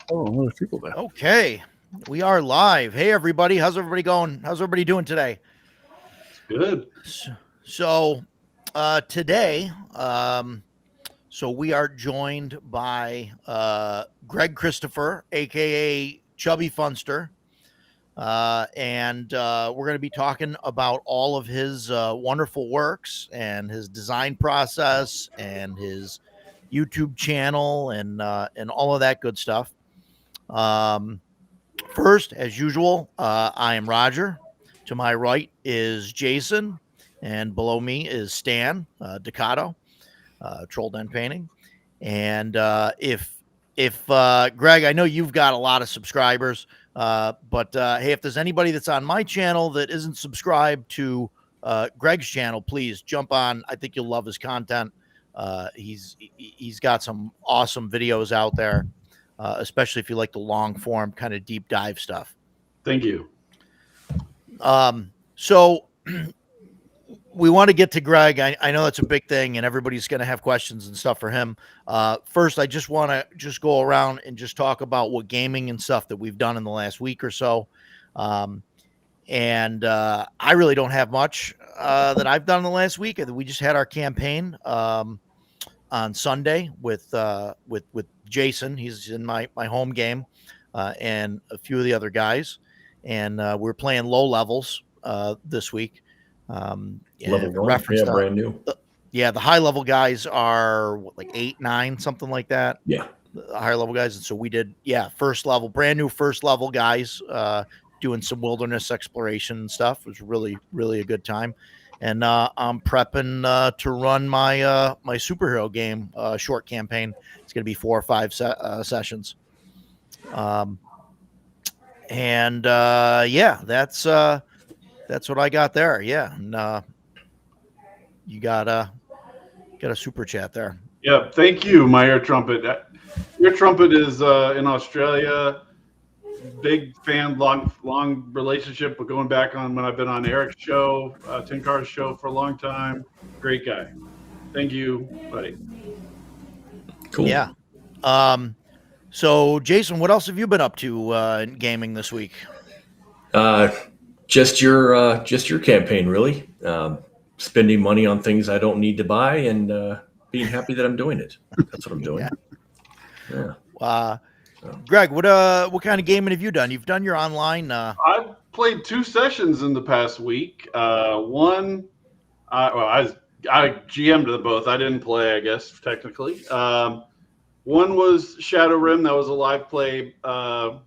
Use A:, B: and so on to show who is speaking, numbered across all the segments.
A: Oh, there's people there.
B: Okay, we are live. Hey, everybody. How's everybody going? How's everybody doing today?
C: Good.
B: So today, so we are joined by Greg Christopher, aka Chubby Funster, and we're going to be talking about all of his wonderful works and his design process and his YouTube channel and all of that good stuff. First, as usual, I am Roger. To my right is Jason, and below me is Stan Ducato, Troll Den Painting. And if Greg, I know you've got a lot of subscribers, but hey, if there's anybody that's on my channel that isn't subscribed to Greg's channel, please jump on. I think you'll love his content. He's got some awesome videos out there. Especially if you like the long form kind of deep dive stuff.
C: Thank you.
B: So we want to get to Greg. I know that's a big thing and everybody's going to have questions and stuff for him. First, I just want to go around and just talk about what gaming and stuff that we've done in the last week or so. I really don't have much that I've done in the last week. We just had our campaign on Sunday with Jason. He's in my home game, and a few of the other guys, and we're playing low levels this week.
A: Level one, brand new.
B: The high level guys are like 8, 9, something like that.
A: Yeah,
B: the higher level guys, and so we did first level, brand new first level guys doing some wilderness exploration and stuff. It was really a good time. And I'm prepping to run my my superhero game short campaign. It's going to be 4 or 5 sessions. That's what I got there. Yeah, and you got a super chat there.
C: Yeah, thank you, my Air Trumpet. Air Trumpet is in Australia. Big fan, long relationship, but going back on when I've been on Eric's show, Tin Car's show for a long time. Great guy. Thank you, buddy.
A: Cool.
B: Yeah. So Jason, what else have you been up to in gaming this week?
A: Just your campaign, really. Spending money on things I don't need to buy and being happy that I'm doing it. That's what I'm doing.
B: Yeah. Greg, what kind of gaming have you done? You've done your online.
C: I've played 2 sessions in the past week. One, I GM'd them both. I didn't play, I guess, technically. One was Shadow Rim. That was a live play, I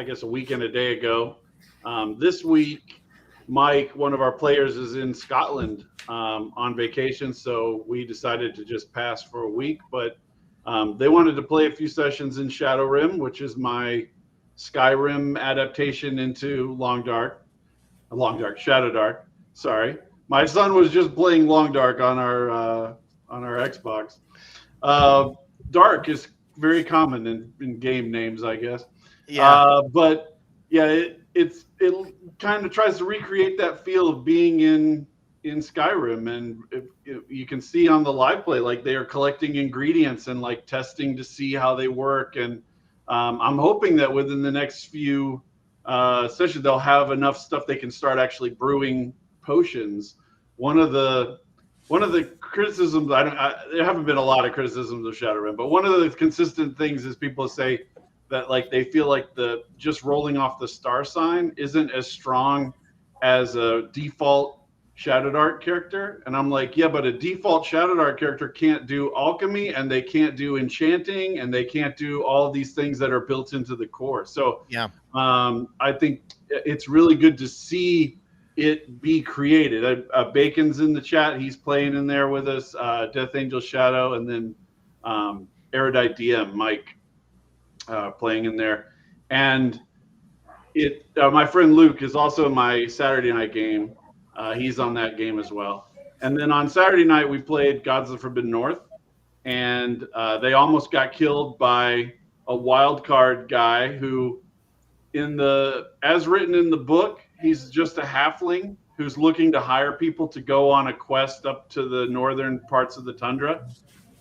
C: guess, a week and a day ago. This week, Mike, one of our players, is in Scotland on vacation, so we decided to just pass for a week. But they wanted to play a few sessions in Shadow Rim, which is my Skyrim adaptation into Shadow Dark. Sorry, my son was just playing Long Dark on our Xbox. Dark is very common in game names, I guess.
B: Yeah.
C: But yeah, it kind of tries to recreate that feel of being in Skyrim, and you can see on the live play, like, they are collecting ingredients and like testing to see how they work. And I'm hoping that within the next few sessions they'll have enough stuff they can start actually brewing potions. One of the criticisms, there haven't been a lot of criticisms of Shadowrun, but one of the consistent things is people say that, like, they feel like the just rolling off the star sign isn't as strong as a default Shadow Dark character. And I'm like, yeah, but a default Shadow Dark character can't do alchemy, and they can't do enchanting, and they can't do all these things that are built into the core. So
B: yeah,
C: I think it's really good to see it be created. Bacon's in the chat. He's playing in there with us. Death Angel Shadow, and then Erudite DM Mike playing in there. And my friend Luke is also my Saturday night game. He's on that game as well. And then on Saturday night, we played Gods of the Forbidden North, and they almost got killed by a wild card guy who, as written in the book, he's just a halfling who's looking to hire people to go on a quest up to the northern parts of the tundra.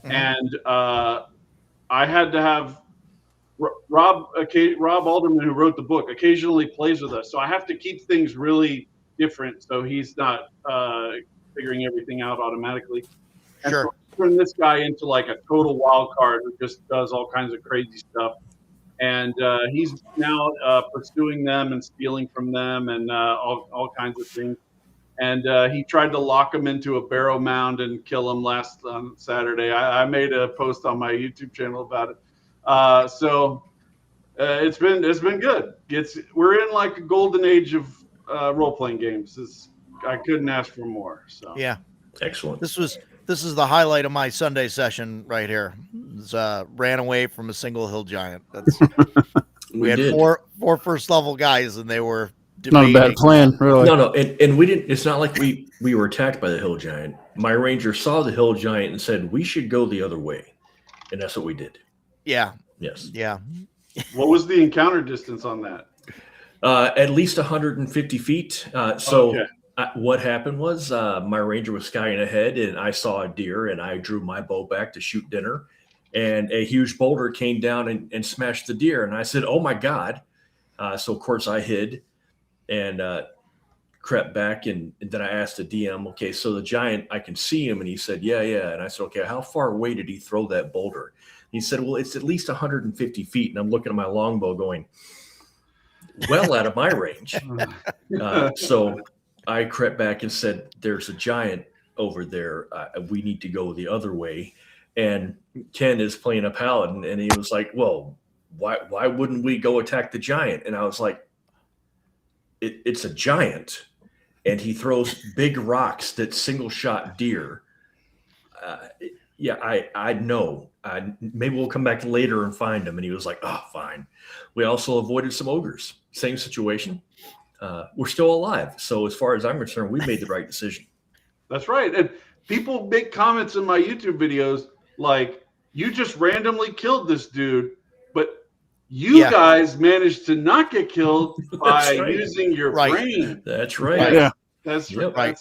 C: Mm-hmm. And I had to have Rob Alderman, who wrote the book, occasionally plays with us. So I have to keep things really different so he's not figuring everything out automatically. And
B: sure.
C: So turn this guy into like a total wild card who just does all kinds of crazy stuff. And he's now pursuing them and stealing from them and all kinds of things. And he tried to lock him into a barrow mound and kill him last Saturday. I made a post on my YouTube channel about it. So it's been good. We're in like a golden age of role-playing games. I couldn't ask for more. So
B: yeah,
A: excellent.
B: This is the highlight of my Sunday session right here. Ran away from a single hill giant. We had four first level guys, and they were debating.
D: Not a bad plan, really.
A: No, and we didn't. It's not like we were attacked by the hill giant. My ranger saw the hill giant and said we should go the other way, and that's what we did.
B: Yeah.
A: Yes.
B: Yeah.
C: What was the encounter distance on that?
A: At least 150 feet. What happened was my ranger was skying ahead, and I saw a deer, and I drew my bow back to shoot dinner, and a huge boulder came down and smashed the deer, and I said, "Oh my God!" So of course I hid and crept back, and then I asked the DM, "Okay, so the giant, I can see him," and he said, "Yeah." And I said, "Okay, how far away did he throw that boulder?" He said, "Well, it's at least 150 feet," and I'm looking at my longbow, going, "Well, out of my range." So I crept back and said, "There's a giant over there. We need to go the other way." And Ken is playing a paladin, and he was like, "Well, why wouldn't we go attack the giant?" And I was like, it's a giant, and he throws big rocks that single shot deer. I know. Maybe we'll come back later and find him." And he was like, "Oh, fine." We also avoided some ogres. Same situation. We're still alive. So as far as I'm concerned, we made the right decision.
C: That's right. And people make comments in my YouTube videos like, "You just randomly killed this dude, but you guys managed to not get killed by using your brain."
A: That's right.
D: Yeah.
C: That's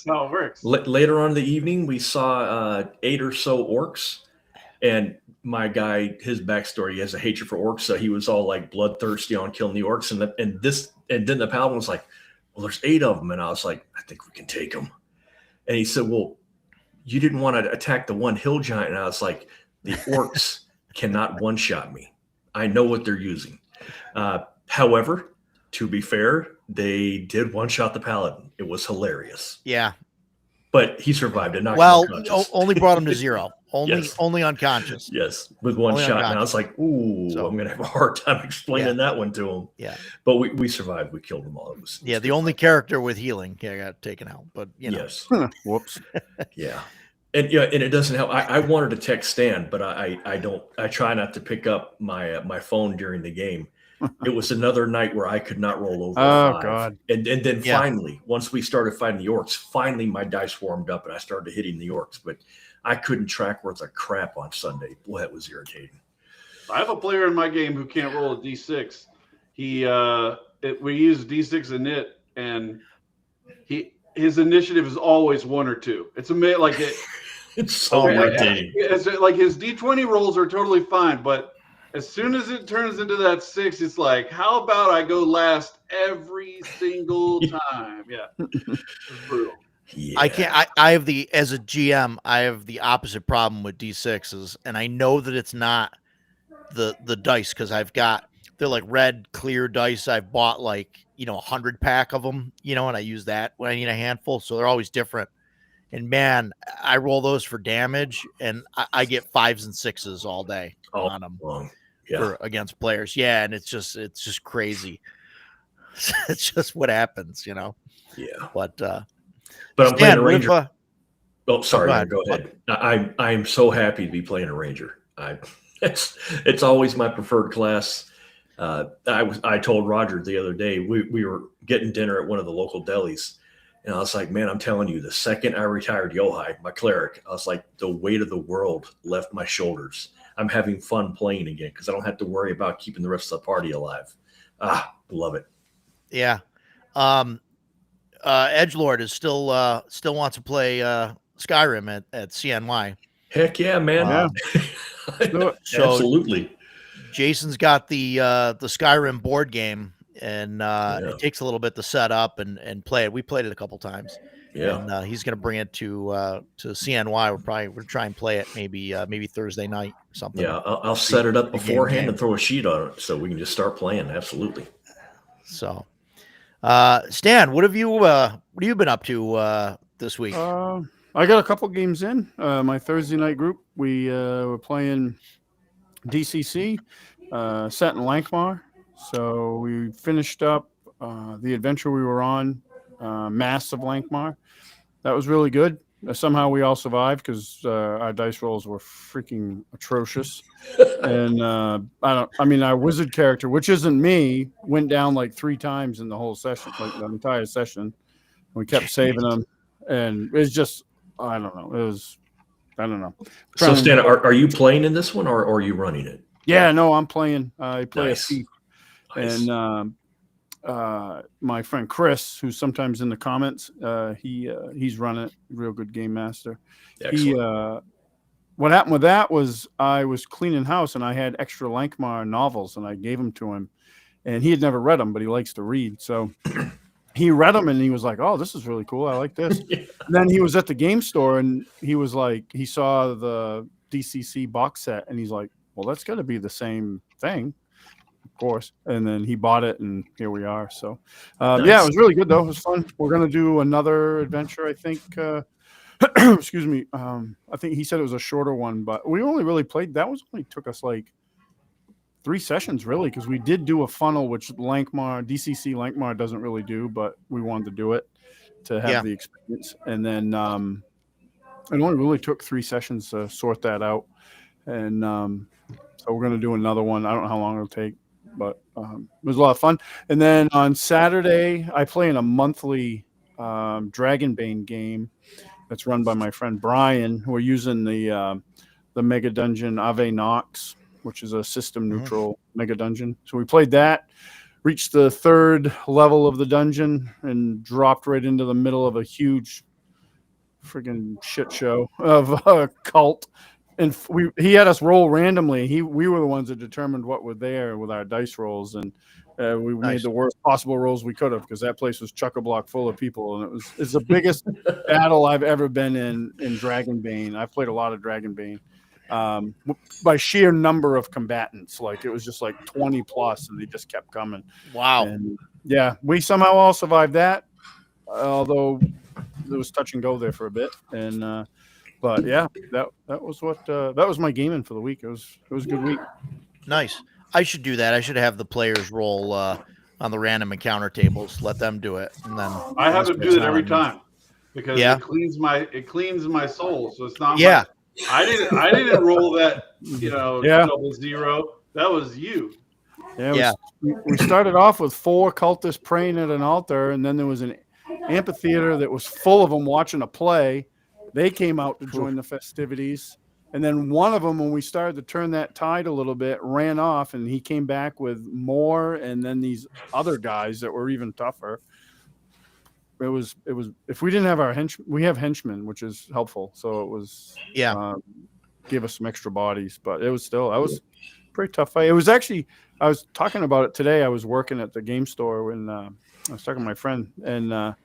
C: how it works.
A: Later on in the evening, we saw 8 or so orcs, and my guy, his backstory, he has a hatred for orcs, so he was all like bloodthirsty on killing the orcs, and then the paladin was like, "Well, there's 8 of them," and I was like, "I think we can take them." And he said, "Well, you didn't want to attack the one hill giant," and I was like, "The orcs cannot one-shot me. I know what they're using." However, to be fair, they did one-shot the paladin. It was hilarious.
B: Yeah.
A: But he survived it.
B: Only brought him to 0. Only unconscious.
A: Yes, with one shot. And I was like, "Ooh, so, I'm going to have a hard time explaining that one to him."
B: Yeah.
A: But we survived. We killed them all. It was
B: the only character with healing got taken out. But,
A: Yes.
D: Whoops.
A: Yeah. And it doesn't help. I wanted to text Stan, but I don't. I try not to pick up my phone during the game. It was another night where I could not roll over.
D: Oh
A: 5.
D: God!
A: And then finally, once we started fighting the orcs, finally my dice warmed up and I started hitting the orcs. But I couldn't track worth of crap on Sunday. Boy, that was irritating.
C: I have a player in my game who can't roll a d6. We use d6 init, and his initiative is always 1 or 2. It's amazing. Like
A: it's so irritating.
C: It's like his d20 rolls are totally fine, but as soon as it turns into that 6, it's like, how about I go last every single time? Yeah, it's brutal.
A: Yeah.
B: I can't. I have as a GM, I have the opposite problem with D6s, and I know that it's not the dice because they're like red clear dice. I've bought 100 pack of them, and I use that when I need a handful, so they're always different. And man, I roll those for damage, and I get 5s and 6s all day on them.
A: Yeah.
B: Against players. Yeah, and it's just crazy. It's just what happens,
A: Yeah.
B: But
A: I'm playing a Ranger.
B: Oh,
A: sorry. Go ahead. I'm so happy to be playing a Ranger. It's always my preferred class. I told Roger the other day we were getting dinner at one of the local delis, and I was like, man, I'm telling you, the second I retired Yohai, my cleric, I was like, the weight of the world left my shoulders. I'm having fun playing again because I don't have to worry about keeping the rest of the party alive. Love it.
B: Yeah. Edgelord is still wants to play Skyrim at CNY.
A: Heck yeah, man.
B: So
A: absolutely.
B: Jason's got the Skyrim board game, and it takes a little bit to set up and play it. We played it a couple times.
A: Yeah.
B: And he's going to bring it to CNY. We'll try and play it maybe Thursday night or something.
A: Yeah, I'll set it up beforehand and throw a sheet on it so we can just start playing. Absolutely.
B: So, Stan, what have you been up to this week?
D: I got a couple games in. My Thursday night group, we were playing DCC, set in Lankmar. So we finished up the adventure we were on, Mass of Lankmar. That was really good. Somehow we all survived because our dice rolls were freaking atrocious. And our wizard character, which isn't me, went down like 3 times in the whole session, like the entire session. We kept saving them, and it's just, I don't know.
A: So, Stan, are you playing in this one, or are you running it?
D: Yeah, no, I'm playing. I play a thief.
A: Nice.
D: And my friend Chris, who's sometimes in the comments, he's running it. Real good game master.
A: Excellent.
D: What happened with that was I was cleaning house and I had extra Lankmar novels and I gave them to him, and he had never read them, but he likes to read. So he read them and he was like, "Oh, this is really cool. I like this."
A: Yeah.
D: And then he was at the game store and he was like, he saw the DCC box set and he's like, "Well, that's got to be the same thing." Of course. And then he bought it and here we are. So
A: Nice.
D: Yeah, it was really good though. It was fun. We're going to do another adventure, I think. Excuse me. I think he said it was a shorter one, but we only really played, that was only took us like 3 sessions really, because we did do a funnel, which DCC Lankmar doesn't really do, but we wanted to do it to have the experience. And then it only really took 3 sessions to sort that out. And so we're going to do another one. I don't know how long it'll take, but it was a lot of fun. And then on Saturday, I play in a monthly Dragonbane game that's run by my friend Brian. We're using the Mega Dungeon Ave Nox, which is a system neutral Mega Dungeon. So we played that, reached the 3rd level of the dungeon, and dropped right into the middle of a huge friggin' shit show of a cult. And he had us roll randomly. We were the ones that determined what were there with our dice rolls, and we made the worst possible rolls we could have, because that place was chock-a-block full of people, and it's the biggest battle I've ever been in Dragonbane. I've played a lot of Dragonbane. By sheer number of combatants, like it was just like 20 plus, and they just kept coming.
B: Wow.
D: And yeah, we somehow all survived that, although there was touch and go there for a bit. And but yeah, that was what that was my gaming for the week. It was a good week.
B: Nice. I should do that. I should have the players roll on the random encounter tables. Let them do it, and then
C: I have to do it every time because it cleans my soul. So it's not.
B: Yeah.
C: I didn't roll that. Double zero. That was you.
D: Yeah. We started off with 4 cultists praying at an altar, and then there was an amphitheater that was full of them watching a play. They came out to join the festivities. And then one of them, when we started to turn that tide a little bit, ran off, and he came back with more. And then these other guys that were even tougher. It was, if we didn't have our we have henchmen, which is helpful. So it was, give us some extra bodies, but it was still, that was a pretty tough fight. It was actually, I was talking about it today. I was working at the game store when I was talking to my friend, and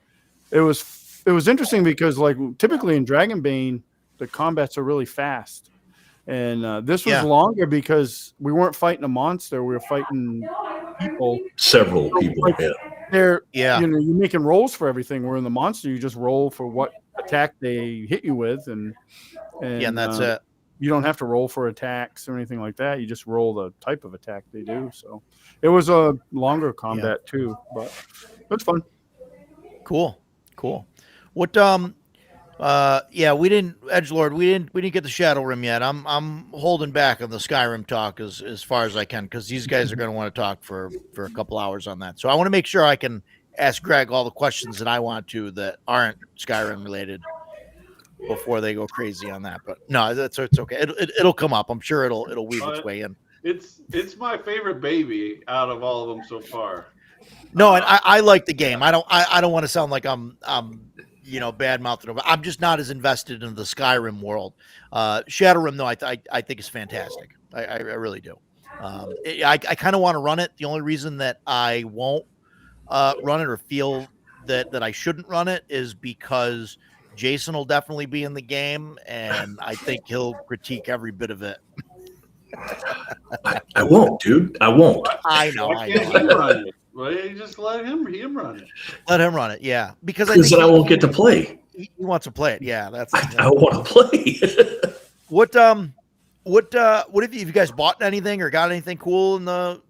D: it was interesting because, like, typically in Dragonbane, the combats are really fast, and this was longer because we weren't fighting a monster; we were fighting people.
A: Several people.
D: They're you're making rolls for everything. Where in the monster, you just roll for what attack they hit you with, and
B: that's it.
D: you don't have to roll for attacks or anything like that. You just roll the type of attack they do. So it was a longer combat too, but it's fun.
B: Cool. What we didn't Edgelord, we didn't get the Shadow Rim yet. I'm holding back on the Skyrim talk as far as I can, because these guys are going to want to talk for a couple hours on that. So I want to make sure I can ask Greg all the questions that I want to that aren't Skyrim related before they go crazy on that. But no, it's okay. It'll come up. I'm sure it'll weave its way in.
C: It's my favorite baby out of all of them so far.
B: No, and I like the game. I don't want to sound like I'm bad mouthing. I'm just not as invested in the Skyrim world. Shadow Rim, though, I think is fantastic. I really do. I kind of want to run it. The only reason that I won't run it or feel that I shouldn't run it is because Jason will definitely be in the game, and I think he'll critique every bit of it.
A: I won't, dude. I won't.
B: I know.
C: Why can't he run it? Well, you just let him run it.
B: Let him run it, yeah. Because
A: then I won't get to play.
B: He wants to play it, yeah.
A: I want to play.
B: What have you guys bought anything or got anything cool in the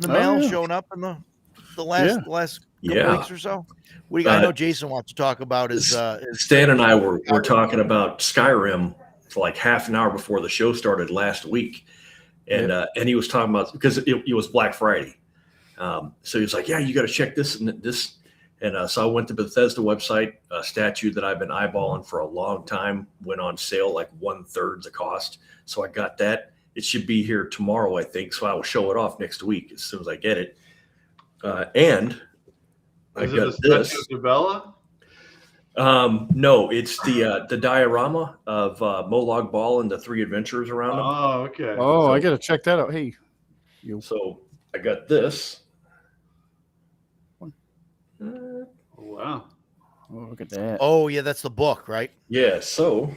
B: mail showing up in the last couple weeks or so? What do you I know Jason wants to talk about his
A: Stan and I were talking about Skyrim for like half an hour before the show started last week. And he was talking about, because it was Black Friday. So he was like, yeah, you got to check this and this. And so I went to Bethesda website. A statue that I've been eyeballing for a long time went on sale, like 1/3 the cost. So I got that. It should be here tomorrow, I think. So I will show it off next week as soon as I get it. And I got this.
C: Of Bella?
A: No, it's the diorama of Molag Bal and the 3 adventurers around him.
C: Oh, okay.
D: Oh, I got to check that out. Hey.
A: So I got this.
C: Wow.
D: Oh, look at that.
B: Oh, yeah, that's the book, right?
A: Yeah, so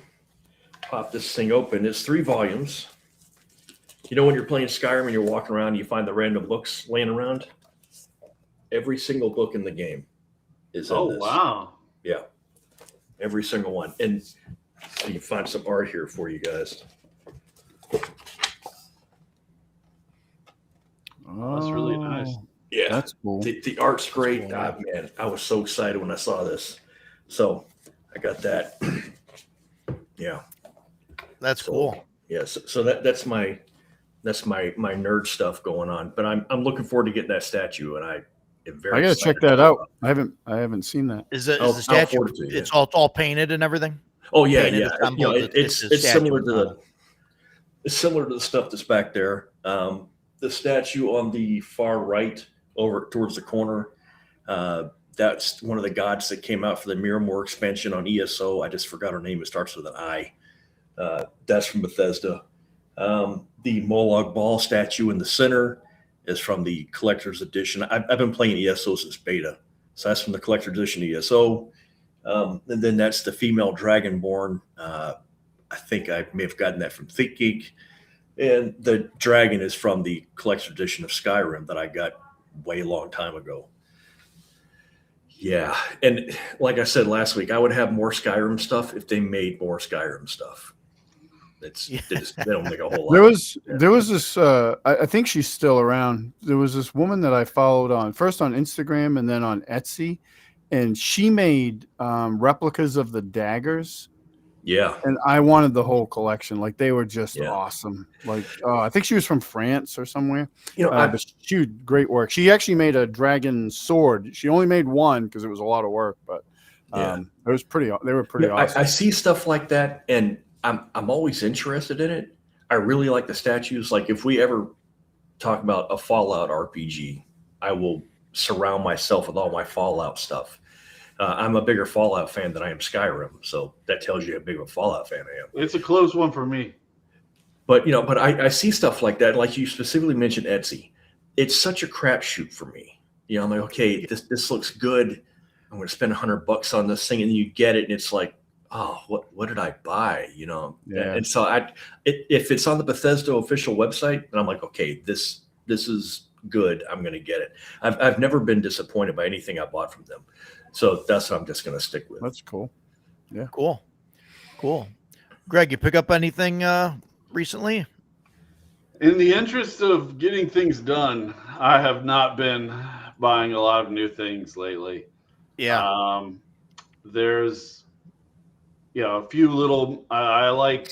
A: pop this thing open. It's 3 volumes. You know when you're playing Skyrim and you're walking around and you find the random books laying around? Every single book in the game is in this.
C: Wow.
A: Yeah. Every single one. And so you can find some art here for you guys.
C: Oh, that's really nice.
A: Yeah,
D: that's cool.
A: The art's great. Man, I was so excited when I saw this. So I got that. Yeah,
B: that's cool.
A: Yes, so that's my nerd stuff going on. But I'm looking forward to getting that statue, and I am very.
D: I gotta check that out. I haven't seen that.
B: Is the statue? It's all painted and everything.
A: Oh yeah,
B: painted,
A: yeah. It's similar to the stuff that's back there. The statue on the far right, over towards the corner, that's one of the gods that came out for the Miramore expansion on ESO. I just forgot her name. It starts with an I. That's from Bethesda. The Molag Bal statue in the center is from the collector's edition. I've been playing ESO since beta, so that's from the collector's edition ESO. And then that's the female dragonborn. I think I may have gotten that from ThinkGeek. And the dragon is from the collector's edition of Skyrim that I got way long time ago. Yeah. And like I said last week, I would have more Skyrim stuff if they made more Skyrim stuff. They don't make a whole lot.
D: There was this, I think she's still around. There was this woman that I followed first on Instagram and then on Etsy. And she made replicas of the daggers.
A: Yeah.
D: And I wanted the whole collection. Like, they were just awesome. Like, I think she was from France or somewhere. But she did great work. She actually made a dragon sword. She only made one because it was a lot of work, but it was they were pretty awesome.
A: I see stuff like that, and I'm always interested in it. I really like the statues. Like, if we ever talk about a Fallout RPG, I will surround myself with all my Fallout stuff. I'm a bigger Fallout fan than I am Skyrim, so that tells you how big of a Fallout fan I am.
C: It's a close one for me.
A: But I see stuff like that. Like you specifically mentioned Etsy. It's such a crapshoot for me. I'm like, okay, this looks good. I'm going to spend $100 on this thing, and then you get it, and it's like, oh, what did I buy? Yeah. And so if it's on the Bethesda official website, then I'm like, okay, this is good. I'm going to get it. I've never been disappointed by anything I bought from them. So that's what I'm just going to stick with.
D: That's cool. Yeah.
B: Cool. Greg, you pick up anything recently?
C: In the interest of getting things done, I have not been buying a lot of new things lately.
B: Yeah.
C: There's a few little I like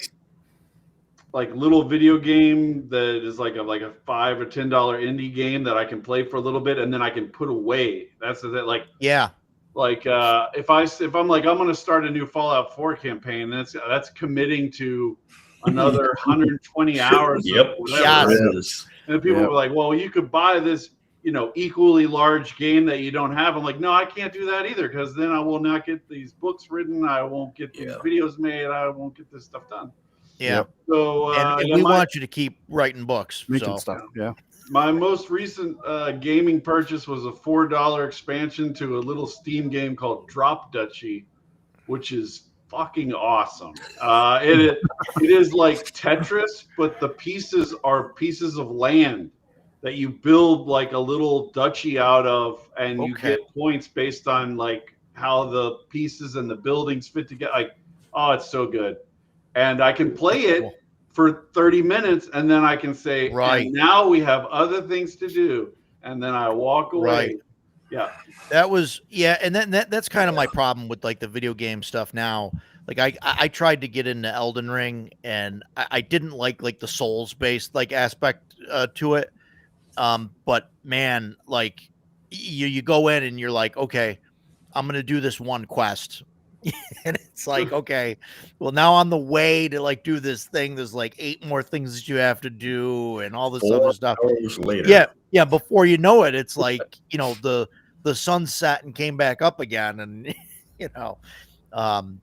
C: little video game that is like a $5 or $10 indie game that I can play for a little bit and then I can put away. That's the thing.
B: Yeah.
C: If I'm like I'm going to start a new Fallout 4 campaign, that's committing to another 120 hours.
A: Yep.
C: Of whatever.
A: Yes.
C: And people were like, "Well, you could buy this, equally large game that you don't have." I'm like, "No, I can't do that either because then I will not get these books written. I won't get these videos made. I won't get this stuff done."
B: Yeah.
C: So
B: and we want you to keep writing books,
D: making stuff. Yeah.
C: My most recent gaming purchase was a $4 expansion to a little Steam game called Drop Duchy, which is fucking awesome. It is like Tetris, but the pieces are pieces of land that you build like a little duchy out of, and you get points based on like how the pieces and the buildings fit together. It's so good. And I can play it for 30 minutes, and then I can say, and now we have other things to do, and then I walk away.
B: Right.
C: Yeah.
B: That was and that's kind of my problem with like the video game stuff now. Like I tried to get into Elden Ring, and I didn't like the Souls based like aspect to it. But man, like you go in and you're like, okay, I'm gonna do this one quest. And it's like, okay, well, now on the way to like do this thing, there's like 8 more things that you have to do and all this other stuff.
A: Later.
B: Yeah. Before you know it, it's like, the sun set and came back up again. And,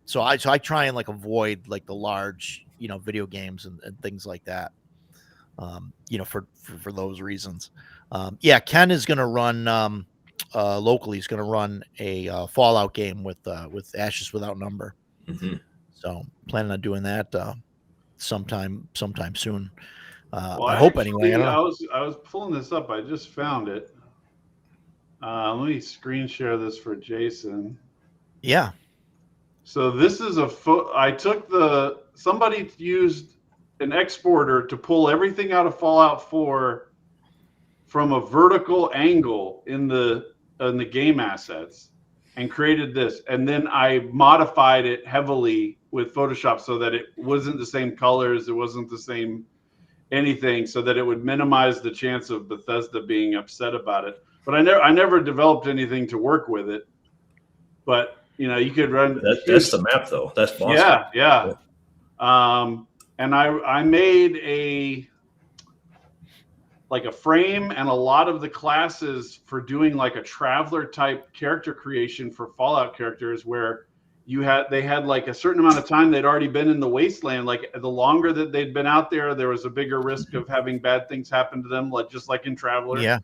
B: so I try and like avoid like the large, video games and things like that, for those reasons. Ken is going to run, locally, he's going to run a Fallout game with Ashes Without Number.
A: Mm-hmm.
B: So planning on doing that sometime soon. I hope anyway.
C: I was pulling this up. I just found it. Let me screen share this for Jason.
B: Yeah.
C: So this is somebody used an exporter to pull everything out of Fallout 4 from a vertical angle in the game assets and created this, and then I modified it heavily with Photoshop so that it wasn't the same colors, it wasn't the same anything, so that it would minimize the chance of Bethesda being upset about it. But I never developed anything to work with it. But you could run.
A: That's the map though. That's awesome.
C: Yeah. And I made a frame and a lot of the classes for doing like a traveler type character creation for Fallout characters, where they had like a certain amount of time they'd already been in the wasteland. Like the longer that they'd been out there was a bigger risk of having bad things happen to them, just like in Traveler.
B: Yeah.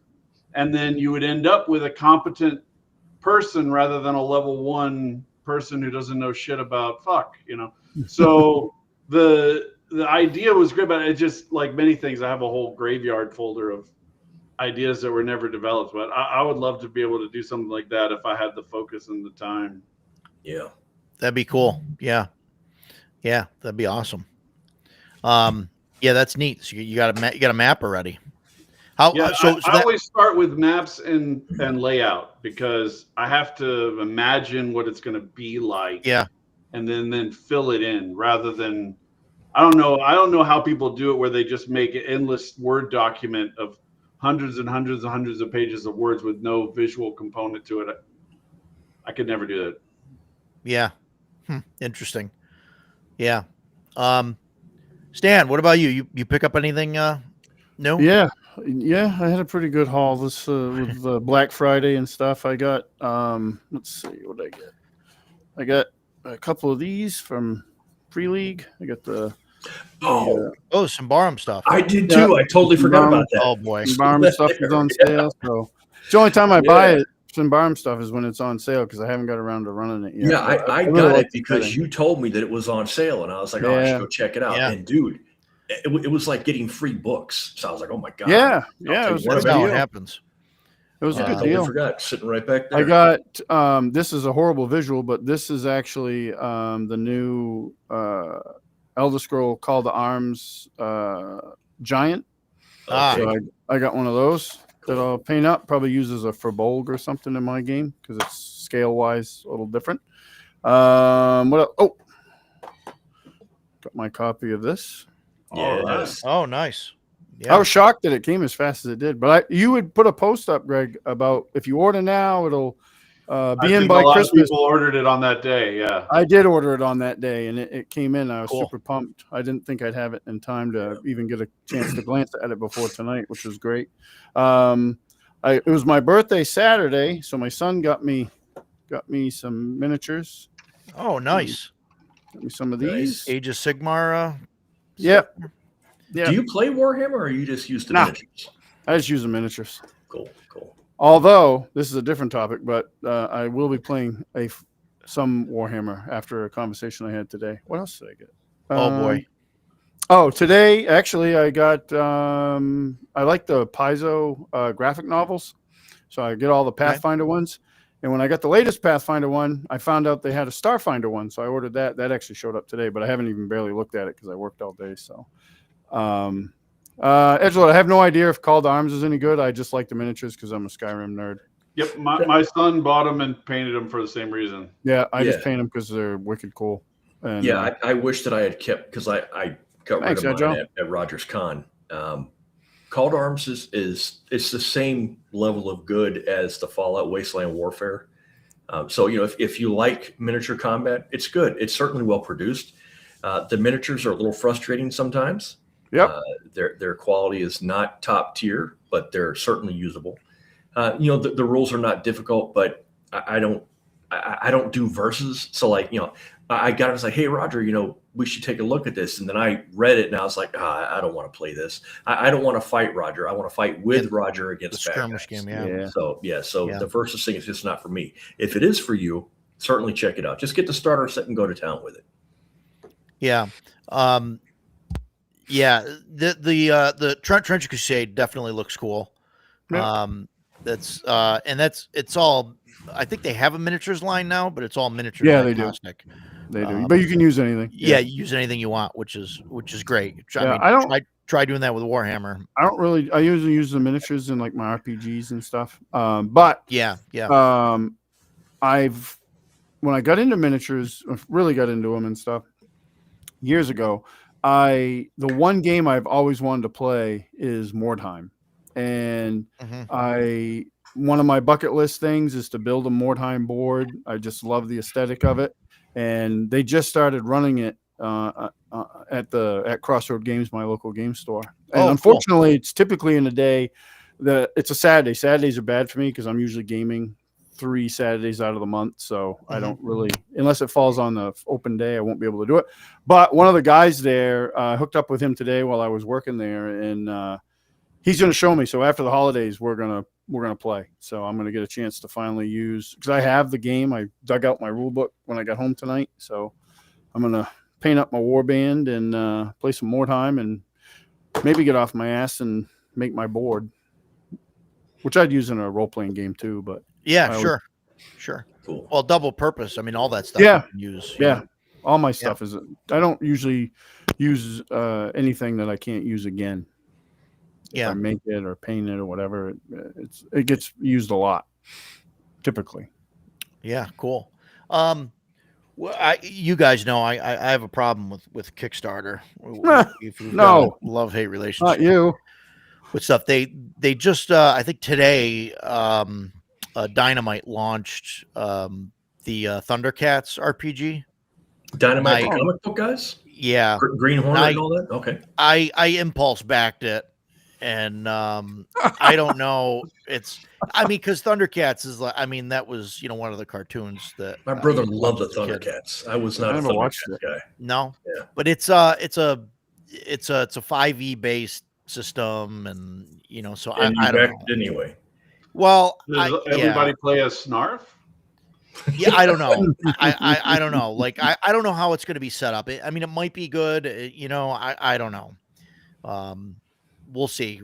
B: And
C: then you would end up with a competent person rather than a level 1 person who doesn't know shit about So the idea was great, but it just, like many things, I have a whole graveyard folder of ideas that were never developed. But I would love to be able to do something like that if I had the focus and the time.
A: Yeah,
B: that'd be cool. Yeah, that'd be awesome. That's neat. So you got a map already. I always start with maps and layout, because I have to imagine what it's going to be like. Yeah,
C: and then fill it in rather than. I don't know how people do it, where they just make an endless Word document of hundreds and hundreds and hundreds of pages of words with no visual component to it. I could never do that.
B: Yeah. Interesting. Yeah. Stan, what about you? You pick up anything new?
D: Yeah. I had a pretty good haul this with Black Friday and stuff. I got let's see what I get. I got a couple of these from Free League. I got the
B: Symbaroum stuff.
A: I did too. I totally forgot about that.
B: Oh boy,
D: Symbaroum stuff is on sale. So it's the only time I buy it. Symbaroum stuff is when it's on sale, because I haven't got around to running it yet.
A: Yeah, I got it because you told me that it was on sale, and I was like, I should go check it out.
B: Yeah.
A: And dude, it was like getting free books. So I was like, oh my god.
D: Yeah. It was
B: that's how it happens.
D: It was a good
A: totally
D: deal.
A: Forgot, sitting right back there.
D: I got this is a horrible visual, but this is actually the new Elder Scroll Call to Arms giant.
B: Ah.
D: So I got one of those that I'll paint up. Probably use as a Firbolg or something in my game because it's scale wise a little different. What else? Oh, got my copy of this.
A: Yes.
B: Oh, nice. Yeah.
D: I was shocked that it came as fast as it did. But you would put a post up, Greg, about if you order now, it'll be in by Christmas.
C: People ordered it on that day. Yeah,
D: I did order it on that day, and it came in. I was
B: Cool.
D: super pumped. I didn't think I'd have it in time to even get a chance to glance at it before tonight, which was great. It was my birthday Saturday, so my son got me some miniatures.
B: Oh, nice.
D: Got me some of these.
B: Age of Sigmar.
D: Yep.
B: stuff?
D: Yeah.
A: Do you play Warhammer or you just use the
D: Nah.
A: miniatures?
D: I just use the miniatures.
A: Cool.
D: Although this is a different topic, but I will be playing some Warhammer after a conversation I had today. What else did I get?
B: Oh boy.
D: Oh, today actually I got I like the Paizo graphic novels, so I get all the Pathfinder ones. And when I got the latest Pathfinder one, I found out they had a Starfinder one, so I ordered that. That actually showed up today, but I haven't even barely looked at it because I worked all day. So, Edgelord, I have no idea if Call to Arms is any good. I just like the miniatures because I'm a Skyrim nerd.
C: Yep. My son bought them and painted them for the same reason.
D: Yeah, I just paint them because they're wicked cool. And,
A: Yeah, I wish that I had kept because I got rid of mine at Rogers Con. Call to Arms is it's the same level of good as the Fallout Wasteland Warfare. So if you like miniature combat, it's good. It's certainly well produced. The miniatures are a little frustrating sometimes.
D: Yep.
A: Their quality is not top tier, but they're certainly usable. The rules are not difficult, but I don't do verses. So I got it. I was like, hey, Roger, we should take a look at this. And then I read it and I was like, I don't want to play this. I don't want to fight Roger. I want to fight with Roger against
B: the skirmish game. Yeah.
A: So the versus thing is just not for me. If it is for you, certainly check it out. Just get the starter set and go to town with it.
B: Yeah. The Trench Crusade definitely looks cool.
D: Yeah.
B: It's all, I think they have a miniatures line now, but it's all miniatures.
D: Yeah, they do. They do, but you can use anything.
B: Yeah, you use anything you want, which is great.
D: I
B: try doing that with Warhammer.
D: I usually use the miniatures in like my RPGs and stuff. But when I got into miniatures, really got into them and stuff years ago, the one game I've always wanted to play is Mordheim. And one of my bucket list things is to build a Mordheim board. I just love the aesthetic of it. And they just started running it at Crossroad Games, my local game store. And unfortunately, it's typically in the day it's a Saturday. Saturdays are bad for me because I'm usually gaming 3 Saturdays out of the month. So I don't really, unless it falls on the open day, I won't be able to do it. But one of the guys there, hooked up with him today while I was working there, and he's going to show me. So after the holidays, we're gonna play. So I'm gonna get a chance to finally use, because I have the game. I dug out my rule book when I got home tonight. So I'm gonna paint up my warband and play some Mordheim and maybe get off my ass and make my board, which I'd use in a role playing game too. But
B: sure.
A: Cool.
B: Well, double purpose. I mean, all that stuff
D: you can
B: use.
D: Yeah. All my stuff is. I don't usually use anything that I can't use again. If I make it or paint it or whatever, it gets used a lot, typically.
B: Yeah, cool. You guys know I have a problem with Kickstarter. If you've got a love-hate relationship,
D: Not you.
B: With stuff they just I think today Dynamite launched the Thundercats RPG.
A: Dynamite the comic book guys.
B: Yeah,
A: Green Hornet and all that. Okay.
B: I impulse backed it. And I don't know. Because Thundercats is that was one of the cartoons that
A: my brother loved the Thundercats. I was not a Thundercats guy.
B: No, but it's a 5e based system, and so I don't know.
A: Anyway.
B: Well,
C: does everybody play as Snarf?
B: Yeah, I don't know. I don't know. Like I don't know how it's going to be set up. It might be good. I don't know. We'll see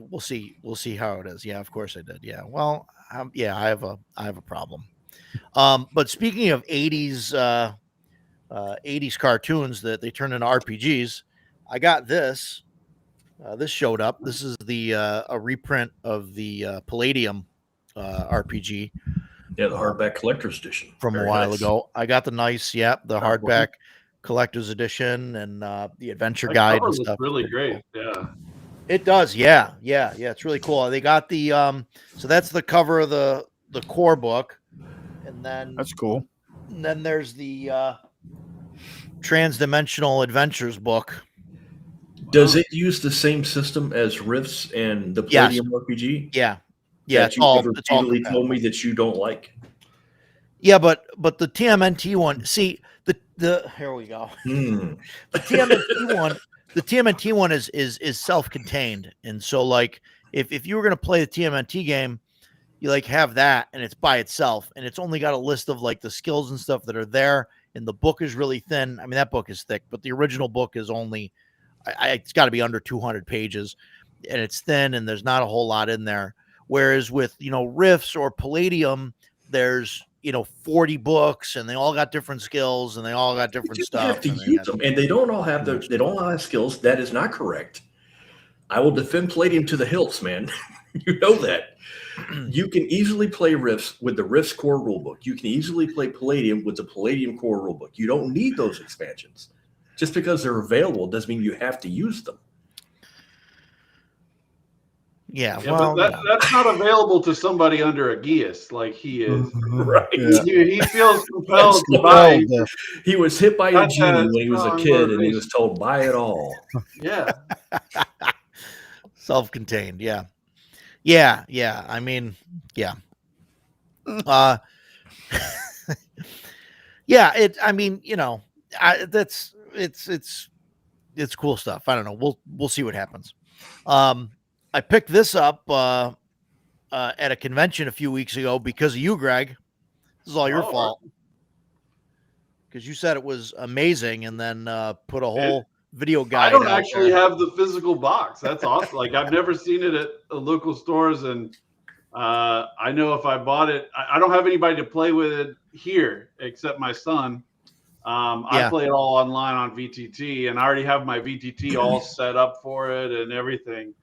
B: how it is. Yeah, of course I did. Yeah. Well, I have a problem. But speaking of 80s '80s cartoons that they turned into RPGs. I got this. This showed up. This is a reprint of the Palladium RPG.
A: Yeah, the hardback collector's edition
B: from
A: Very
B: a while
A: nice.
B: ago. I got the nice, the hardback collector's edition and the adventure
C: That
B: guide
C: cover
B: and
C: looks
B: stuff.
C: really
B: Pretty
C: great.
B: cool.
C: Yeah.
B: It does. Yeah. It's really cool. They got the so that's the cover of the core book, and then
D: That's cool.
B: And then there's the Transdimensional Adventures book.
A: Does it use the same system as Rifts and the Palladium RPG?
B: Yeah.
A: That you repeatedly told me that you don't like.
B: Yeah, but the TMNT one, see the here we go. The TMNT one is self-contained, and so like if you were gonna play the TMNT game, you like have that, and it's by itself, and it's only got a list of like the skills and stuff that are there, and the book is really thin. I mean, that book is thick, but the original book is only, it's got to be under 200 pages, and it's thin, and there's not a whole lot in there. Whereas with Rifts or Palladium, there's 40 books, and they all got different skills, and they all got different
A: you
B: stuff.
A: Have to use them, and they don't all have they don't all have skills. That is not correct. I will defend Palladium to the hilts, man. You know that. You can easily play Rifts with the Rifts core rulebook. You can easily play Palladium with the Palladium core rulebook. You don't need those expansions. Just because they're available doesn't mean you have to use them.
B: Yeah,
C: well, but that's not available to somebody under a Geas like he is.
A: Right.
C: Yeah. He feels compelled to buy.
A: He was hit by a genie when he was a kid, and he was told, buy it all.
C: Yeah.
B: Self-contained, yeah. I mean, yeah. It's cool stuff. I don't know. We'll see what happens. I picked this up at a convention a few weeks ago because of you, Greg. This is all your fault. Because you said it was amazing, and then put a whole video guide.
C: I don't actually have the physical box. That's awesome. Like, I've never seen it at local stores, and I know if I bought it, I don't have anybody to play with it here except my son. I play it all online on VTT, and I already have my VTT all set up for it and everything.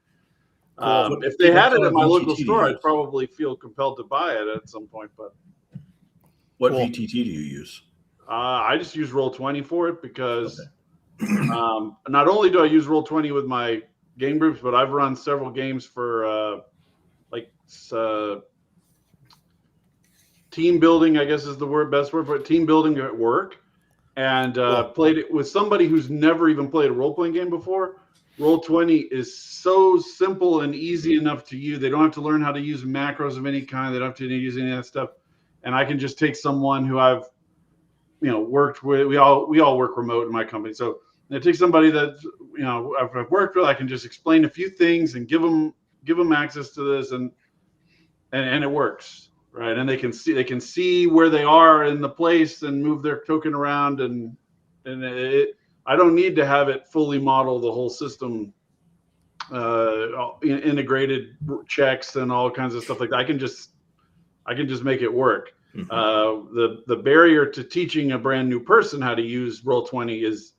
C: If they had it at my local store, I'd probably feel compelled to buy it at some point. But
A: what VTT do you use?
C: I just use Roll20 for it because not only do I use Roll20 with my game groups, but I've run several games for team building, I guess is the best word for it, team building at work, and played it with somebody who's never even played a role-playing game before. Roll20 is so simple and easy enough to use. They don't have to learn how to use macros of any kind. They don't have to use any of that stuff. And I can just take someone who I've worked with. We all work remote in my company. So I take somebody that I've worked with. I can just explain a few things and give them access to this, and it works, right? And they can see where they are in the place and move their token around, and I don't need to have it fully model the whole system, integrated checks and all kinds of stuff like that. I can just make it work. Mm-hmm. The barrier to teaching a brand new person how to use Roll20 is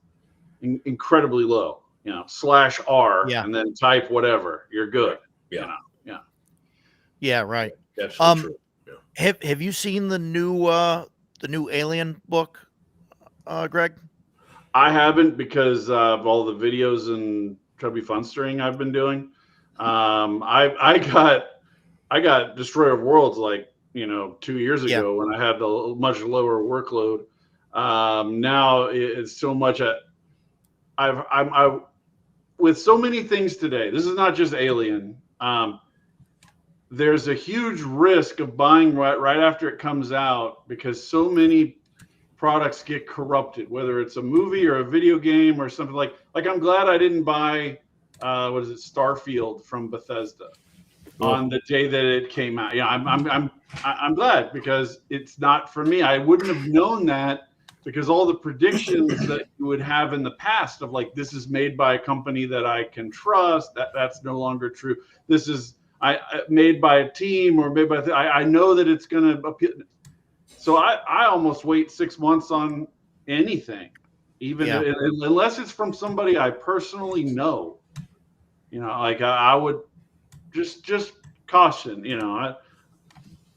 C: incredibly low. /R and then type whatever. You're good.
A: Yeah.
B: Yeah. Right.
A: That's true. Yeah.
B: Have you seen the new Alien book, Greg?
C: I haven't, because of all the videos and Chubby Funstering I've been doing. I got Destroyer of Worlds 2 years ago when I had a much lower workload. Now it's so much. I with so many things today. This is not just Alien. There's a huge risk of buying right after it comes out, because so many products get corrupted, whether it's a movie or a video game or something like I'm glad I didn't buy Starfield from Bethesda on the day that it came out. I'm glad, because it's not for me. I wouldn't have known that, because all the predictions that you would have in the past of this is made by a company that I can trust, that's no longer true. This is made by a team or made by I know that it's going to appeal. So I almost wait 6 months on anything, even unless it's from somebody I personally know. Like I would just caution.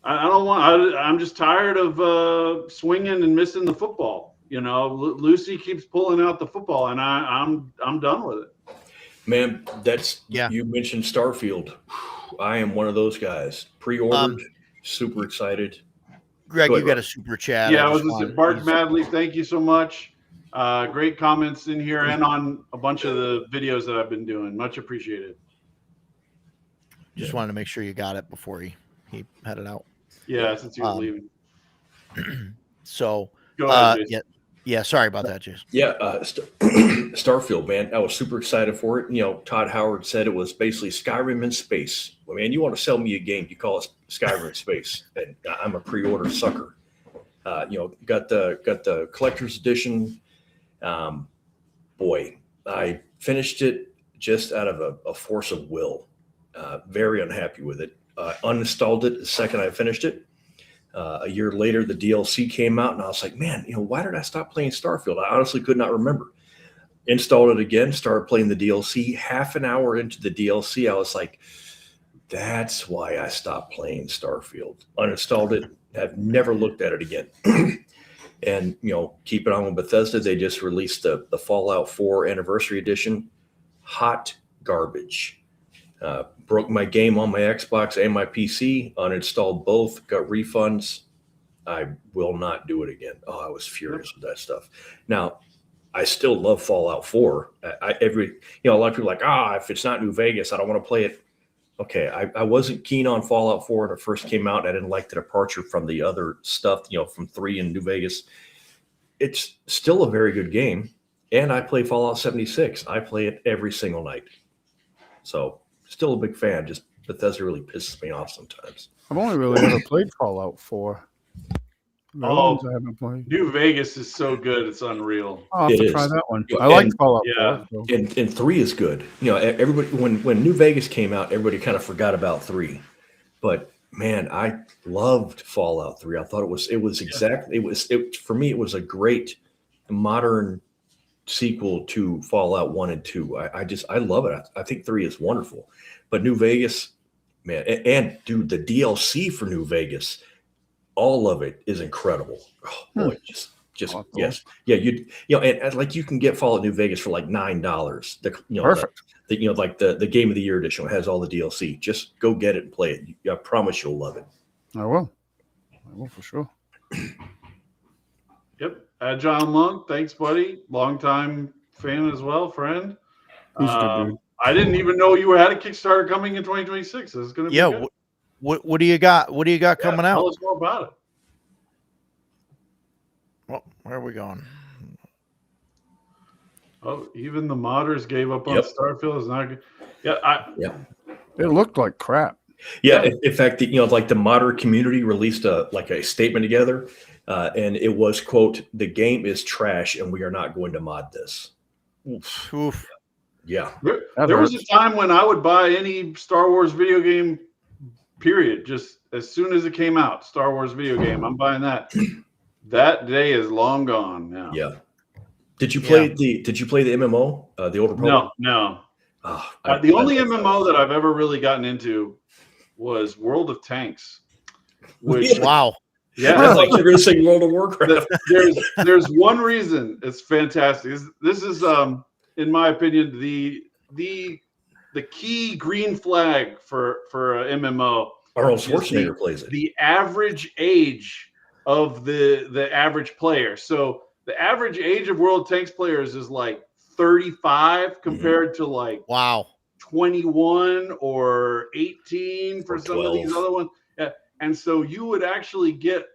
C: I don't want. I'm just tired of swinging and missing the football. Lucy keeps pulling out the football, and I'm done with it.
A: Man, you mentioned Starfield. I am one of those guys. Pre-ordered, super excited.
B: Greg, you got a super chat.
C: Yeah, I was just saying, Bart Madley, thank you so much. Great comments in here and on a bunch of the videos that I've been doing. Much appreciated.
B: Just wanted to make sure you got it before he headed out.
C: Yeah, since he was leaving.
B: So,
C: go ahead, Jason.
B: Yeah, sorry about that, Jason.
A: Yeah, Starfield, man, I was super excited for it. Todd Howard said it was basically Skyrim in space. Well, man, you want to sell me a game, you call it Skyrim in space, and I'm a pre-order sucker. Got the collector's edition. Boy, I finished it just out of a force of will. Very unhappy with it. Uninstalled it the second I finished it. A year later, the DLC came out, and I was like, man, why did I stop playing Starfield? I honestly could not remember. Installed it again, started playing the DLC. Half an hour into the DLC, I was like, that's why I stopped playing Starfield. Uninstalled it, have never looked at it again. And, keep it on with Bethesda. They just released the Fallout 4 Anniversary Edition. Hot garbage. Broke my game on my Xbox and my PC, uninstalled both, got refunds. I will not do it again. Oh, I was furious with that stuff. Now, I still love Fallout 4. A lot of people are like, if it's not New Vegas, I don't want to play it. Okay, I wasn't keen on Fallout 4 when it first came out. I didn't like the departure from the other stuff, from 3 in New Vegas. It's still a very good game, and I play Fallout 76. I play it every single night. So, still a big fan. Just Bethesda really pisses me off sometimes.
D: I've only really ever played Fallout 4. I haven't played.
C: New Vegas is so good; it's unreal.
D: I'll have to try that one. I like Fallout 4. So.
A: And 3 is good. Everybody when New Vegas came out, everybody kind of forgot about 3. But man, I loved Fallout 3. I thought it was for me. It was a great modern sequel to Fallout 1 and 2. I love it. I think 3 is wonderful. But New Vegas, man, and dude, the DLC for New Vegas, all of it is incredible. Oh boy, just yes. Yeah, and like you can get Fallout New Vegas for like $9.
D: Perfect.
A: The Game of the Year edition has all the DLC. Just go get it and play it. I promise you'll love it.
D: I will for sure.
C: Yep. Agile Monk, thanks, buddy. Longtime fan as well, friend.
D: He's a good dude.
C: I didn't even know you had a Kickstarter coming in 2026. It's going to be good.
B: What do you got? What do you got coming out?
C: Tell us more about it.
B: Well, where are we going?
C: Oh, even the modders gave up on Starfield. Is not good. Yeah,
D: It looked like crap.
A: Yeah, in fact, the modder community released a statement together, and it was, quote, "The game is trash, and we are not going to mod this."
B: Oof.
A: Yeah.
C: There was a time when I would buy any Star Wars video game, period. Just as soon as it came out, Star Wars video game, I'm buying that. That day is long gone now.
A: Yeah. Did you play the MMO, the Old Republic?
C: No. The only MMO that I've ever really gotten into was World of Tanks. Which
B: wow.
C: Yeah,
A: I thought you were going to say World of Warcraft.
C: There's one reason it's fantastic. This is in my opinion the key green flag for a MMO.
A: Arnold Schwarzenegger plays it.
C: The average age of the average player. So the average age of World of Tanks players is like 35 compared to like 21 or 18 for some of these other ones. Yeah. And so you would actually get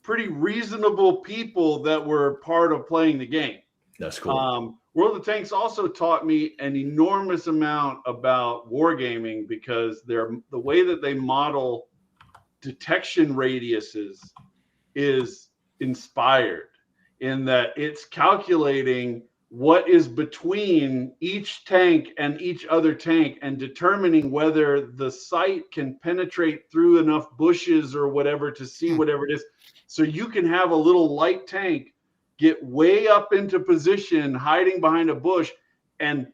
C: pretty reasonable people that were part of playing the game.
A: That's cool.
C: World of Tanks also taught me an enormous amount about wargaming because the way that they model detection radiuses is inspired in that it's calculating what is between each tank and each other tank and determining whether the sight can penetrate through enough bushes or whatever to see whatever it is. So you can have a little light tank get way up into position, hiding behind a bush, and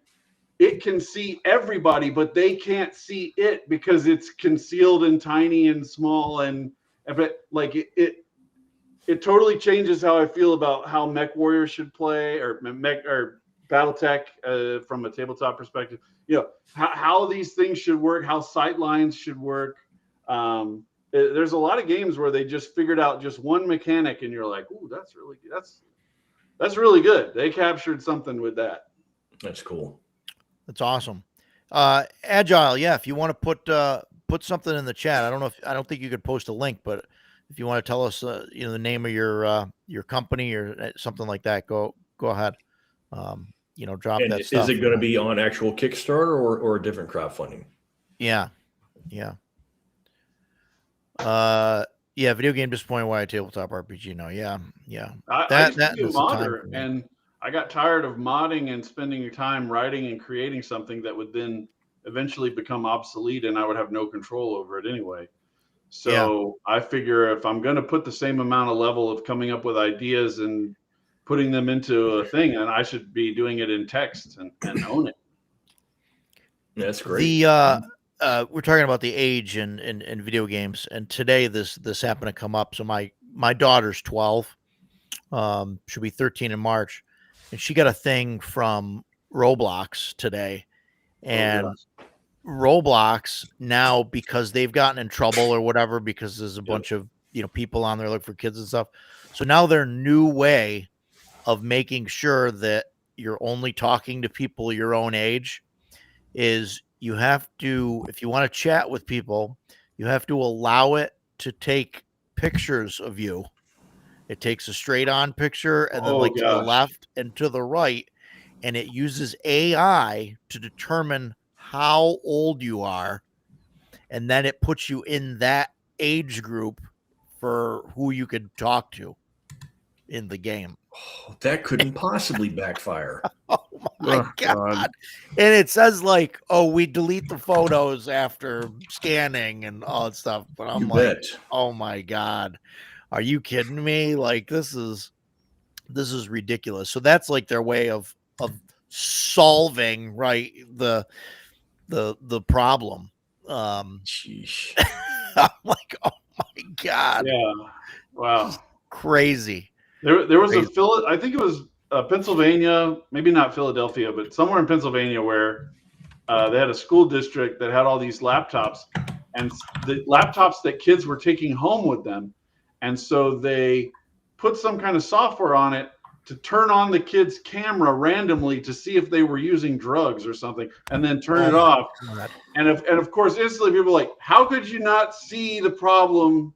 C: it can see everybody, but they can't see it because it's concealed and tiny and small. And but like it totally changes how I feel about how Mech Warrior should play, or BattleTech from a tabletop perspective. You know, how these things should work, how sight lines should work. There's a lot of games where they just figured out just one mechanic, and you're like, "Ooh, that's really good." They captured something with that.
A: That's cool.
B: That's awesome. Agile, yeah. If you want to put something in the chat, I don't think you could post a link, but if you want to tell us, the name of your company or something like that, go ahead. Drop
A: and
B: that stuff.
A: Is it going to be on actual Kickstarter or a different crowdfunding?
B: Yeah. Video game disappointing. Why a tabletop RPG? No, yeah.
C: I used to do modder, and I got tired of modding and spending your time writing and creating something that would then eventually become obsolete, and I would have no control over it anyway. So I figure if I'm going to put the same amount of level of coming up with ideas and putting them into a thing, and I should be doing it in text and own it.
A: That's great.
B: We're talking about the age in video games, and today this happened to come up. So my daughter's 12, she'll be 13 in March, and she got a thing from Roblox today, and Roblox now, because they've gotten in trouble or whatever, because there's a bunch of people on there looking for kids and stuff. So now their new way of making sure that you're only talking to people your own age is you have to, if you want to chat with people, you have to allow it to take pictures of you. It takes a straight on picture and then to the left and to the right, and it uses AI to determine how old you are, and then it puts you in that age group for who you could talk to in the game.
A: Oh, that couldn't possibly backfire.
B: Oh my God. And it says we delete the photos after scanning and all that stuff. But I'm oh my God, are you kidding me? This is ridiculous. So that's their way of solving the problem.
A: Sheesh.
B: I'm like, oh my God.
C: Yeah. Wow.
B: Crazy.
C: There was I think it was Pennsylvania, maybe not Philadelphia, but somewhere in Pennsylvania where they had a school district that had all these laptops, and the laptops that kids were taking home with them. And so they put some kind of software on it to turn on the kid's camera randomly to see if they were using drugs or something, and then turn it off.
B: God.
C: And of course, instantly people were like, how could you not see the problem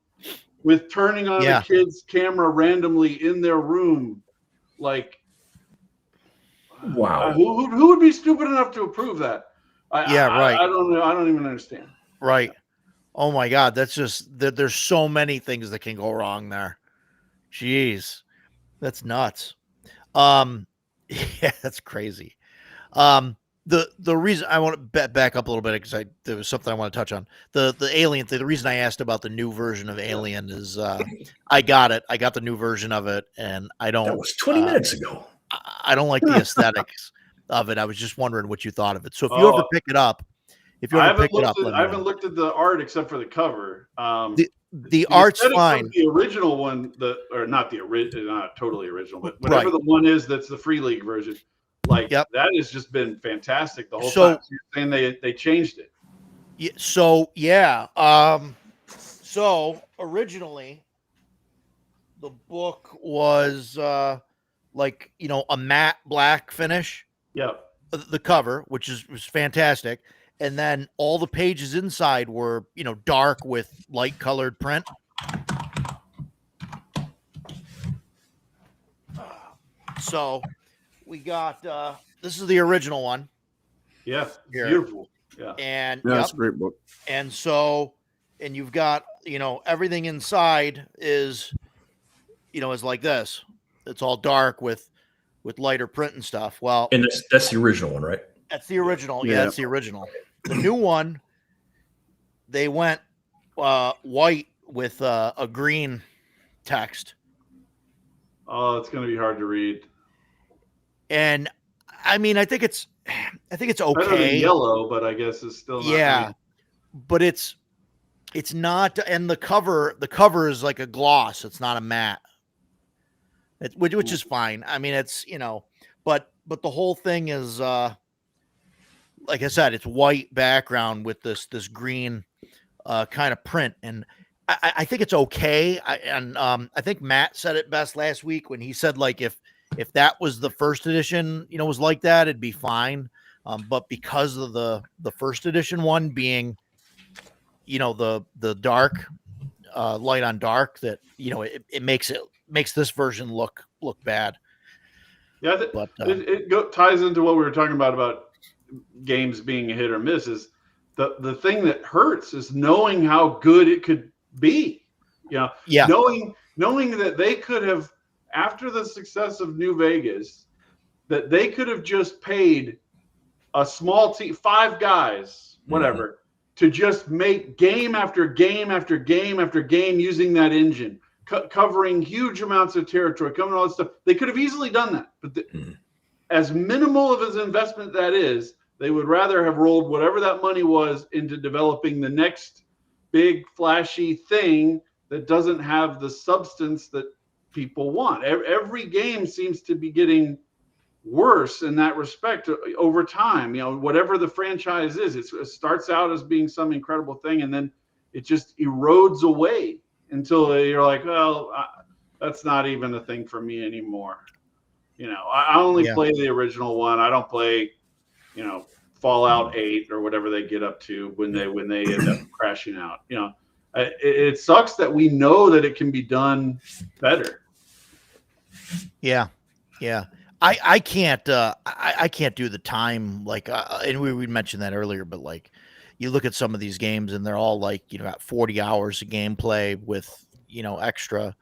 C: with turning on a kid's camera randomly in their room?
A: Wow.
C: Who would be stupid enough to approve that?
B: Right.
C: I don't know. I don't even understand.
B: Right. Oh my God. That's just there's so many things that can go wrong there. Jeez. That's nuts. Yeah, that's crazy. The reason I want to back up a little bit, because there was something I want to touch on. The Alien thing. The reason I asked about the new version of Alien is I got it. I got the new version of it, and I don't.
A: That was 20 minutes ago.
B: I don't like the aesthetics of it. I was just wondering what you thought of it. So if you ever pick it up,
C: I haven't looked at the art except for the cover.
B: The art's fine.
C: The original one, not totally original, but whatever the one is that's the Free League version. That has just been fantastic the whole time. So you're saying they changed it.
B: Yeah. So so originally the book was a matte black finish.
C: Yeah.
B: The cover, which was fantastic. And then all the pages inside were, dark with light colored print. So we got, this is the original one.
C: Yeah. Beautiful. Yeah.
B: And
D: that's a great book.
B: And so, and you've got, everything inside is like this. It's all dark with lighter print and stuff. Well,
A: and that's the original one, right?
B: That's the original. Yeah, that's the original. The new one, they went white with a green text.
C: Oh, it's going to be hard to read.
B: And I mean, I think it's
C: Better than
B: okay.
C: yellow, but I guess it's still not.
B: Yeah, but it's not. And the cover is like a gloss. It's not a matte. Which is fine. I mean, it's but the whole thing is like I said, it's white background with this green kind of print, and I think it's okay. I think Matt said it best last week when he said, like, if that was the first edition, was like that, it'd be fine. But because of the first edition one being, the dark, light on dark, that it makes this version look bad.
C: Yeah, but it ties into what we were talking about games being a hit or miss. Is the thing that hurts is knowing how good it could be. Yeah. Knowing that they could have, after the success of New Vegas, that they could have just paid a small team, 5 guys, whatever, to just make game after game after game after game using that engine, covering huge amounts of territory, covering all that stuff. They could have easily done that, but as minimal of an investment that is, they would rather have rolled whatever that money was into developing the next big flashy thing that doesn't have the substance that people want. Every game seems to be getting worse in that respect over time. Whatever the franchise is, it starts out as being some incredible thing, and then it just erodes away until you're like, well, that's not even a thing for me anymore. I only play the original one. I don't play, Fallout 8 or whatever they get up to when they end up crashing out. It sucks that we know that it can be done better.
B: Yeah. I can't I can't do the time, like and we mentioned that earlier, but like you look at some of these games and they're all like got 40 hours of gameplay with extra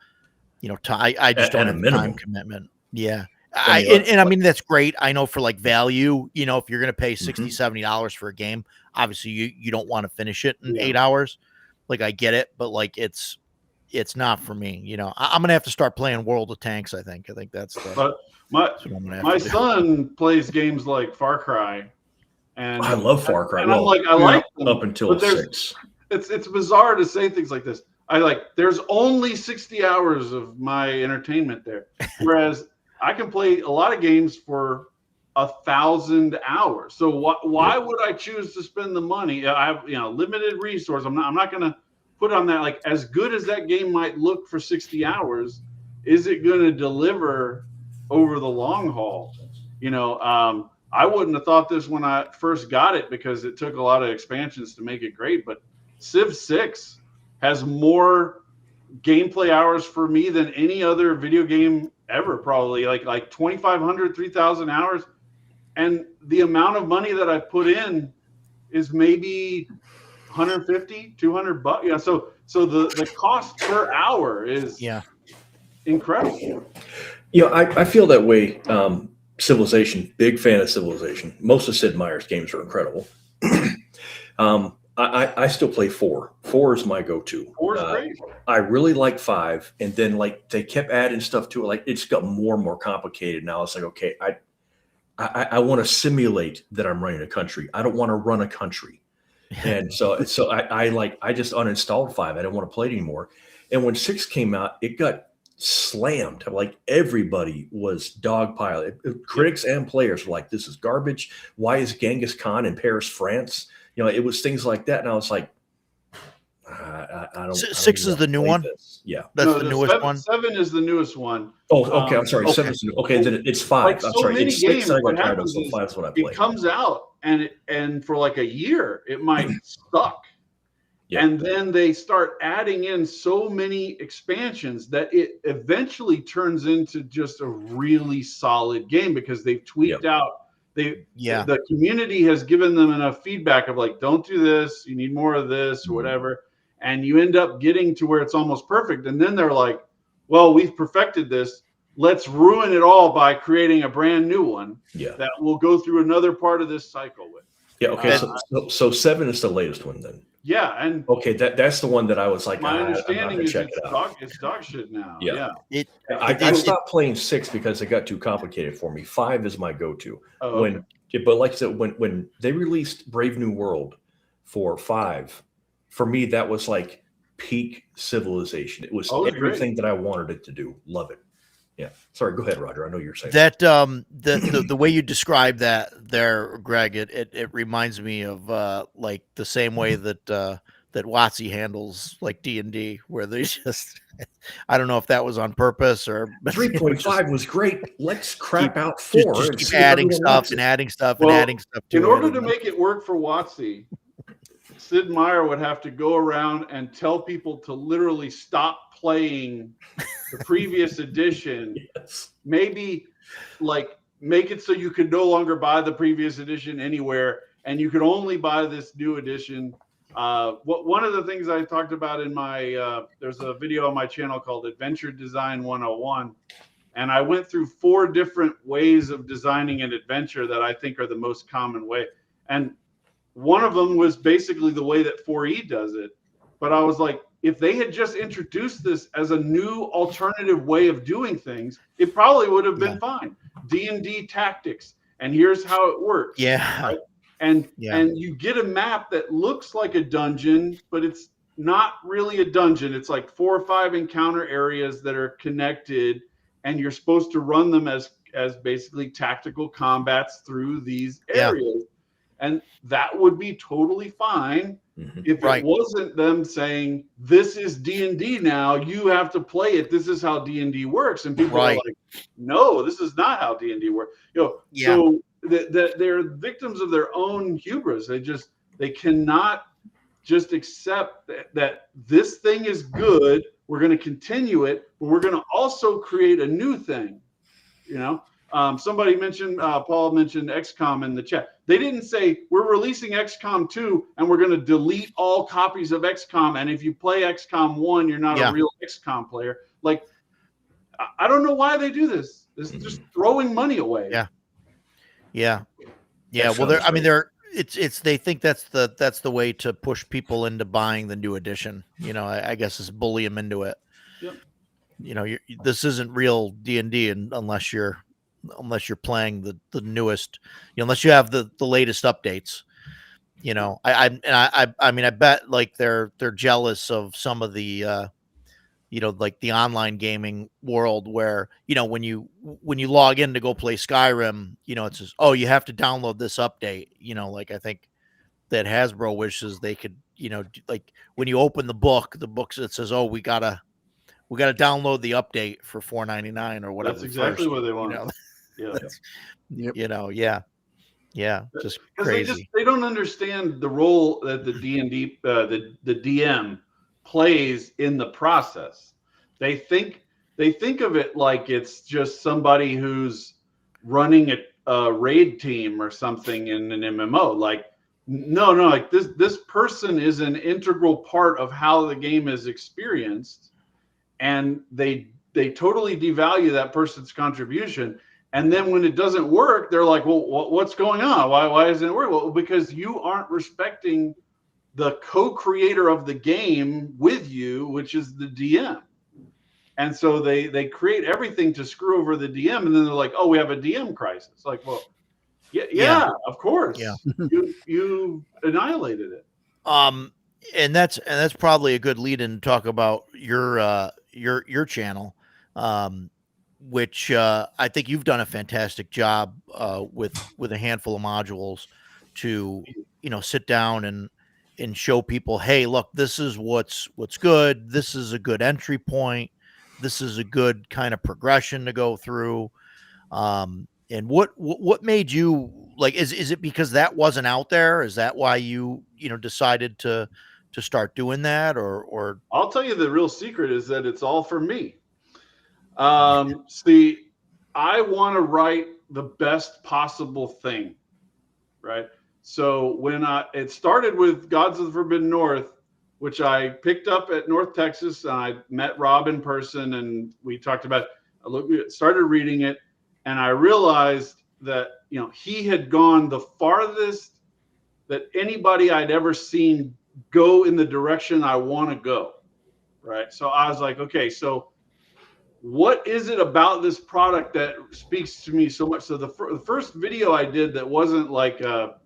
B: time. I just don't have time commitment. Yeah. I mean, that's great. I know for like value, if you're going to pay $60, $70 for a game, obviously you don't want to finish it in 8 hours. Like, I get it, but like, it's not for me. I'm going to have to start playing World of Tanks. I think that's
C: my son plays games like Far Cry, and
A: I love Far Cry.
C: And I'm like, I like them,
A: up until 6.
C: It's bizarre to say things like this. There's only 60 hours of my entertainment there, whereas I can play a lot of games for 1,000 hours. So why would I choose to spend the money? I have limited resource. I'm not going to put on that. Like, as good as that game might look for 60 hours, is it going to deliver over the long haul? I wouldn't have thought this when I first got it because it took a lot of expansions to make it great. But Civ 6 has more gameplay hours for me than any other video game ever, probably like 2,500, 3,000 hours. And the amount of money that I put in is maybe 150, 200 bucks. Yeah. So the cost per hour is incredible.
A: I feel that way. Civilization, big fan of Civilization. Most of Sid Meier's games are incredible. I still play 4. 4 is my go-to.
C: 4 is great.
A: I really like 5, and then like they kept adding stuff to it. Like, it's got more and more complicated now. It's like, okay, I want to simulate that I'm running a country. I don't want to run a country, and so I just uninstalled 5. I didn't want to play it anymore. And when 6 came out, it got slammed. Like, everybody was dogpiled. Critics and players were like, "This is garbage. Why is Genghis Khan in Paris, France?" It was things like that. And I was like, I don't.
B: 6 is the new one.
A: Yeah,
B: that's the newest one.
C: 7 is the newest one.
A: Oh, okay. I'm sorry. 7 is the new. Okay, then it's 5.
C: Like,
A: I'm sorry. It's 6. I got tired of,
C: so
A: 5 is what I play.
C: It comes out and for like a year it might suck. Yeah. And then they start adding in so many expansions that it eventually turns into just a really solid game because they've tweaked out. The community has given them enough feedback of like, don't do this, you need more of this or whatever. And you end up getting to where it's almost perfect. And then they're like, well, we've perfected this. Let's ruin it all by creating a brand new one that will go through another part of this cycle with.
A: Yeah. Okay. So 7 is the latest one then.
C: Yeah, and
A: Okay, that's the one that I was like,
C: my
A: I'm not
C: understanding
A: gonna
C: is
A: check
C: it's
A: it out.
C: dog shit now.
A: Yeah.
C: Yeah.
A: I stopped playing 6 because it got too complicated for me. 5 is my go-to.
C: Oh, okay.
A: But like I said, when they released Brave New World for 5, for me that was like peak Civilization. It was everything that I wanted it to do. Love it. Yeah. Sorry, go ahead, Roger. I know you're saying
B: that. The way you describe that there, Greg, it reminds me of like the same way that that WotC handles like D&D, where they just I don't know if that was on purpose or
A: 3.5 was great. Let's crap out 4
B: just
A: and
B: keep
A: see if
B: adding
A: everyone
B: stuff
A: likes
B: and
A: it.
B: adding stuff
C: Well,
B: and adding stuff to it.
C: In order to make it work for WotC, Sid Meier would have to go around and tell people to literally stop playing the previous edition.
A: Yes.
C: Maybe like make it so you could no longer buy the previous edition anywhere, and you could only buy this new edition. One of the things I talked about in my there's a video on my channel called Adventure Design 101, and I went through 4 different ways of designing an adventure that I think are the most common way. And one of them was basically the way that 4E does it. But I was like, if they had just introduced this as a new alternative way of doing things, it probably would have been fine. D&D tactics, and here's how it works.
B: Yeah.
C: Right? And you get a map that looks like a dungeon, but it's not really a dungeon. It's like 4 or 5 encounter areas that are connected, and you're supposed to run them as basically tactical combats through these areas. And that would be totally fine if it wasn't them saying, this is D&D now, you have to play it, this is how D&D works. And people are like, no, this is not how D&D works. So they're victims of their own hubris. They cannot just accept that this thing is good, we're going to continue it, but we're going to also create a new thing. Somebody mentioned, Paul mentioned XCOM in the chat. They didn't say, we're releasing XCOM 2 and we're going to delete all copies of XCOM. And if you play XCOM 1, you're not a real XCOM player. Like, I don't know why they do this. This is just throwing money away.
B: Yeah. Well, they think that's the way to push people into buying the new edition. I guess is bully them into it. Yep. This isn't real D&D unless you're playing the newest, unless you have the latest updates. I mean, I bet like they're jealous of some of the like the online gaming world where when you log in to go play Skyrim, it says, oh, you have to download this update. Like I think that Hasbro wishes they could, like when you open the books it says, oh, we gotta download the update for $4.99 or whatever.
C: That's exactly what they want.
B: Just crazy.
C: They don't understand the role that the D&D the DM plays in the process. They think of it like it's just somebody who's running a raid team or something in an MMO. Like no, like this person is an integral part of how the game is experienced, and they totally devalue that person's contribution. And then when it doesn't work, they're like, well, what's going on? Why isn't it working? Well, because you aren't respecting the co-creator of the game with you, which is the DM. And so they create everything to screw over the DM. And then they're like, oh, we have a DM crisis. Like, well, yeah, of course. Yeah. You annihilated it.
B: And that's probably a good lead in to talk about your channel. Which I think you've done a fantastic job with a handful of modules to sit down and show people, hey, look, this is what's good. This is a good entry point. This is a good kind of progression to go through. And what made you like? Is it because that wasn't out there? Is that why you decided to start doing that? Or
C: I'll tell you the real secret is that it's all for me. See, I want to write the best possible thing, right? So when it started with Gods of the Forbidden North, which I picked up at North Texas, and I met Rob in person, and we talked about it. Started reading it, and I realized that he had gone the farthest that anybody I'd ever seen go in the direction I want to go, right? So I was like, okay, so what is it about this product that speaks to me so much? So the first video I did that wasn't like a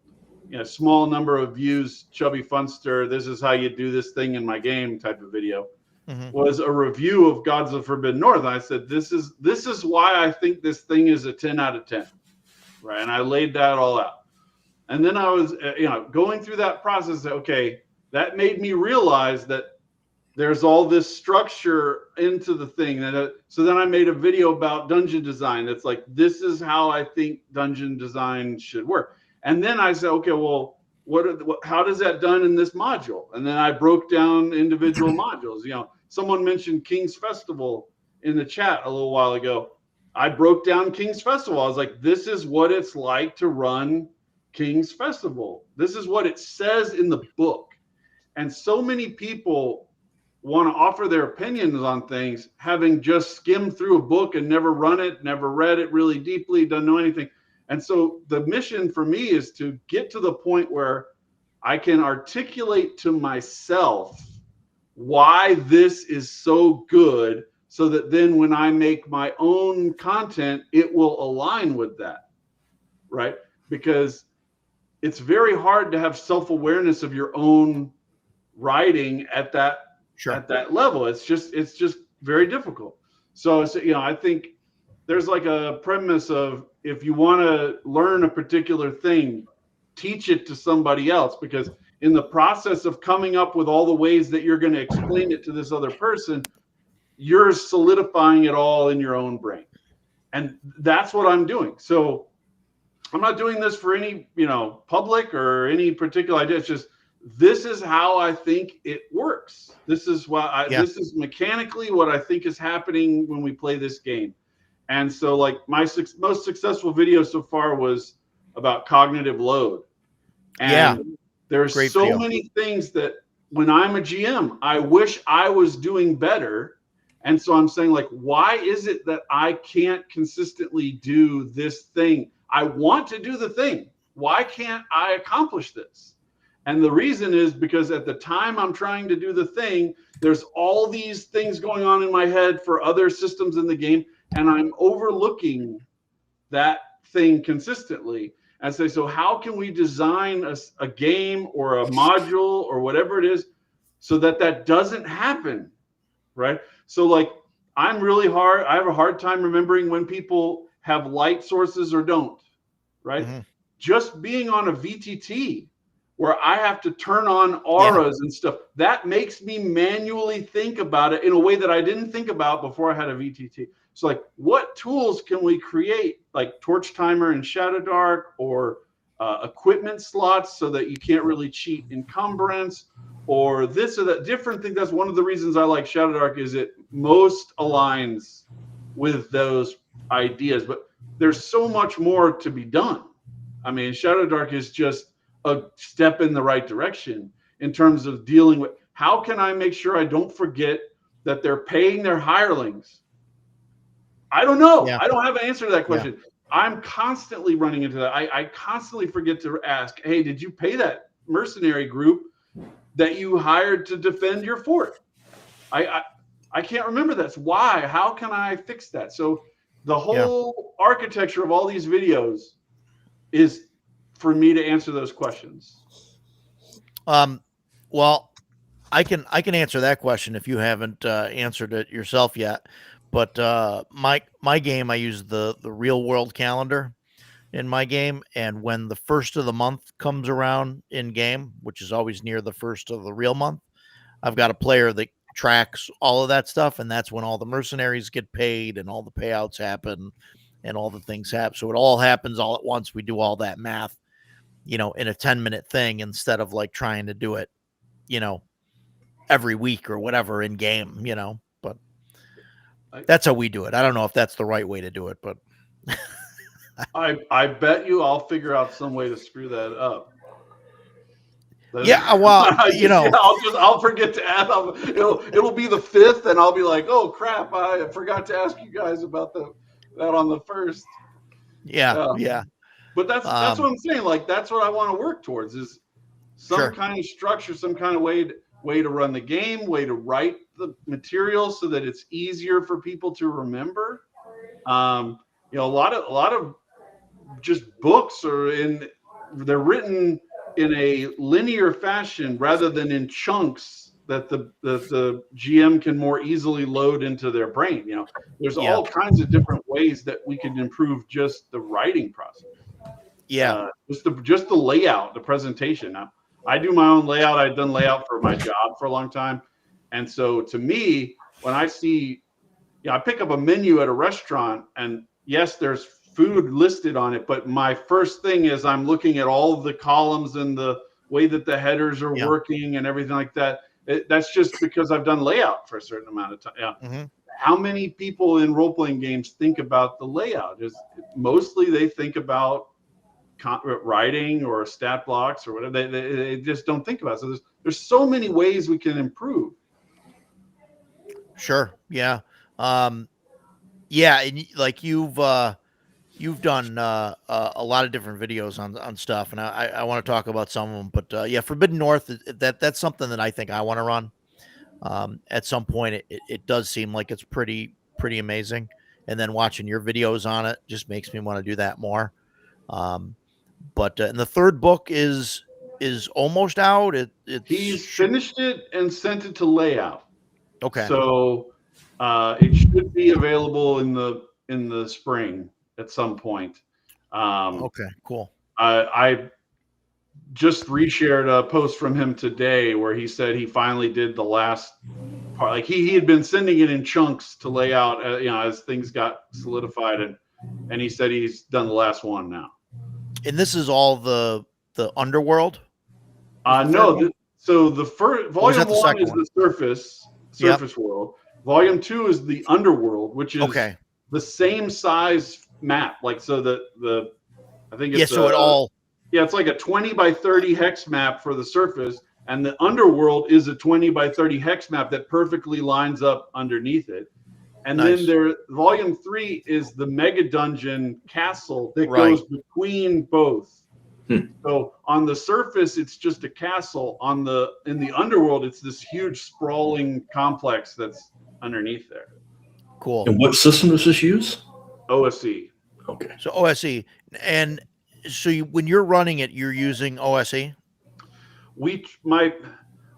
C: small number of views, chubby funster, this is how you do this thing in my game type of video, was a review of Gods of Forbidden North. And I said, this is why I think this thing is a 10 out of 10, right? And I laid that all out. And then I was, going through that process. Okay, that made me realize that there's all this structure into the thing. So then I made a video about dungeon design. That's like, this is how I think dungeon design should work. And then I said, okay, well, how does that done in this module? And then I broke down individual modules. Someone mentioned King's Festival in the chat a little while ago. I broke down King's Festival. I was like, this is what it's like to run King's Festival. This is what it says in the book. And so many people want to offer their opinions on things, having just skimmed through a book and never run it, never read it really deeply, doesn't know anything. And so the mission for me is to get to the point where I can articulate to myself why this is so good, so that then when I make my own content, it will align with that, right? Because it's very hard to have self-awareness of your own writing at that level. It's just very difficult. So I think there's like a premise of, if you want to learn a particular thing, teach it to somebody else, because in the process of coming up with all the ways that you're going to explain it to this other person, you're solidifying it all in your own brain. And that's what I'm doing. So I'm not doing this for any, public or any particular idea. It's just, this is how I think it works. This is why this is mechanically what I think is happening when we play this game. And so, like, my most successful video so far was about cognitive load. And there's so many things that when I'm a GM, I wish I was doing better. And so I'm saying, like, why is it that I can't consistently do this thing? I want to do the thing. Why can't I accomplish this? And the reason is because at the time I'm trying to do the thing, there's all these things going on in my head for other systems in the game, and I'm overlooking that thing consistently. And say, so how can we design a game or a module or whatever it is so that doesn't happen, right? So, like, I have a hard time remembering when people have light sources or don't, right? Just being on a VTT where I have to turn on auras and stuff, that makes me manually think about it in a way that I didn't think about before I had a VTT. So, like, what tools can we create, like Torch Timer in Shadow Dark, or equipment slots so that you can't really cheat encumbrance, or this or that different thing. That's one of the reasons I like Shadow Dark, is it most aligns with those ideas. But there's so much more to be done. I mean, Shadow Dark is just a step in the right direction in terms of dealing with, how can I make sure I don't forget that they're paying their hirelings? I don't know. I don't have an answer to that question. I'm constantly running into that. I constantly forget to ask, hey, did you pay that mercenary group that you hired to defend your fort? I can't remember that. Why? How can I fix that? So the whole architecture of all these videos is for me to answer those questions.
B: Well, I can answer that question if you haven't answered it yourself yet. But my game, I use the real world calendar in my game, and when the first of the month comes around in game, which is always near the first of the real month, I've got a player that tracks all of that stuff, and that's when all the mercenaries get paid and all the payouts happen and all the things happen. So it all happens all at once. We do all that math, in a 10-minute thing, instead of like trying to do it, every week or whatever in game, but that's how we do it. I don't know if that's the right way to do it, but
C: I bet you I'll figure out some way to screw that up.
B: Yeah, well,
C: I'll forget to add. It'll be the 5th, and I'll be like, oh crap, I forgot to ask you guys about that on the 1st.
B: Yeah.
C: But that's what I'm saying. Like, that's what I want to work towards, is some kind of structure, some kind of way to run the game, way to write the material so that it's easier for people to remember. A lot of just books they're written in a linear fashion rather than in chunks that the GM can more easily load into their brain. There's all kinds of different ways that we can improve just the writing process. Just the layout, the presentation. I do my own layout. I've done layout for my job for a long time. And so to me, when I see, I pick up a menu at a restaurant, and yes, there's food listed on it, but my first thing is I'm looking at all of the columns and the way that the headers are working and everything like that. That's just because I've done layout for a certain amount of time.
B: Mm-hmm.
C: How many people in role-playing games think about the layout? Mostly they think about writing or stat blocks or whatever. They just don't think about it. So there's so many ways we can improve.
B: Sure. Yeah. And like you've done a lot of different videos on stuff, and I want to talk about some of them. But Forbidden North, that's something that I think I want to run. At some point, it does seem like it's pretty amazing, and then watching your videos on it just makes me want to do that more. But and the third book is almost out.
C: He's finished it and sent it to layout.
B: Okay.
C: So it should be available in the spring at some point.
B: Okay. Cool.
C: I just reshared a post from him today where he said he finally did the last part. Like he had been sending it in chunks to lay out, as things got solidified, and he said he's done the last one now.
B: And this is all the underworld?
C: No. So the first volume one is the surface world. Volume 2 is the underworld, which is the same size map. Like so I think it's it's like a 20 by 30 hex map for the surface, and the underworld is a 20 by 30 hex map that perfectly lines up underneath it. And then volume 3 is the mega dungeon castle that goes between both. So on the surface, it's just a castle. In the underworld, it's this huge sprawling complex that's underneath there.
B: Cool.
A: And what system does this use?
C: OSE.
A: Okay.
B: So OSE. And so when you're running it, you're using OSE?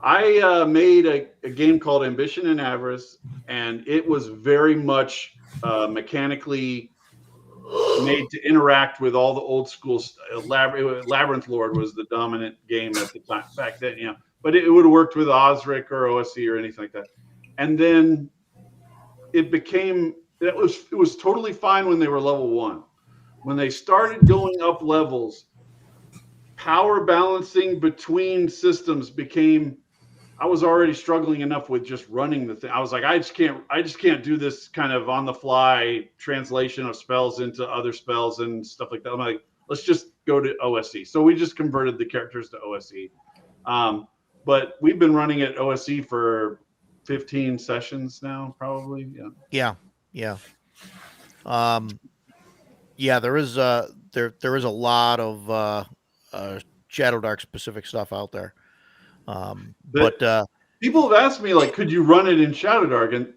C: I made a game called Ambition and Avarice, and it was very much mechanically made to interact with all the old school. Labyrinth Lord was the dominant game at the time back then, but it would have worked with Osric or OSE or anything like that. And then it was totally fine when they were level 1. When they started going up levels, power balancing between systems became. I was already struggling enough with just running the thing. I was like, I just can't do this kind of on the fly translation of spells into other spells and stuff like that. I'm like, let's just go to OSE. So we just converted the characters to OSE. But we've been running at OSE for 15 sessions now, probably.
B: Yeah. There is a lot of Shadow Dark specific stuff out there. But
C: people have asked me, like, could you run it in Shadow Dark? And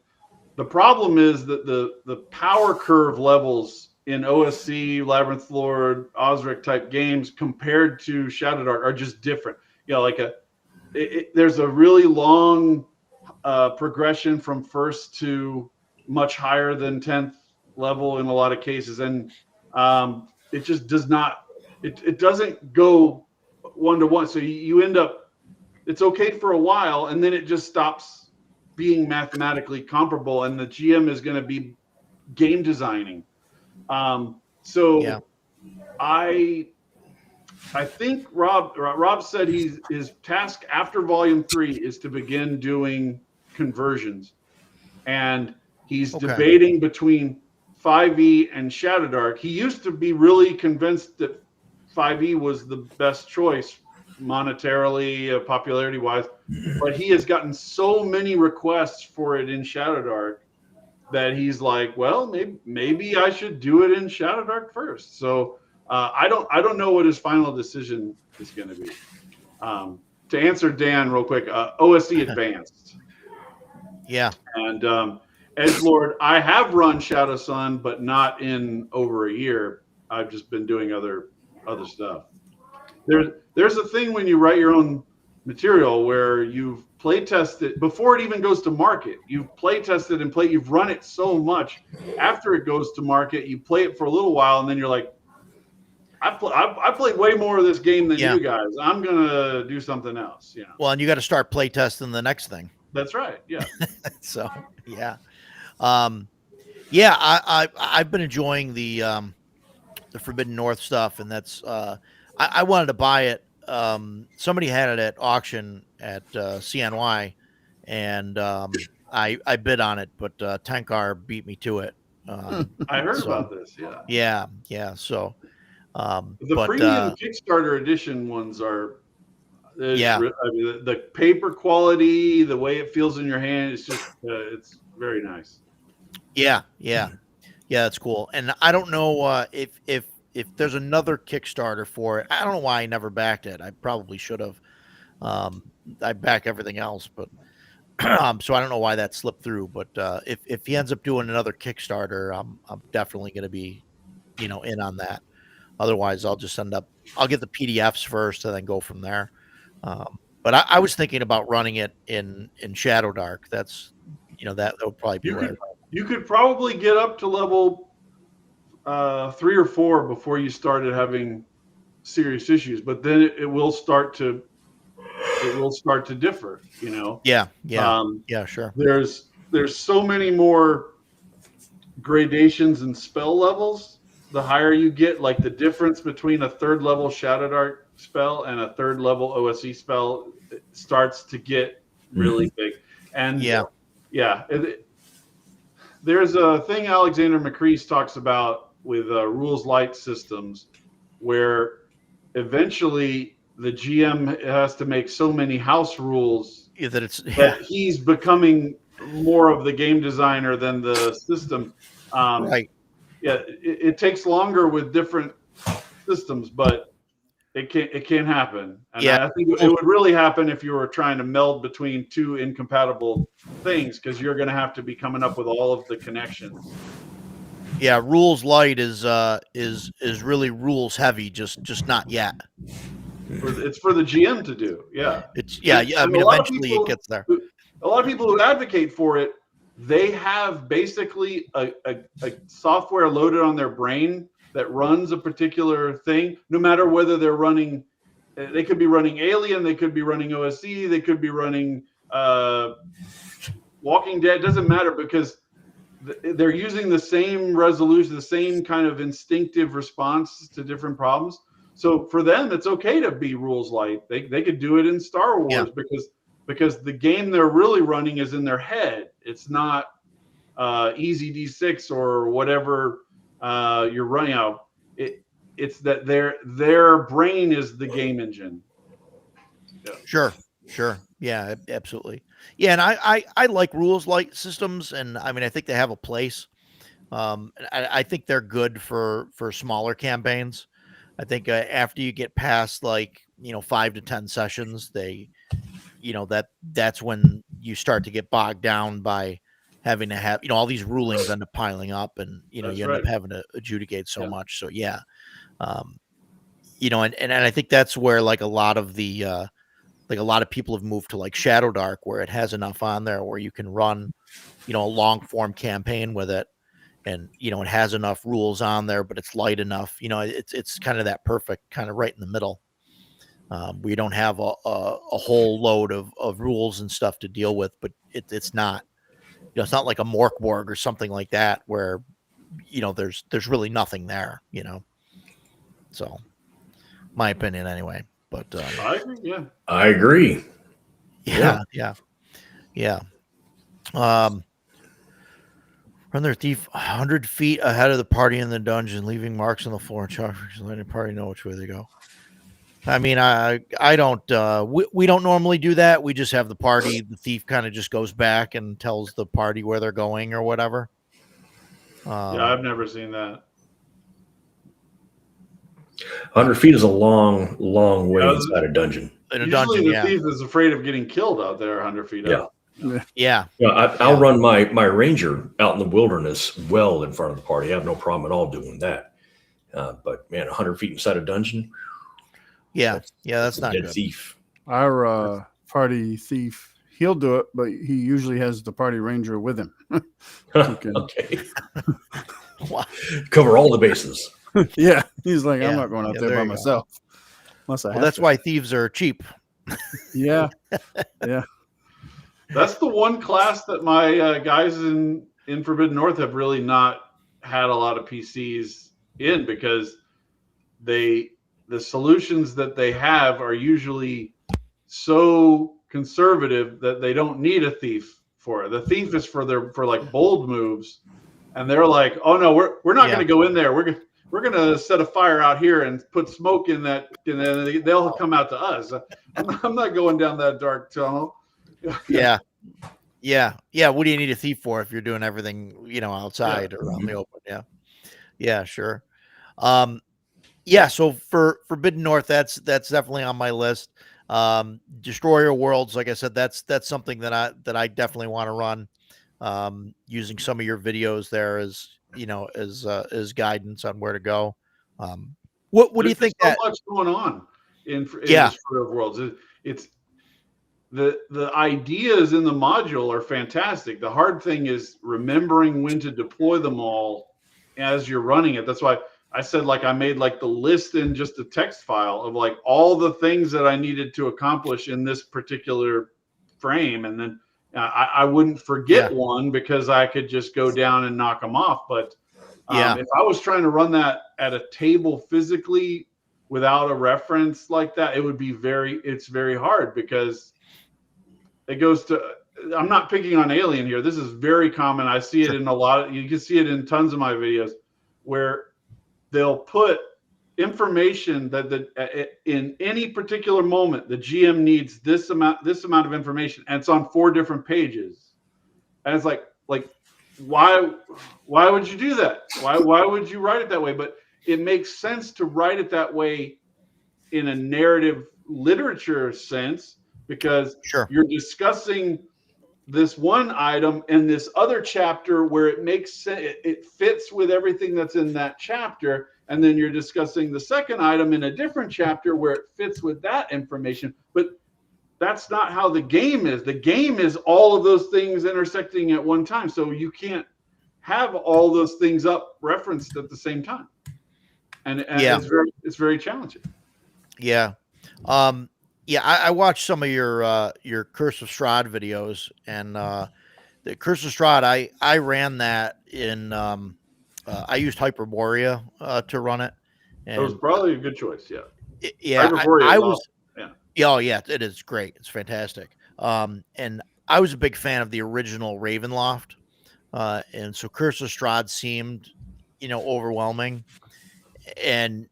C: the problem is that the power curve levels in OSC, Labyrinth Lord, Osric type games compared to Shadow Dark are just different. There's a really long progression from first to much higher than 10th level in a lot of cases, and it just does not. It doesn't go 1-to-1. So you end up. It's okay for a while, and then it just stops being mathematically comparable, and the GM is going to be game designing. I think Rob said his task after Volume 3 is to begin doing conversions, and he's debating between 5e and Shadow Dark. He used to be really convinced that 5e was the best choice monetarily, popularity wise, but he has gotten so many requests for it in Shadow Dark that he's like, well, maybe I should do it in Shadow Dark first. So I don't know what his final decision is going to be. To answer Dan real quick, OSE Advanced.
B: Yeah.
C: And Edgelord, I have run Shadow Sun, but not in over a year. I've just been doing other stuff. There's a thing when you write your own material where you've play tested before it even goes to market. You've play tested and you've run it so much. After it goes to market, you play it for a little while, and then you're like, I played way more of this game than you guys. I'm gonna do something else.
B: Well, and you got to start play testing the next thing.
C: That's right. Yeah.
B: So yeah. I've been enjoying the Forbidden North stuff, and that's I wanted to buy it. Somebody had it at auction at CNY, and I bid on it, but Tankar beat me to it.
C: I heard about this. Yeah.
B: So
C: the premium Kickstarter edition ones are. The paper quality, the way it feels in your hand, it's just it's very nice.
B: Yeah, that's cool. And I don't know if there's another Kickstarter for it. I don't know why I never backed it. I probably should have. I back everything else, but so I don't know why that slipped through. But if he ends up doing another Kickstarter, I'm definitely going to be, in on that. Otherwise, I'll get the PDFs first and then go from there. But I was thinking about running it in Shadow Dark. That's, that would probably be right.
C: You could probably get up to level 3 or 4 before you started having serious issues, but then it will start to differ.
B: Yeah, sure.
C: There's so many more gradations and spell levels. The higher you get, like the difference between a 3rd level Shadow Dark spell and a 3rd level OSE spell starts to get really big. And there's a thing Alexander McCrease talks about with rules light systems, where eventually the GM has to make so many house rules that he's becoming more of the game designer than the system.
B: Right.
C: Yeah, it takes longer with different systems, but it can happen. And I think it would really happen if you were trying to meld between 2 incompatible things, because you're going to have to be coming up with all of the connections.
B: Yeah, rules light is really rules heavy, just not yet.
C: It's for the GM to do. Yeah.
B: I mean, eventually it gets there.
C: A lot of people who advocate for it, they have basically a software loaded on their brain that runs a particular thing, no matter whether they're running. They could be running Alien, they could be running OSE, they could be running Walking Dead. Doesn't matter, because they're using the same resolution, the same kind of instinctive response to different problems. So for them, it's okay to be rules light. They could do it in Star Wars because the game they're really running is in their head. It's not easy D6 or whatever you're running out. It's that their brain is the game engine.
B: Yeah. Sure. Yeah, absolutely. Yeah, and I like rules light systems, and I mean, I think they have a place. I think they're good for smaller campaigns. I think after you get past 5 to 10 sessions, that's when you start to get bogged down by having to have, all these rulings end up piling up, and you end up having to adjudicate so much. So and I think that's where a lot of the a lot of people have moved to Shadow Dark, where it has enough on there where you can run a long form campaign with it, and it has enough rules on there, but it's light enough. It's kind of that perfect kind of right in the middle. We don't have a whole load of rules and stuff to deal with, but it's not, it's not like a Morkborg or something like that where, there's really nothing there, So my opinion anyway, but
C: I agree. Yeah.
A: I agree.
B: Yeah. Run their thief 100 feet ahead of the party in the dungeon, leaving marks on the floor and chalkmarks, letting the party know which way they go. I mean, I don't, we don't normally do that. We just have the party, the thief kind of just goes back and tells the party where they're going or whatever.
C: I've never seen that.
A: 100 feet is a long way inside a dungeon.
B: in a
C: Usually
B: dungeon.
C: the
B: Yeah,
C: thief is afraid of getting killed out there 100 feet
A: Yeah.
C: up.
B: yeah,
A: I'll run my ranger out in the wilderness well in front of the party. I have no problem at all doing that. But man, 100 feet inside a dungeon.
B: yeah, that's not
A: dead
B: good.
A: thief.
D: Our party thief, he'll do it, but he usually has the party ranger with him.
A: Okay.
B: Wow.
A: Cover all the bases.
D: Yeah, he's like,
B: Yeah.
D: I'm not going out
B: Yeah,
D: there
B: there
D: by
B: you go.
D: myself. Unless I
B: Well,
D: have
B: that's
D: to.
B: why thieves are cheap.
D: Yeah, yeah.
C: That's the one class that my guys in Forbidden North have really not had a lot of PCs in, because the solutions that they have are usually so conservative that they don't need a thief for it. The thief is for like bold moves, and they're like, oh no, we're not going to go in there. We're going to set a fire out here and put smoke in that, and then they'll come out to us. I'm not going down that dark tunnel.
B: Yeah. What do you need a thief for if you're doing everything, outside or out in the open? Yeah, sure. So for Forbidden North, that's definitely on my list. Destroyer Worlds, like I said, that's something that I definitely want to run. Using some of your videos there as as guidance on where to go. What do you think?
C: There's so much going on in Destroyer Worlds. It's the ideas in the module are fantastic. The hard thing is remembering when to deploy them all as you're running it. That's why I said, like, I made like the list in just a text file of like all the things that I needed to accomplish in this particular frame. And then I wouldn't forget one because I could just go down and knock them off. But if I was trying to run that at a table physically without a reference like that, it would be it's very hard, because it goes to, I'm not picking on Alien here. This is very common. I see it in you can see it in tons of my videos where they'll put information that in any particular moment, the GM needs this amount of information, and it's on 4 different pages. And it's like, why would you do that? Why would you write it that way? But it makes sense to write it that way in a narrative literature sense, because you're discussing this one item in this other chapter where it makes sense, it fits with everything that's in that chapter, and then you're discussing the second item in a different chapter where it fits with that information. But that's not how the game is. The game is all of those things intersecting at one time, so you can't have all those things up referenced at the same time, and it's very challenging.
B: I watched some of your Curse of Strahd videos, and the Curse of Strahd, I ran that in I used Hyperborea to run it. And,
C: it was probably a good choice.
B: It is great. It's fantastic. And I was a big fan of the original Ravenloft, and so Curse of Strahd seemed overwhelming, and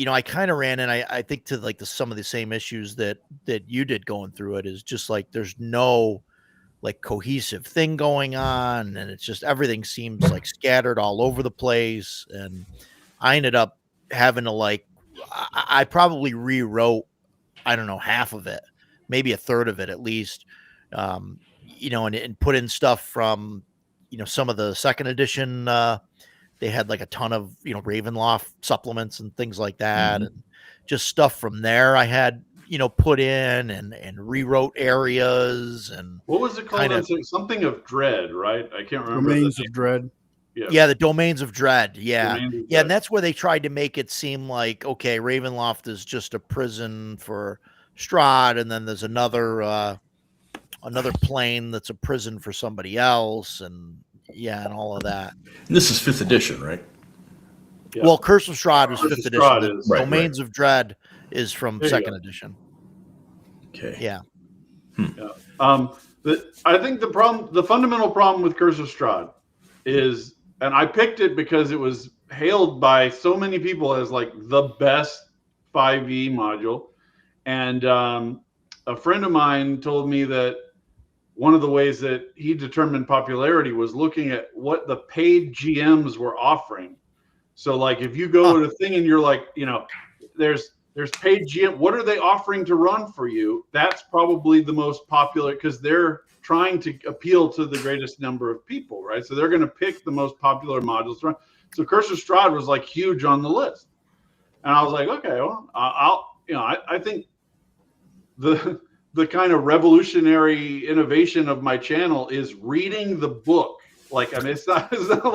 B: I kind of ran in, I think, to like some of the same issues that you did going through it. Is just like there's no like cohesive thing going on, and it's just everything seems like scattered all over the place. And I ended up having to I probably rewrote, I don't know, half of it, maybe a third of it at least, and put in stuff from some of the second edition. They had like a ton of, Ravenloft supplements and things like that. And just stuff from there I had, put in and rewrote areas. And
C: what was it called? Something of Dread, right? I can't remember.
D: Domains of Dread.
B: Yeah, the Domains of Dread. Yeah. And that's where they tried to make it seem like, okay, Ravenloft is just a prison for Strahd, and then there's another plane that's a prison for somebody else, and all of that.
A: And this is 5th edition, right?
C: Yeah.
B: Well, Curse of Strahd was 5th edition. Domains
A: right.
B: of Dread is from 2nd edition.
A: Okay.
B: Yeah.
C: I think the fundamental problem with Curse of Strahd is, and I picked it because it was hailed by so many people as like the best 5e module, and a friend of mine told me that one of the ways that he determined popularity was looking at what the paid GMs were offering. So like if you go to a thing and you're like, there's There's paid GM. What are they offering to run for you? That's probably the most popular because they're trying to appeal to the greatest number of people, right? So they're going to pick the most popular modules to run. So Curse of Strahd was like huge on the list, and I was like, okay, well, I think the kind of revolutionary innovation of my channel is reading the book. Like, I mean, it's not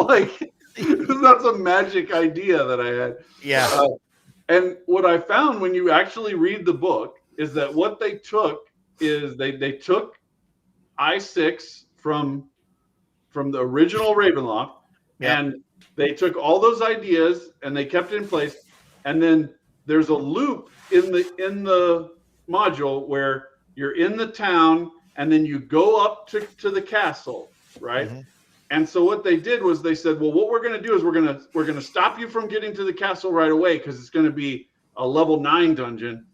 C: like it's not some magic idea that I had.
B: Yeah.
C: And what I found when you actually read the book is that what they took is they took I6 from the original Ravenloft, and they took all those ideas and they kept it in place. And then there's a loop in the module where you're in the town and then you go up to the castle, right? Mm-hmm. And so what they did was they said, well, what we're going to do is we're going to stop you from getting to the castle right away because it's going to be a level 9 dungeon.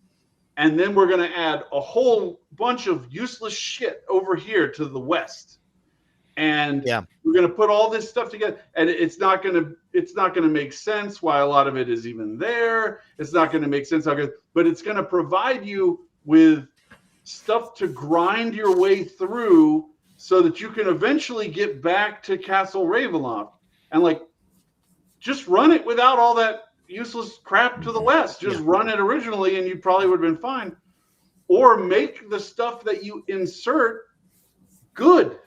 C: And then we're going to add a whole bunch of useless shit over here to the west. And we're going to put all this stuff together, and it's not going to make sense why a lot of it is even there. It's not going to make sense, but it's going to provide you with stuff to grind your way through so that you can eventually get back to Castle Ravenloft and like just run it without all that useless crap to the west. Just run it originally and you probably would have been fine. Or make the stuff that you insert good.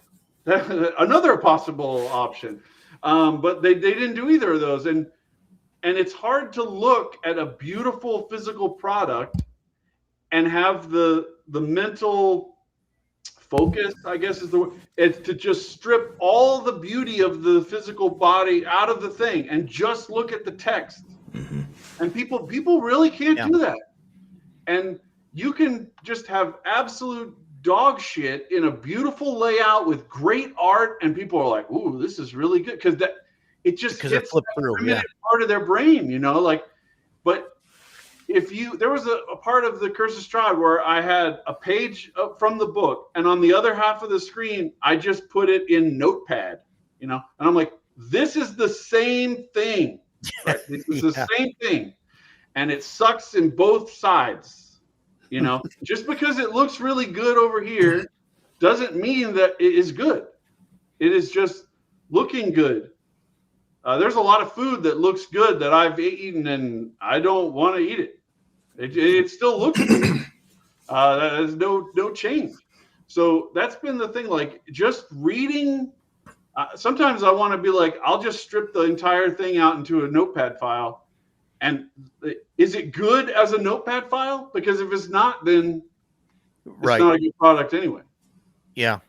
C: Another possible option. But they didn't do either of those. And it's hard to look at a beautiful physical product and have the mental focus, I guess is the word. It's to just strip all the beauty of the physical body out of the thing and just look at the text. Mm-hmm. And people really can't do that. And you can just have absolute dog shit in a beautiful layout with great art, and people are like, "Ooh, this is really good," because it just hits that primitive part of their brain, you know. Like, but there was a part of the Curse of Strahd where I had a page up from the book, and on the other half of the screen, I just put it in Notepad, you know, and I'm like, this is the same thing. Right? This is the same thing, and it sucks in both sides, you know. Just because it looks really good over here doesn't mean that it is good. It is just looking good. There's a lot of food that looks good that I've eaten and I don't want to eat it. It still looks good. There's no change. So that's been the thing. Like just reading. Sometimes I want to be like, I'll just strip the entire thing out into a Notepad file. And is it good as a Notepad file? Because if it's not, then it's not a good product anyway.
B: Yeah.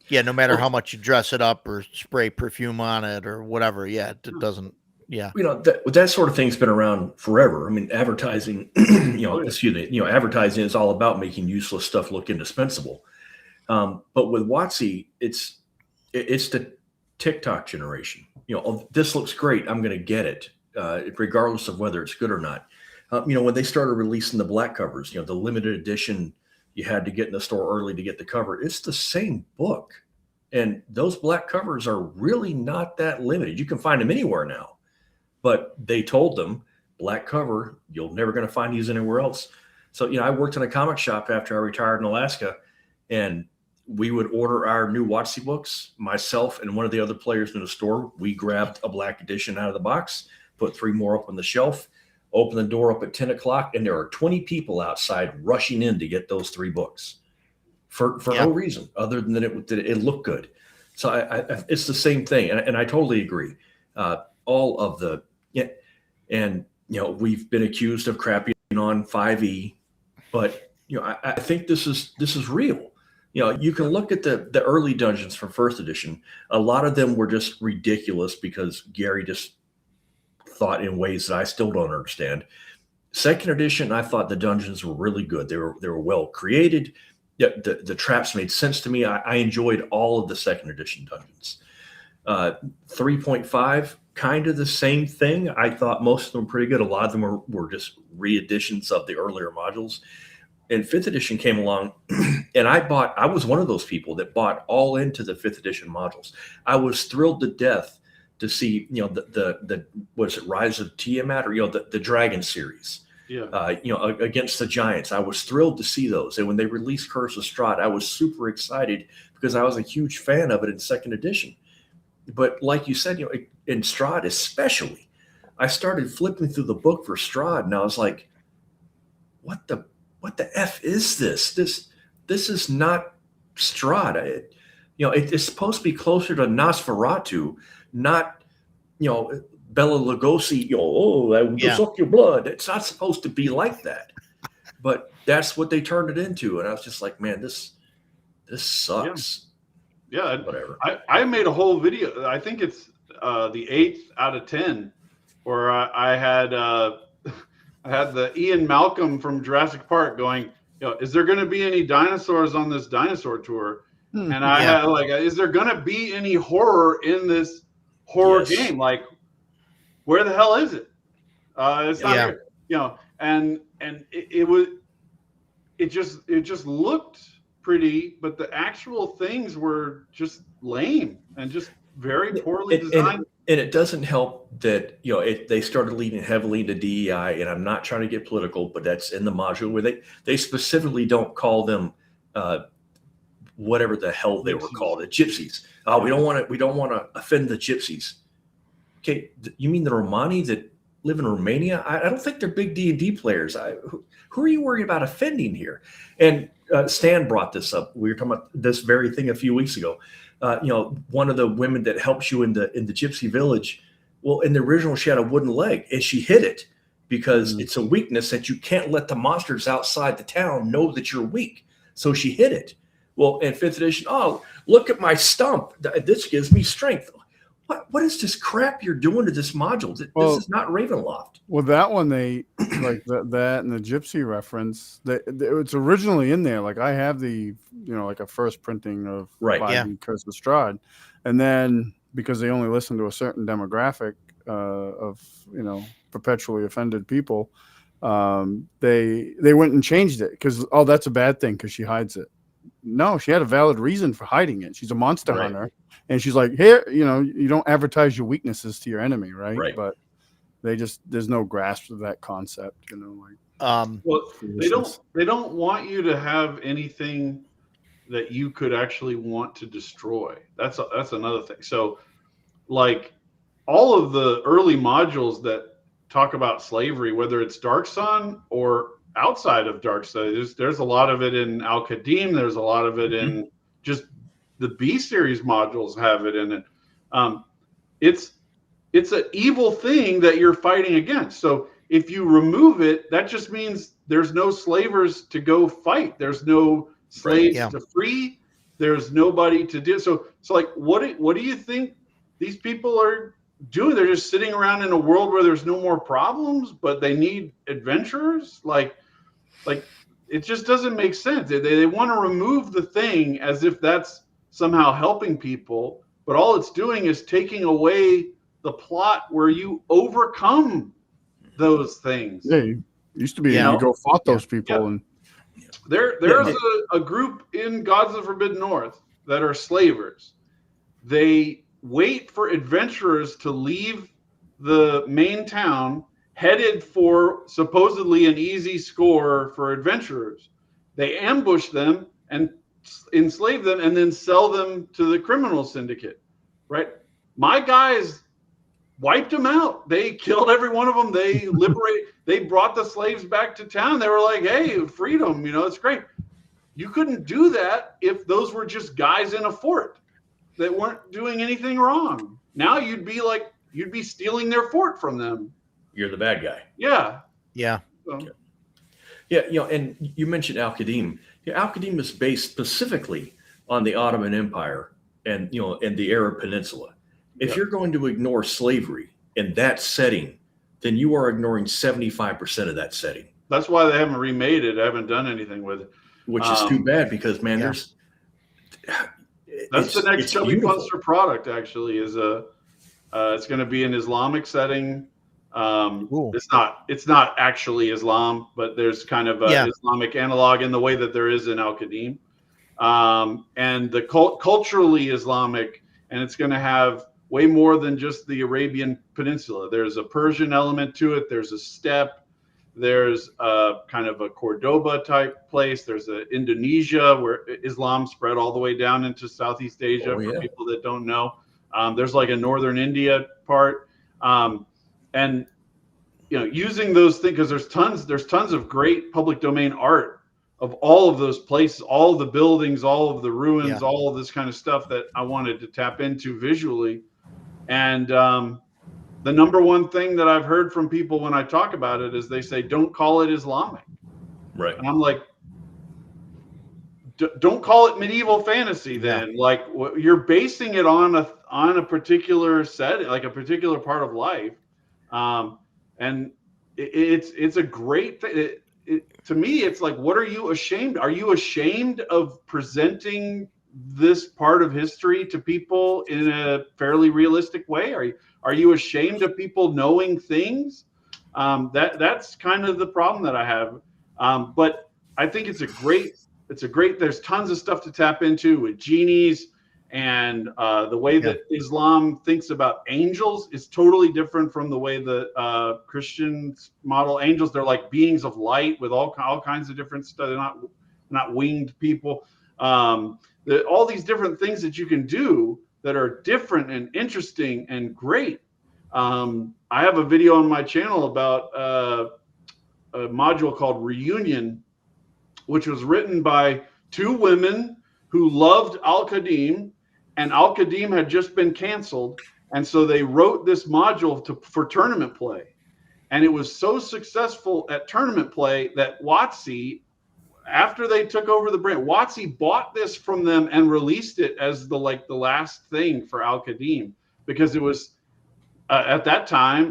B: Yeah, no matter how much you dress it up or spray perfume on it or whatever, it doesn't. Yeah,
A: you know that sort of thing's been around forever. I mean, advertising, advertising is all about making useless stuff look indispensable. But with WotC, it's the TikTok generation. You know, oh, this looks great. I'm going to get it, regardless of whether it's good or not. When they started releasing the black covers, the limited edition. You had to get in the store early to get the cover. It's the same book. And those black covers are really not that limited. You can find them anywhere now. But they told them, black cover, you're never going to find these anywhere else. So, I worked in a comic shop after I retired in Alaska. And we would order our new WotC books. Myself and one of the other players in the store, we grabbed a black edition out of the box, put 3 more up on the shelf, open the door up at 10 o'clock, and there are 20 people outside rushing in to get those 3 books for no reason other than that it looked good. So it's the same thing. And I totally agree. All of the, we've been accused of crapping on 5e, but, I think this is real. You can look at the early dungeons from first edition. A lot of them were just ridiculous because Gary just thought in ways that I still don't understand. Second edition, I thought the dungeons were really good. They were well created. The traps made sense to me. I enjoyed all of the second edition dungeons. 3.5, kind of the same thing. I thought most of them were pretty good. A lot of them were just re-editions of the earlier modules. And 5th edition came along, and I was one of those people that bought all into the 5th edition modules. I was thrilled to death to see, the what is it, Rise of Tiamat, or the Dragon series. Against the Giants. I was thrilled to see those. And when they released Curse of Strahd, I was super excited because I was a huge fan of it in second edition. But like you said, in Strahd especially, I started flipping through the book for Strahd, and I was like, what the F is this? This is not Strahd. It's supposed to be closer to Nosferatu, not, Bela Lugosi, I will suck your blood. It's not supposed to be like that. But that's what they turned it into. And I was just like, man, this sucks.
C: Yeah.
A: Whatever.
C: I made a whole video. I think it's the 8th out of 10 where I had the Ian Malcolm from Jurassic Park going, is there going to be any dinosaurs on this dinosaur tour? And I had is there going to be any horror in this horror game? Like, where the hell is it? It's not here, and it just looked pretty, but the actual things were just lame and just very poorly designed.
A: And it doesn't help that they started leaning heavily into DEI, and I'm not trying to get political, but that's in the module where they specifically don't call them whatever the hell they were called, the gypsies. We don't want to offend the gypsies. Okay, you mean the Romani that live in Romania? I don't think they're big D&D players. Who are you worried about offending here? And Stan brought this up. We were talking about this very thing a few weeks ago. One of the women that helps you in the gypsy village, well, in the original, she had a wooden leg, and she hid it because it's a weakness that you can't let the monsters outside the town know that you're weak. So she hid it. Well, in 5th edition, look at my stump. This gives me strength. What is this crap you're doing to this module? This is not Ravenloft.
D: Well, that one, they like that and the gypsy reference. It's originally in there. Like I have the, like a first printing of Curse of Strahd, and then because they only listen to a certain demographic of perpetually offended people, they went and changed it because that's a bad thing because she hides it. No, she had a valid reason for hiding it. She's a monster hunter. And she's like, here, you don't advertise your weaknesses to your enemy, right? But there's no grasp of that concept,
C: well, they don't want you to have anything that you could actually want to destroy. That's another thing. So, like all of the early modules that talk about slavery, whether it's Dark Sun or outside of Dark Sun, there's a lot of it in Al-Qadim. There's a lot of it in just the B series modules have it in it. It's an evil thing that you're fighting against. So if you remove it, that just means there's no slavers to go fight. There's no slaves to free. There's nobody to do. So like, what do you think these people are doing? They're just sitting around in a world where there's no more problems, but they need adventurers. Like it just doesn't make sense. They want to remove the thing as if that's somehow helping people, but all it's doing is taking away the plot where you overcome those things.
D: Yeah, you used to be able to go fought those people. And
C: there's a group in Gods of the Forbidden North that are slavers. They wait for adventurers to leave the main town, headed for supposedly an easy score for adventurers. They ambush them and enslave them and then sell them to the criminal syndicate, right? My guys wiped them out. They killed every one of them. They they brought the slaves back to town. They were like, hey, freedom, it's great. You couldn't do that if those were just guys in a fort that weren't doing anything wrong. Now you'd be stealing their fort from them.
A: You're the bad guy.
C: Yeah.
A: And you mentioned Al-Qadim. Al-Qadim is based specifically on the Ottoman Empire and the Arab Peninsula. If you're going to ignore slavery in that setting, then you are ignoring 75% of that setting.
C: That's why they haven't remade it. I haven't done anything with it.
A: Which is too bad because, man,
C: that's the next Chubby Punster product. Actually, is it's going to be an Islamic setting. It's not actually Islam, but there's kind of an Islamic analog in the way that there is in Al-Qadim, and the culturally Islamic, and it's going to have way more than just the Arabian Peninsula. There's a Persian element to it. There's a steppe. There's a kind of a Cordoba type place. There's a Indonesia where Islam spread all the way down into Southeast Asia for people that don't know. There's like a northern India part. And using those things, because there's tons of great public domain art of all of those places, all of the buildings, all of the ruins, all of this kind of stuff that I wanted to tap into visually. And the number one thing that I've heard from people when I talk about it is they say, don't call it Islamic.
A: Right.
C: And I'm like, don't call it medieval fantasy then. Like, you're basing it on a particular set, like a particular part of life. And it's a great thing. To me, it's like, what are you ashamed? Are you ashamed of presenting this part of history to people in a fairly realistic way? Are you ashamed of people knowing things? That's kind of the problem that I have. But I think it's a great, there's tons of stuff to tap into with genies, and the way that Islam thinks about angels is totally different from the way the Christians model angels. They're like beings of light with all kinds of different stuff. They're not winged people. All these different things that you can do that are different and interesting and great. I have a video on my channel about a module called Reunion, which was written by two women who loved Al-Qadim, and Al-Qadim had just been canceled. And so they wrote this module for tournament play. And it was so successful at tournament play that WotC, after they took over the brand, WotC bought this from them and released it as the last thing for Al-Qadim, because it was at that time,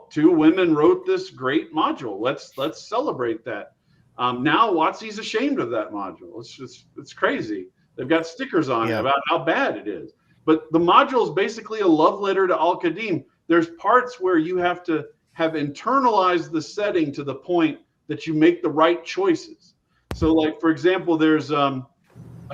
C: two women wrote this great module. Let's celebrate that. Now WotC's ashamed of that module. It's crazy. They've got stickers on it about how bad it is. But the module is basically a love letter to Al-Qadim. There's parts where you have to have internalized the setting to the point that you make the right choices. So, like, for example, there's a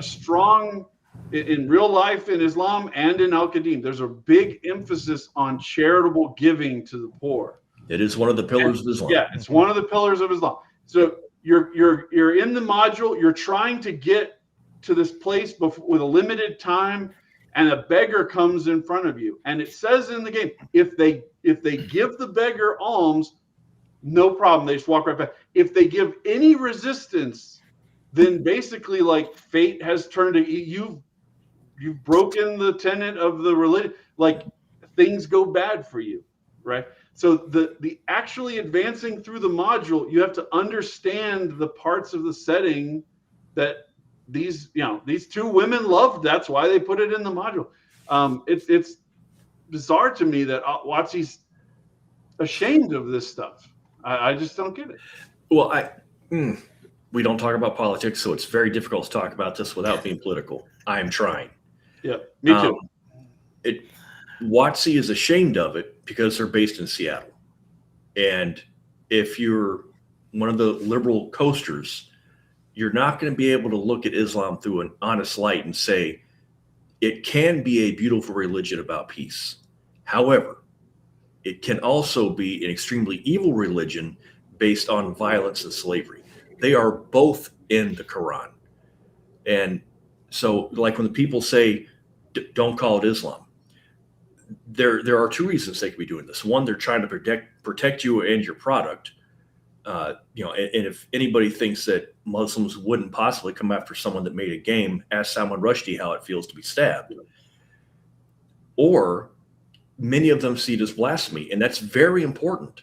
C: strong, in real life in Islam and in Al-Qadim, there's a big emphasis on charitable giving to the poor.
A: It is one of the pillars of Islam.
C: Yeah, it's one of the pillars of Islam. So you're in the module, you're trying to get to this place with a limited time, and a beggar comes in front of you, and it says in the game, if they give the beggar alms, no problem, they just walk right back. If they give any resistance, then basically, like, fate has turned to you've broken the tenet of the religion, like, things go bad for you, right? So the actually advancing through the module, you have to understand the parts of the setting that these two women loved. That's why they put it in the module. It's bizarre to me that WotC's ashamed of this stuff. I just don't get it.
A: Well, we don't talk about politics, so it's very difficult to talk about this without being political. I am trying.
C: Yeah, me too.
A: WotC is ashamed of it because they're based in Seattle. And if you're one of the liberal coasters, you're not going to be able to look at Islam through an honest light and say, it can be a beautiful religion about peace. However, it can also be an extremely evil religion based on violence and slavery. They are both in the Quran. And so, like, when the people say, don't call it Islam, there are two reasons they could be doing this. One, they're trying to protect you and your product. And if anybody thinks that Muslims wouldn't possibly come after someone that made a game, ask Salman Rushdie how it feels to be stabbed. Or many of them see it as blasphemy, and that's very important.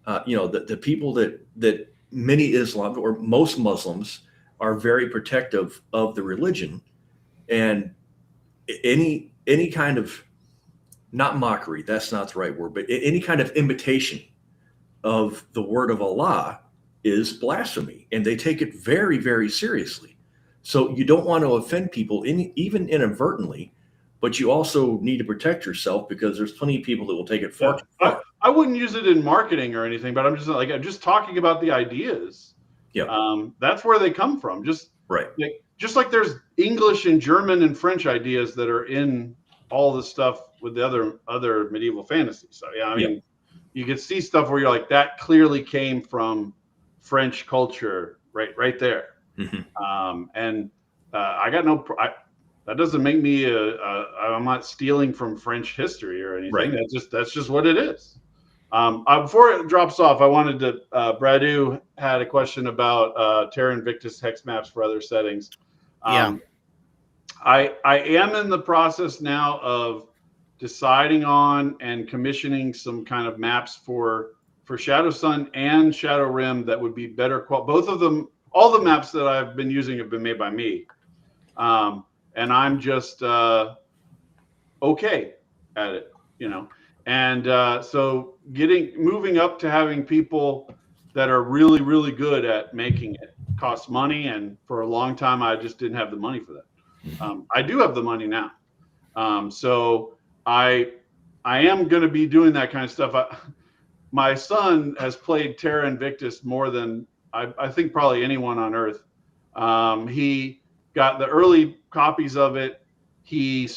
A: The people that many Islam or most Muslims are very protective of the religion, and any kind of, not mockery, that's not the right word, but any kind of imitation of the word of Allah is blasphemy, and they take it very, very seriously. So you don't want to offend people, even inadvertently, but you also need to protect yourself, because there's plenty of people that will take it far too far.
C: I wouldn't use it in marketing or anything, but I'm just talking about the ideas.
A: Yeah,
C: that's where they come from. Just like there's English and German and French ideas that are in all the stuff with the other medieval fantasy. So you can see stuff where you're like, that clearly came from French culture, right there. And I got that doesn't make me I'm not stealing from French history or anything.
A: Right.
C: That's just what it is. Before it drops off, I wanted to Bradu had a question about Terra Invictus hex maps for other settings. I am in the process now of deciding on and commissioning some kind of maps for Shadow Sun and Shadow Rim that would be better quality. Both of them, all the maps that I've been using have been made by me. And I'm just okay at it, you know. And so moving up to having people that are really, really good at making it costs money. And for a long time, I just didn't have the money for that. I do have the money now. So I am going to be doing that kind of stuff. My son has played Terra Invictus more than I think probably anyone on Earth. He got the early copies of it. He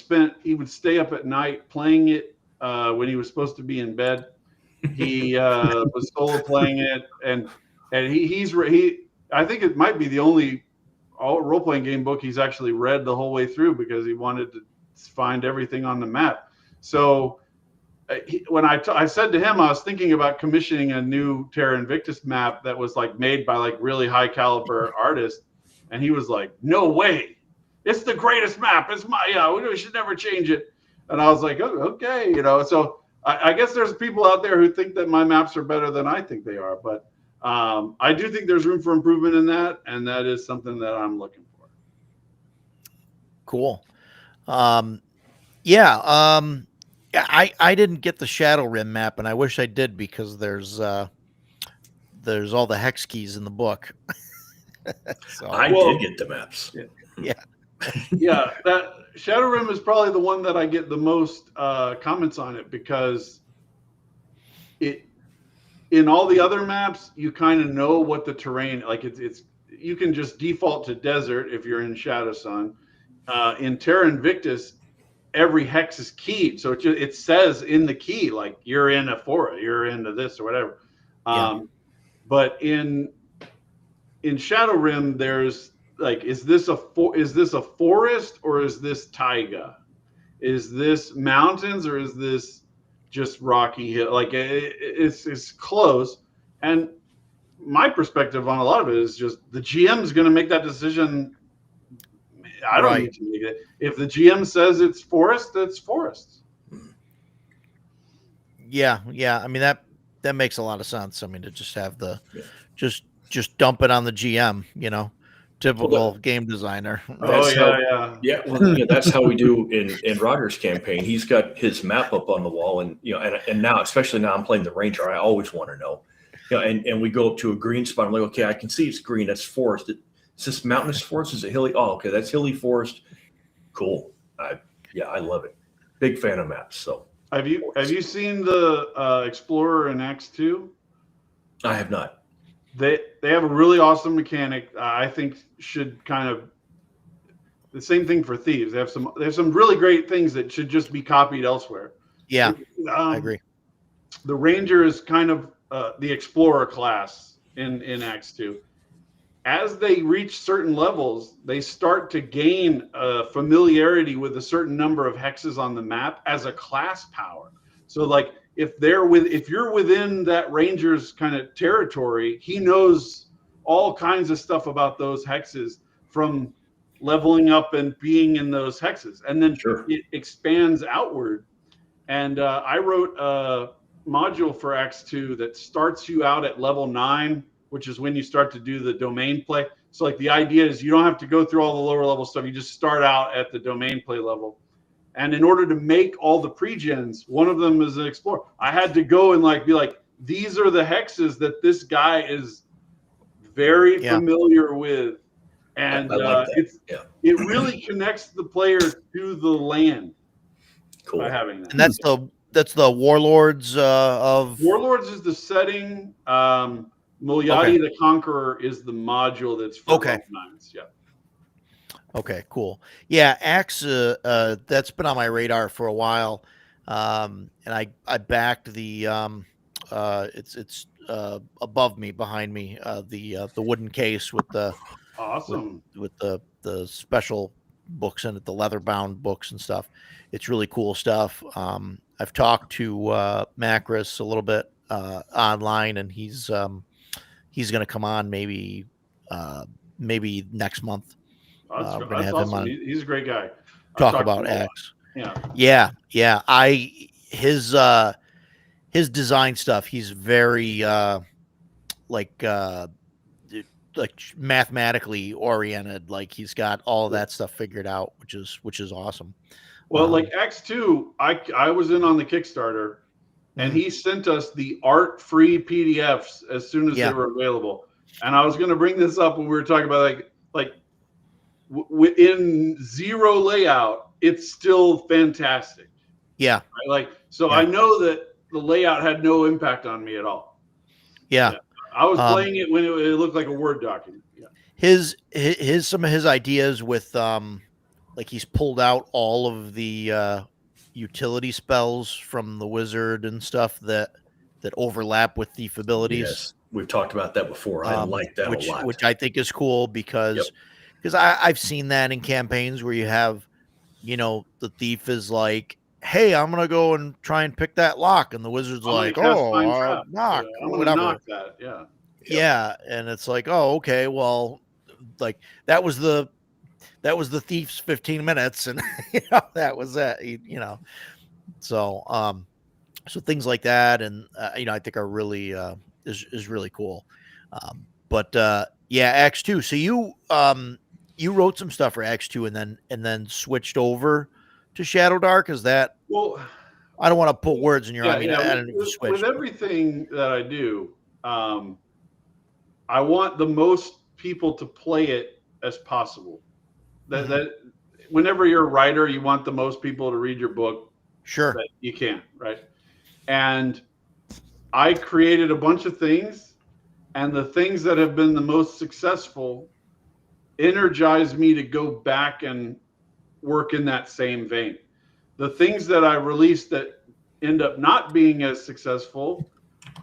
C: would stay up at night playing it when he was supposed to be in bed. He was solo playing it, and I think it might be the only role-playing game book he's actually read the whole way through because he wanted to find everything on the map. So when I said to him, I was thinking about commissioning a new Terra Invictus map that was like made by like really high caliber artists. And he was like, no way. It's the greatest map. It's we should never change it. And I was like, oh, okay. You know, so I guess there's people out there who think that my maps are better than I think they are. But I do think there's room for improvement in that. And that is something that I'm looking for.
B: Cool. I didn't get the Shadow Rim map, and I wish I did because there's all the hex keys in the book.
A: So, I did get the maps.
C: Yeah. That Shadow Rim is probably the one that I get the most comments on it because in all the other maps you kind of know what the terrain like. It's you can just default to desert if you're in Shadow Sun. In Terra Invictus, every hex is keyed, so it says in the key like you're in a forest, you're into this or whatever. But in Shadow Rim, there's like, is this a forest or is this taiga? Is this mountains or is this just rocky hill? Like it's close. And my perspective on a lot of it is just the GM is going to make that decision. I don't need to make it. If the GM says it's forest, it's forest.
B: Yeah. I mean that makes a lot of sense. I mean to just have just dump it on the GM, you know, typical game designer.
A: Well, that's how we do in Roger's campaign. He's got his map up on the wall, and and now, especially now, I'm playing the Ranger. I always want to know, and we go up to a green spot. I'm like, okay, I can see it's green. That's forest. Is this mountainous forest? Is it hilly? Oh, okay, that's hilly forest. Cool. I love it. Big fan of maps. So
C: have you seen the Explorer in X2?
A: I have not.
C: They have a really awesome mechanic. I think should kind of the same thing for Thieves. They have some really great things that should just be copied elsewhere.
B: Yeah, I agree.
C: The Ranger is kind of the Explorer class in X2. As they reach certain levels, they start to gain familiarity with a certain number of hexes on the map as a class power. So like if you're within that Ranger's kind of territory, he knows all kinds of stuff about those hexes from leveling up and being in those hexes. And then it expands outward. And I wrote a module for X2 that starts you out at level 9, which is when you start to do the domain play. So like the idea is you don't have to go through all the lower level stuff. You just start out at the domain play level. And in order to make all the pre-gens, one of them is an explorer. I had to go and be like, these are the hexes that this guy is very familiar with. And it really connects the player to the land by having that.
B: And that's the Warlords of...
C: Warlords is the setting. Mulyadi the Conqueror is the module that's for level 9s. Yeah.
B: Okay, cool. Yeah, Axe, that's been on my radar for a while. And I backed the It's above me, behind me, the wooden case with the
C: Awesome.
B: with the special books in it, the leather bound books and stuff. It's really cool stuff. I've talked to Macris a little bit online, and he's going to come on maybe next month.
C: That's,
B: We're going to
C: that's
B: have
C: awesome.
B: him on,
C: He's a great guy.
B: talk about X.
C: Yeah.
B: Yeah. His design stuff, he's very like mathematically oriented. Like he's got all of that stuff figured out, which is awesome.
C: Well, like X2, I was in on the Kickstarter, and he sent us the art-free PDFs as soon as they were available. And I was going to bring this up when we were talking about in zero layout, it's still fantastic.
B: Yeah.
C: Right? I know that the layout had no impact on me at all.
B: Yeah.
C: I was playing it when it looked like a Word document. Yeah.
B: His some of his ideas with like he's pulled out all of the utility spells from the wizard and stuff that overlap with thief abilities.
A: Yes, we've talked about that before. I like that a lot.
B: Which I think is cool because I've seen that in campaigns where you have, the thief is like, hey, I'm gonna go and try and pick that lock, and the wizard's like, knock, whatever.
C: Knock that.
B: Yeah, and it's like, oh, okay, well, like that was the thief's 15 minutes, and that was it. So things like that, and I think are really is really cool. But X2. So you wrote some stuff for X2 and then switched over to Shadow Dark. Is that?
C: Well,
B: I don't want to put words in your. I don't even switch.
C: With everything that I do, I want the most people to play it as possible. That whenever you're a writer, you want the most people to read your book.
B: Sure.
C: That you can, right? And I created a bunch of things, and the things that have been the most successful energize me to go back and work in that same vein. The things that I released that end up not being as successful,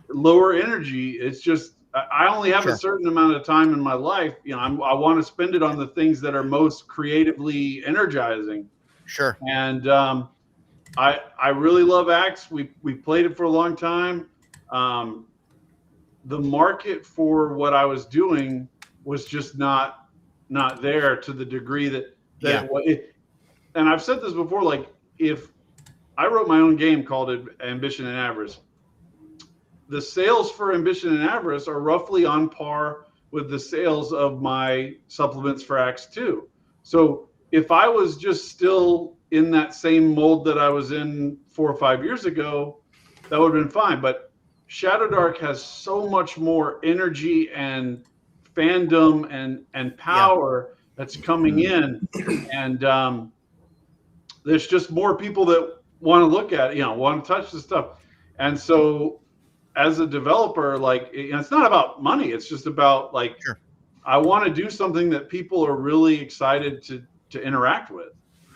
C: lower energy. It's just I only have a certain amount of time in my life. I want to spend it on the things that are most creatively energizing.
B: Sure.
C: And I really love Axe. We played it for a long time. The market for what I was doing was just not there to the degree that and I've said this before, like if I wrote my own game called Ambition and Avarice, the sales for Ambition and Avarice are roughly on par with the sales of my supplements for Axe 2. So if I was just still in that same mold that I was in 4 or 5 years ago, that would have been fine. But Shadow Dark has so much more energy and fandom and power that's coming in, and there's just more people that want to look at it, want to touch the stuff. And so as a developer, it's not about money, it's just about I want to do something that people are really excited to interact with,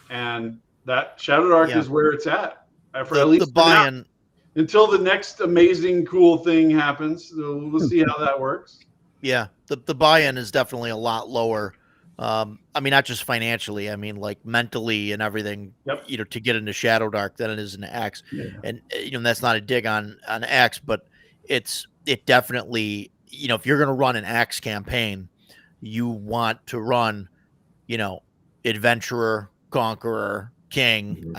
C: and that Shadow Dark is where it's at for at least
B: the buy-in
C: until the next amazing cool thing happens. So we'll see how that works.
B: Yeah, the buy-in is definitely a lot lower. Not just financially. Like mentally and everything. To get into Shadow Dark than it is into Axe. Yeah. And that's not a dig on Axe, but it definitely if you're going to run an Axe campaign, you want to run adventurer, conqueror, king.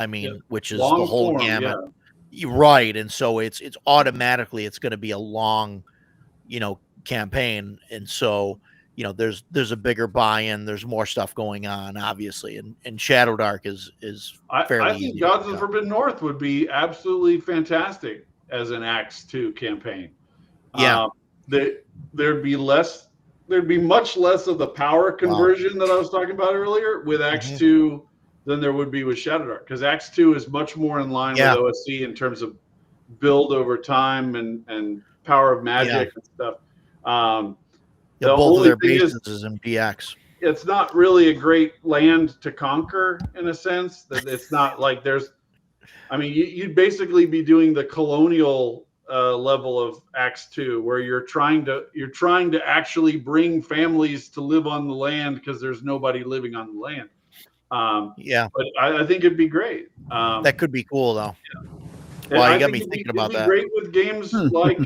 B: Which is long the whole form, gamut. Yeah. Right, and so it's automatically it's going to be a long, campaign, and so there's a bigger buy-in, there's more stuff going on, obviously, and Shadow Dark is fairly
C: I think Gods of the Forbidden North would be absolutely fantastic as an Axe 2 campaign. There'd be much less of the power conversion that I was talking about earlier with Axe 2 than there would be with Shadow Dark, because Axe 2 is much more in line with OSC in terms of build over time and power of magic and stuff.
B: Both of their bases is in DX.
C: It's not really a great land to conquer in a sense. That it's not like you'd basically be doing the colonial level of Acts 2, where you're trying to actually bring families to live on the land because there's nobody living on the land. But I think it'd be great.
B: That could be cool though.
C: Yeah.
B: Well, you got me thinking about that.
C: It'd be great with games like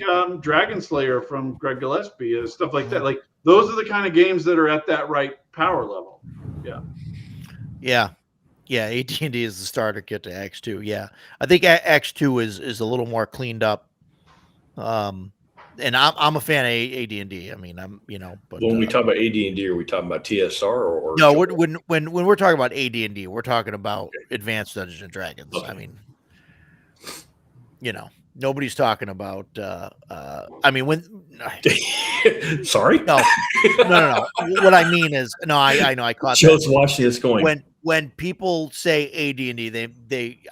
C: Dragon Slayer from Greg Gillespie and stuff like that. Like those are the kind of games that are at that right power level. Yeah.
B: AT&T is the starter kit to X2. Yeah, I think X2 is a little more cleaned up. And I'm a fan of AD&D. I mean, but
A: when we talk about AD&D, are we talking about TSR or
B: no? When we're talking about AD&D, we're talking about Advanced Dungeons and Dragons. Okay. I mean, nobody's talking about. I mean, when.
A: Sorry.
B: No. What I mean is, I know I caught
A: Joe's watching this going.
B: When people say AD&D,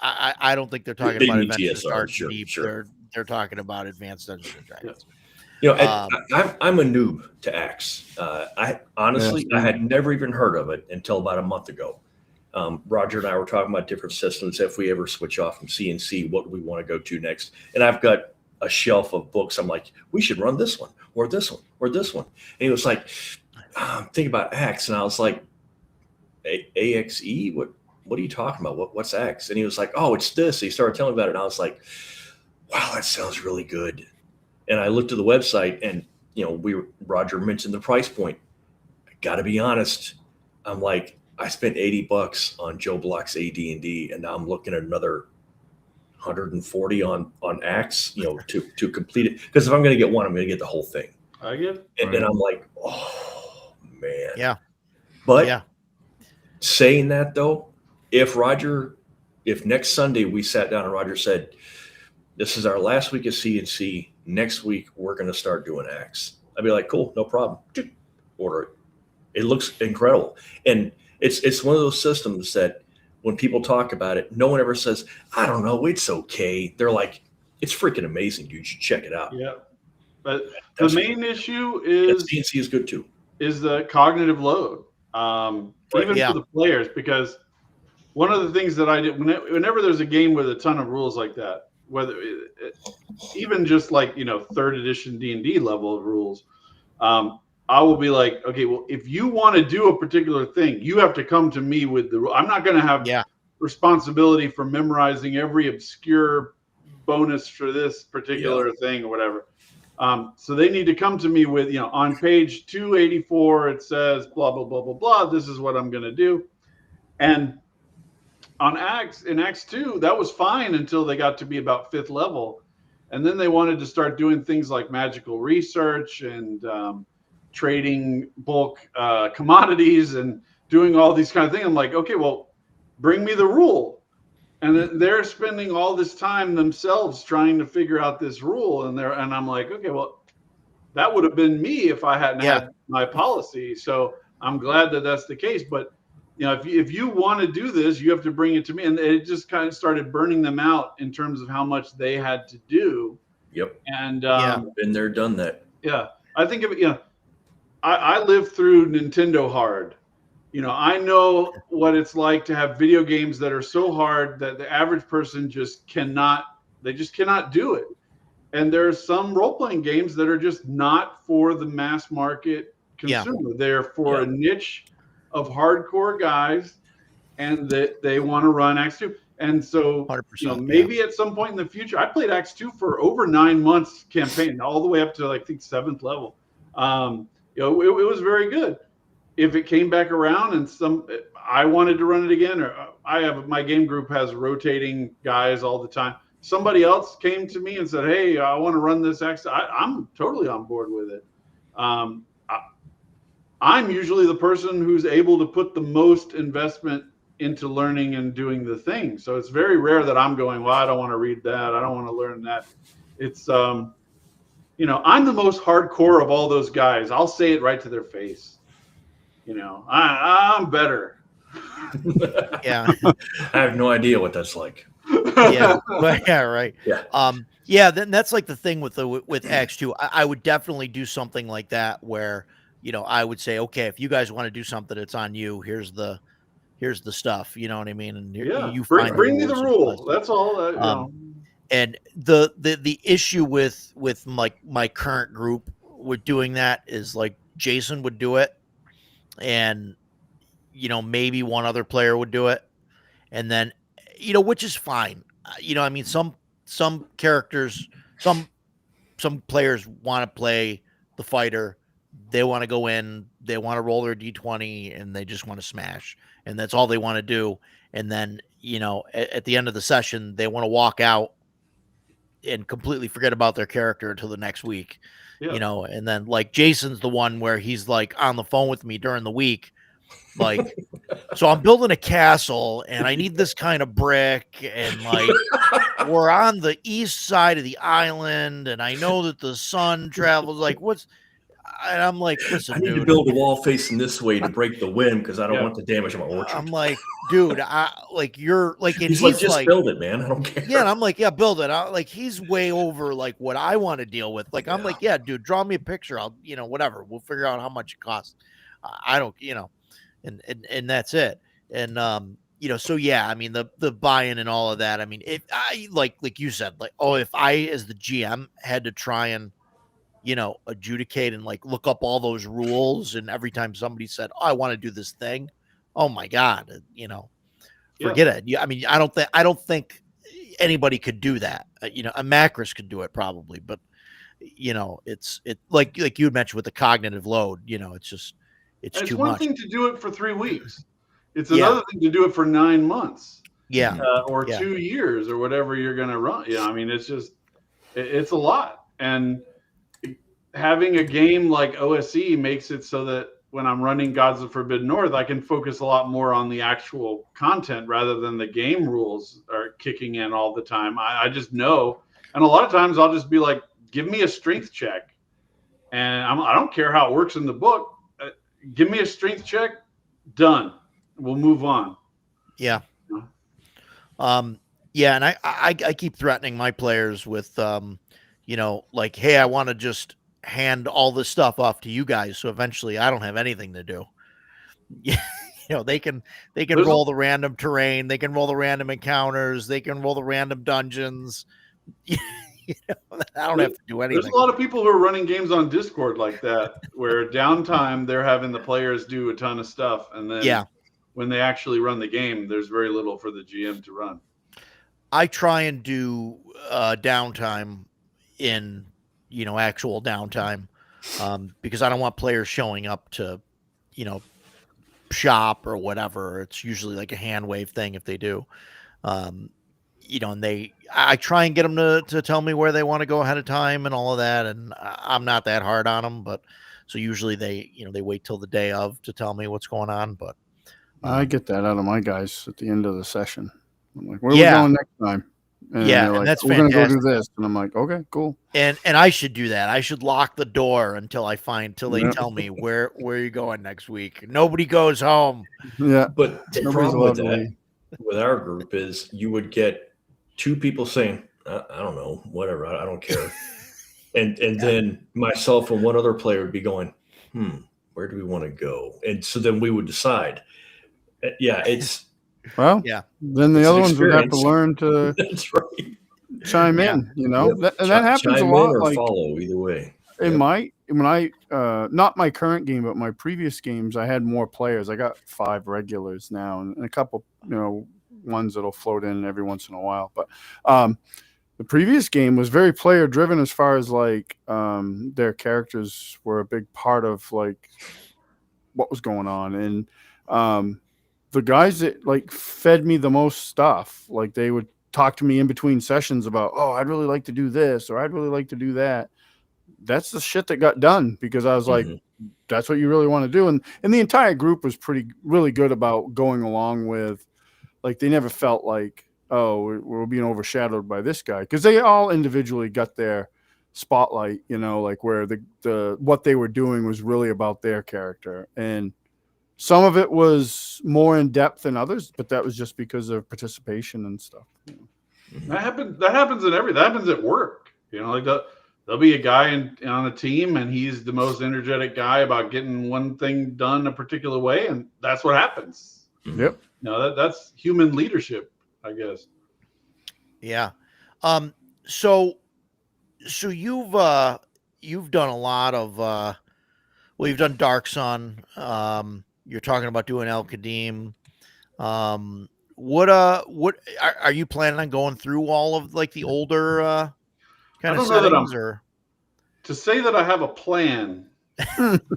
B: I don't think they're talking about Advanced
A: TSR. Sure.
B: They're talking about Advanced Dungeons and Dragons.
A: I'm a noob to Axe. I honestly, I had never even heard of it until about a month ago. Roger and I were talking about different systems. If we ever switch off from CNC, what do we want to go to next? And I've got a shelf of books. I'm like, we should run this one or this one or this one. And he was like, think about Axe. And I was like, AXE? What are you talking about? What's Axe? And he was like, oh, it's this. He started telling me about it. And I was like, wow, that sounds really good. And I looked at the website and, Roger mentioned the price point. I got to be honest. I'm like, I spent $80 on Joe Block's AD&D, and now I'm looking at another 140 on Axe, to complete it. Because if I'm going to get one, I'm going to get the whole thing.
C: I get it.
A: And then I'm like, oh, man.
B: Yeah.
A: But saying that, though, if next Sunday we sat down and Roger said, this is our last week of CNC. Next week, we're going to start doing Axe. I'd be like, cool, no problem. Order it. It looks incredible. And it's one of those systems that when people talk about it, no one ever says, I don't know, it's okay. They're like, it's freaking amazing, dude. You should check it out.
C: Yeah. But the main issue is
A: CNC is good too.
C: Is the cognitive load. Even for the players, because one of the things that I did whenever there's a game with a ton of rules like that, whether even just like third edition D&D level of rules, I will be like, okay, well, if you want to do a particular thing, you have to come to me with the rule. I'm not going to have responsibility for memorizing every obscure bonus for this particular thing or whatever. So they need to come to me with, on page 284, it says blah, blah, blah, blah, blah. This is what I'm going to do. And in Acts 2, that was fine until they got to be about 5th level. And then they wanted to start doing things like magical research and trading bulk commodities and doing all these kind of things. I'm like, okay, well, bring me the rule. And they're spending all this time themselves trying to figure out this rule. And I'm like, okay, well, that would have been me if I hadn't had my policy. So I'm glad that that's the case. But if you want to do this, you have to bring it to me. And it just kind of started burning them out in terms of how much they had to do.
A: Yep.
C: And
A: been there, done that.
C: Yeah. I think of it, I lived through Nintendo hard. I know what it's like to have video games that are so hard that the average person just cannot do it. And there's some role-playing games that are just not for the mass market consumer. They're for a niche of hardcore guys, and that they want to run Acts 2. And so, maybe at some point in the future, I played Acts 2 for over 9 months campaign, all the way up to I think 7th level. It was very good. If it came back around and I wanted to run it again, or my game group has rotating guys all the time. Somebody else came to me and said, hey, I want to run this Acts. I'm totally on board with it. I'm usually the person who's able to put the most investment into learning and doing the thing. So it's very rare that I'm going, well, I don't want to read that. I don't want to learn that. It's, I'm the most hardcore of all those guys. I'll say it right to their face. I'm better.
B: Yeah.
A: I have no idea what that's like.
B: Yeah. Right.
A: Yeah.
B: Then that's like the thing with X2. I would definitely do something like that where, I would say, okay, if you guys want to do something, it's on you. Here's the stuff. You know what I mean? And you
C: bring me the rule. That's all.
B: And the issue with my current group with doing that is like Jason would do it, and maybe one other player would do it, and then which is fine. I mean, some characters, some players want to play the fighter. They want to go in, they want to roll their d20, and they just want to smash, and that's all they want to do. And then at the end of the session, they want to walk out and completely forget about their character until the next week. And then like Jason's the one where he's like on the phone with me during the week, like, so I'm building a castle and I need this kind of brick, and like we're on the east side of the island, and I know that the sun travels, like and I'm like, listen,
A: I need
B: dude,
A: to build a wall facing this way to break the wind because I don't want to damage my orchard.
B: I'm like, dude, you're like, and
A: he's like, just build it, man. I don't care.
B: Yeah, and I'm like, yeah, build it. Like, he's way over like what I want to deal with. Like, I'm like, yeah, dude, draw me a picture. I'll, whatever. We'll figure out how much it costs. I don't, and that's it. And so yeah, I mean the buy-in and all of that. I mean, if I like you said, like, if I as the GM had to try and adjudicate and like look up all those rules, and every time somebody said, I want to do this thing, oh my God, forget it. I mean, I don't think anybody could do that. A Macris could do it probably, but it's like you had mentioned with the cognitive load, it's just, it's too much.
C: It's one thing to do it for 3 weeks. It's another thing to do it for 9 months.
B: Yeah.
C: Or 2 years or whatever you're going to run. I mean, it's just, it's a lot. And having a game like OSE makes it so that when I'm running Gods of Forbidden North, I can focus a lot more on the actual content rather than the game rules are kicking in all the time. I just know. And a lot of times I'll just be like, give me a strength check. And I don't care how it works in the book. Give me a strength check. Done. We'll move on.
B: Yeah. Yeah. And I keep threatening my players with, like, hey, I want to just hand all this stuff off to you guys, so eventually I don't have anything to do. They can roll the random terrain, they can roll the random encounters, they can roll the random dungeons. I don't have to do anything.
C: There's a lot of people who are running games on Discord like that, where downtime they're having the players do a ton of stuff, and then when they actually run the game, there's very little for the GM to run.
B: I try and do downtime in actual downtime, because I don't want players showing up to shop or whatever. It's usually like a hand wave thing if they do, and I try and get them to tell me where they want to go ahead of time and all of that, and I'm not that hard on them, but so usually they wait till the day of to tell me what's going on. But
D: I get that out of my guys at the end of the session. I'm like, where are we going next time? And
B: and
D: like,
B: that's
D: we're
B: fantastic.
D: Gonna go do this, and I'm like, okay, cool.
B: And I should do that. I should lock the door until they tell me where you're going next week. Nobody goes home.
D: Yeah,
A: but the problem with that, with our group, is you would get 2 people saying, I don't know, whatever, I don't care, and then myself and one other player would be going, where do we want to go? And so then we would decide. It's.
D: Well, then the other ones would have to learn to chime in, and that happens a lot.
A: Or
D: like
A: follow either way.
D: When I not my current game, but my previous games, I had more players. I got 5 regulars now, and a couple, ones that'll float in every once in a while. But the previous game was very player driven as far as like their characters were a big part of like what was going on, and the guys that like fed me the most stuff, like they would talk to me in between sessions about, I'd really like to do this, or I'd really like to do that. That's the shit that got done, because I was like, that's what you really want to do. And the entire group was really good about going along with, like, they never felt like, we're being overshadowed by this guy. Cause they all individually got their spotlight, like where the what they were doing was really about their character. And some of it was more in depth than others, but that was just because of participation and stuff.
C: That happens at work. Like there'll be a guy on a team, and he's the most energetic guy about getting one thing done a particular way, and that's what happens.
D: Yep.
C: That's human leadership, I guess.
B: Yeah. So you've done a lot of you've done Dark Sun. You're talking about doing El Qadim. What are you planning on going through all of like the older kind of settings, or
C: to say that I have a plan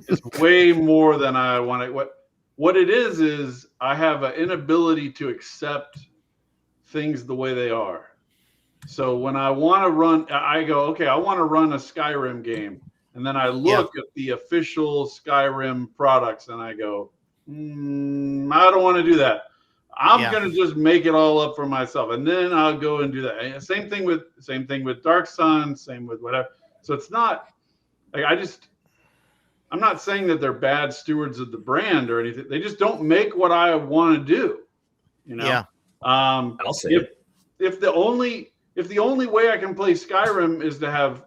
C: is way more than I want to. What it is I have an inability to accept things the way they are. So when I want to run, I go, okay, I want to run a Skyrim game. And then I look at the official Skyrim products and I go, I don't want to do that. I'm going to just make it all up for myself. And then I'll go and do that. Same thing with Dark Sun, same with whatever. So it's not like I'm not saying that they're bad stewards of the brand or anything. They just don't make what I want to do. You know?
B: Yeah.
A: I'll say
C: if the only way I can play Skyrim is to have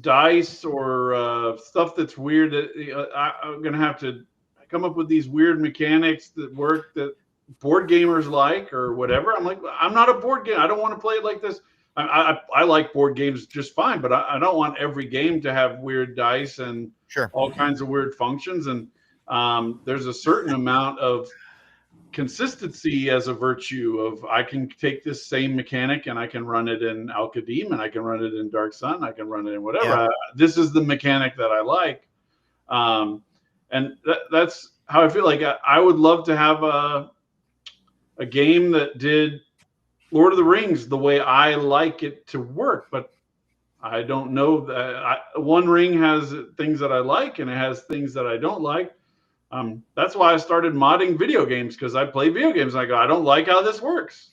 C: dice or stuff that's weird, that I'm gonna have to come up with these weird mechanics that work that board gamers like or whatever. I'm like, I'm not a board game. I don't want to play it like this. I like board games just fine, but I don't want every game to have weird dice and all kinds of weird functions. And there's a certain amount of consistency as a virtue of I can take this same mechanic and I can run it in Al Qadim and I can run it in Dark Sun. I can run it in whatever. This is the mechanic that I like. And that's how I feel. Like I would love to have a game that did Lord of the Rings the way I like it to work, but I don't know that One Ring has things that I like and it has things that I don't like. That's why I started modding video games, because I play video games and I go, I don't like how this works.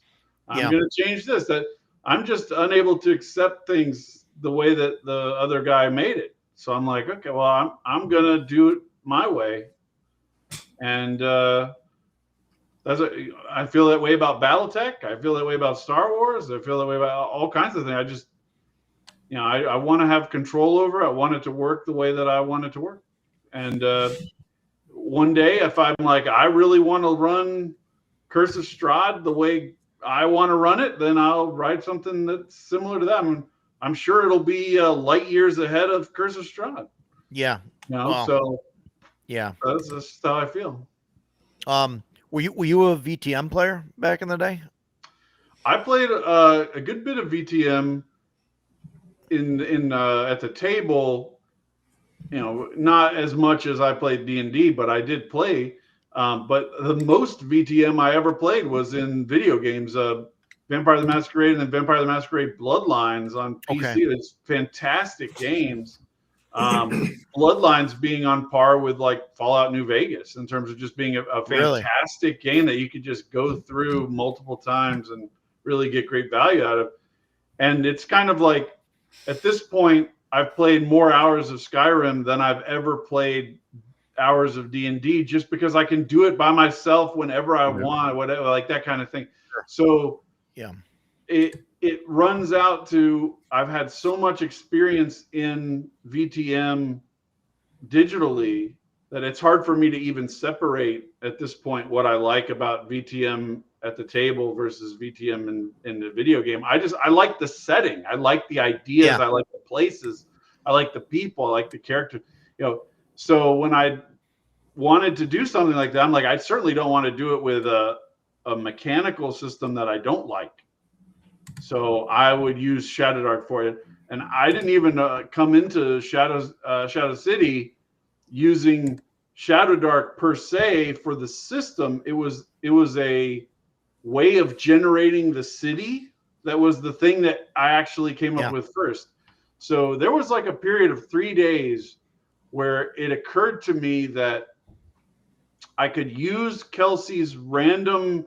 C: I'm going to change this. That I'm just unable to accept things the way that the other guy made it. So I'm like, okay, well, I'm going to do it my way. And I feel that way about BattleTech. I feel that way about Star Wars. I feel that way about all kinds of things. I just, I want to have control over it. I want it to work the way that I want it to work. And one day, if I'm like, I really want to run Curse of Strahd the way I want to run it, then I'll write something that's similar to that. I'm sure it'll be light years ahead of Curse of Strahd.
B: Yeah.
C: So that's just how I feel.
B: Were you a VTM player back in the day?
C: I played a good bit of VTM in at the table. Not as much as I played D&D, but I did play. But the most VTM I ever played was in video games. Vampire the Masquerade and then Vampire the Masquerade Bloodlines on PC. Okay. It's fantastic games. Bloodlines being on par with like Fallout New Vegas in terms of just being a fantastic game that you could just go through multiple times and really get great value out of. And it's kind of like, at this point, I've played more hours of Skyrim than I've ever played hours of D&D, just because I can do it by myself whenever I want, whatever, like that kind of thing. So it runs out to, I've had so much experience in VTM digitally that it's hard for me to even separate at this point what I like about VTM at the table versus VTM in the video game. I like the setting. I like the ideas. I like the places. I like the people. I like the character. So when I wanted to do something like that, I'm like, I certainly don't want to do it with a mechanical system that I don't like. So I would use Shadowdark for it. And I didn't even come into Shadow City using Shadowdark per se for the system. It was a way of generating the city that was the thing that I actually came up with first. So there was like a period of 3 days where it occurred to me that I could use Kelsey's random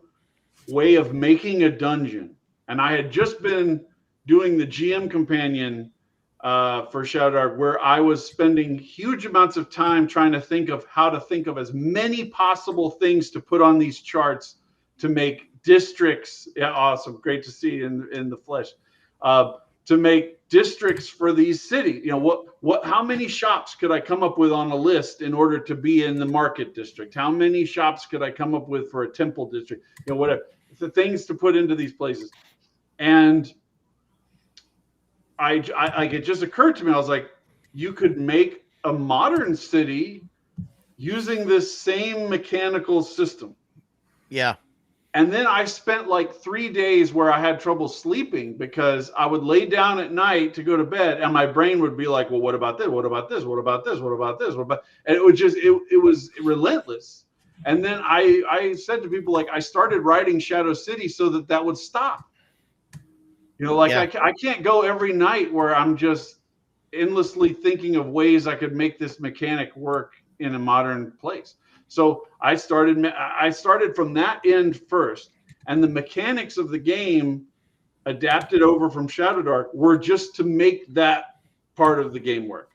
C: way of making a dungeon. And I had just been doing the GM companion for Shadowdark, where I was spending huge amounts of time trying to think of how to think of as many possible things to put on these charts to make districts. Yeah, awesome. Great to see in the flesh. To make districts for these cities. How many shops could I come up with on a list in order to be in the market district? How many shops could I come up with for a temple district? Whatever. The things to put into these places. And it just occurred to me. I was like, you could make a modern city using this same mechanical system.
B: Yeah.
C: And then I spent like 3 days where I had trouble sleeping because I would lay down at night to go to bed and my brain would be like, well, what about this? What about this? What about this? What about this? What about, and it was relentless. And then I said to people, like, I started writing Shadow City so that would stop. Like I can't go every night where I'm just endlessly thinking of ways I could make this mechanic work in a modern place. So I started from that end first, and the mechanics of the game adapted over from Shadowdark were just to make that part of the game work.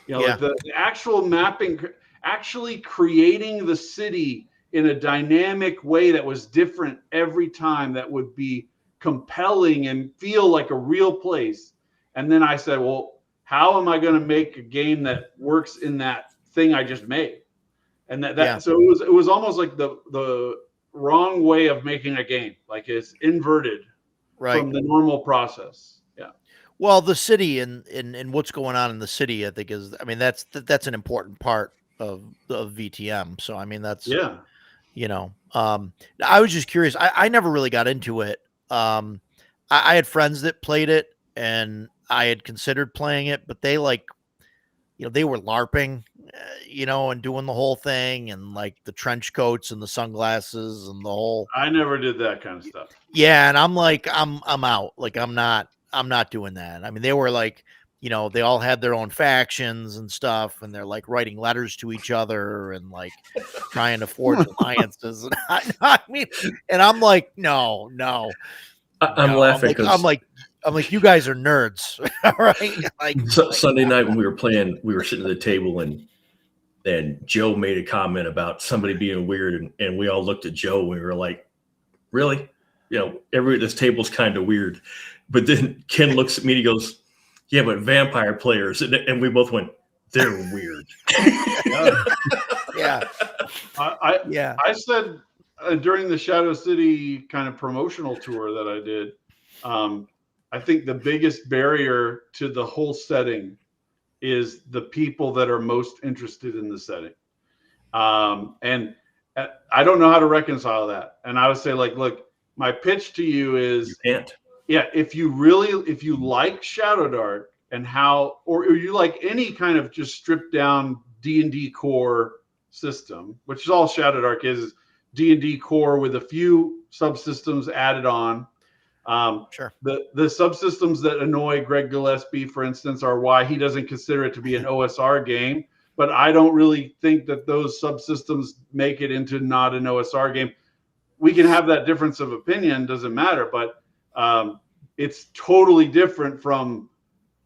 C: Like the actual mapping, actually creating the city in a dynamic way that was different every time, that would be compelling and feel like a real place. And then I said, well, how am I going to make a game that works in that thing I just made? And so it was almost like the wrong way of making a game. Like it's inverted from the normal process. Yeah.
B: Well, the city and what's going on in the city, I think that's an important part of VTM. So, that's, I was just curious. I never really got into it. I had friends that played it and I had considered playing it, but they they were LARPing, and doing the whole thing, and like the trench coats and the sunglasses and the whole.
C: I never did that kind of stuff.
B: Yeah, and I'm like, I'm out. Like I'm not doing that. They were like, they all had their own factions and stuff, and they're like writing letters to each other and like trying to forge alliances. And and I'm like, no.
A: I'm laughing because
B: I'm like, you guys are nerds, right? Like
A: Sunday night when we were playing, we were sitting at the table and Joe made a comment about somebody being weird, and we all looked at Joe and we were like, really? This table's kind of weird. But then Ken looks at me and he goes, yeah, but vampire players, and we both went, they're weird.
B: Yeah.
C: I said during the Shadow City kind of promotional tour that I did, I think the biggest barrier to the whole setting is the people that are most interested in the setting. And I don't know how to reconcile that. And I would say, like, look, my pitch to you is,
A: you can't.
C: Yeah, if you like Shadowdark and or you like any kind of just stripped down D&D core system, which is all Shadowdark is D&D core with a few subsystems added on.
B: Sure.
C: The subsystems that annoy Greg Gillespie, for instance, are why he doesn't consider it to be an OSR game. But I don't really think that those subsystems make it into not an OSR game. We can have that difference of opinion, doesn't matter. But it's totally different from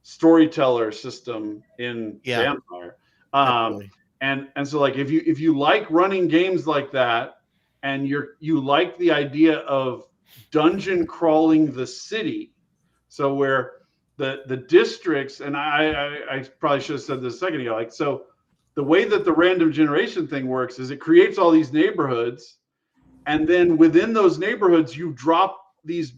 C: storyteller system in Vampire. And so, like, if you like running games like that, and you like the idea of dungeon crawling the city, so where the districts, and I probably should have said this a second ago, like, so the way that the random generation thing works is it creates all these neighborhoods, and then within those neighborhoods you drop these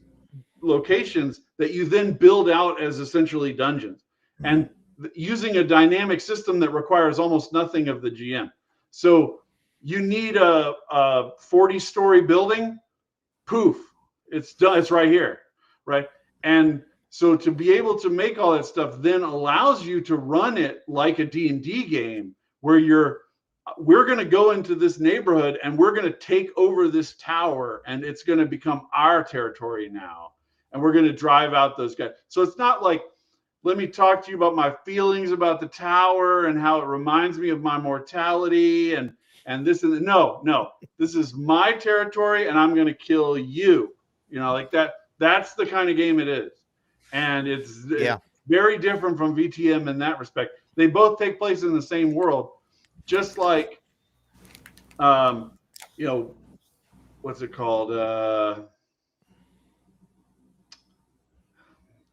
C: locations that you then build out as essentially dungeons, and using a dynamic system that requires almost nothing of the GM. So you need a 40-story building, poof, it's done. It's right here, right? And so to be able to make all that stuff then allows you to run it like a D&D game, where we're going to go into this neighborhood and we're going to take over this tower, and it's going to become our territory now, and we're going to drive out those guys. So it's not like, let me talk to you about my feelings about the tower and how it reminds me of my mortality and this and that. No, this is my territory and I'm going to kill you. Like that. That's the kind of game it is. And it's very different from VTM in that respect. They both take place in the same world, just like, what's it called?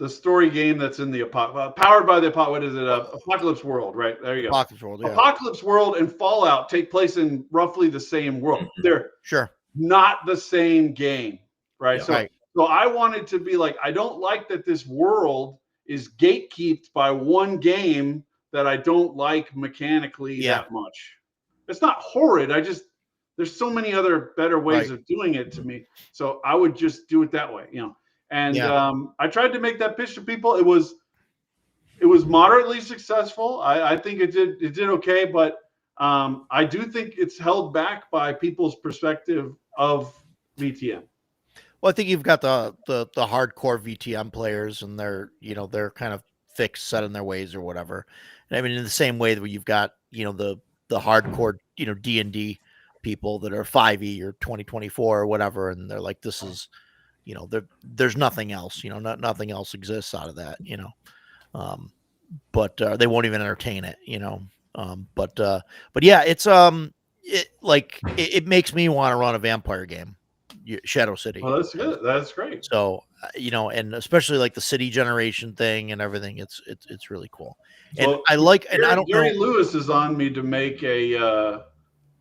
C: The story game that's in the powered by the what is it? Apocalypse World, right? There you go.
B: Apocalypse World. Yeah.
C: Apocalypse World and Fallout take place in roughly the same world. They're not the same game, right?
B: Yeah,
C: so I wanted to be like, I don't like that this world is gatekept by one game that I don't like mechanically that much. It's not horrid. There's so many other better ways of doing it to me. So I would just do it that way, And I tried to make that pitch to people. It was moderately successful. I think it did okay, but I do think it's held back by people's perspective of VTM.
B: Well, I think you've got the hardcore VTM players, and they're kind of fixed, set in their ways or whatever. And I mean, in the same way that you've got the hardcore D&D people that are 5e or 2024 or whatever, and they're like, this is there's nothing else, nothing else exists out of that, but they won't even entertain it, but yeah, it's it makes me want to run a vampire game. Shadow City.
C: Oh, that's good. That's great.
B: So, and especially like the city generation thing and everything, it's really cool. And well, I like, and I don't know.
C: Gary Lewis is on me to make a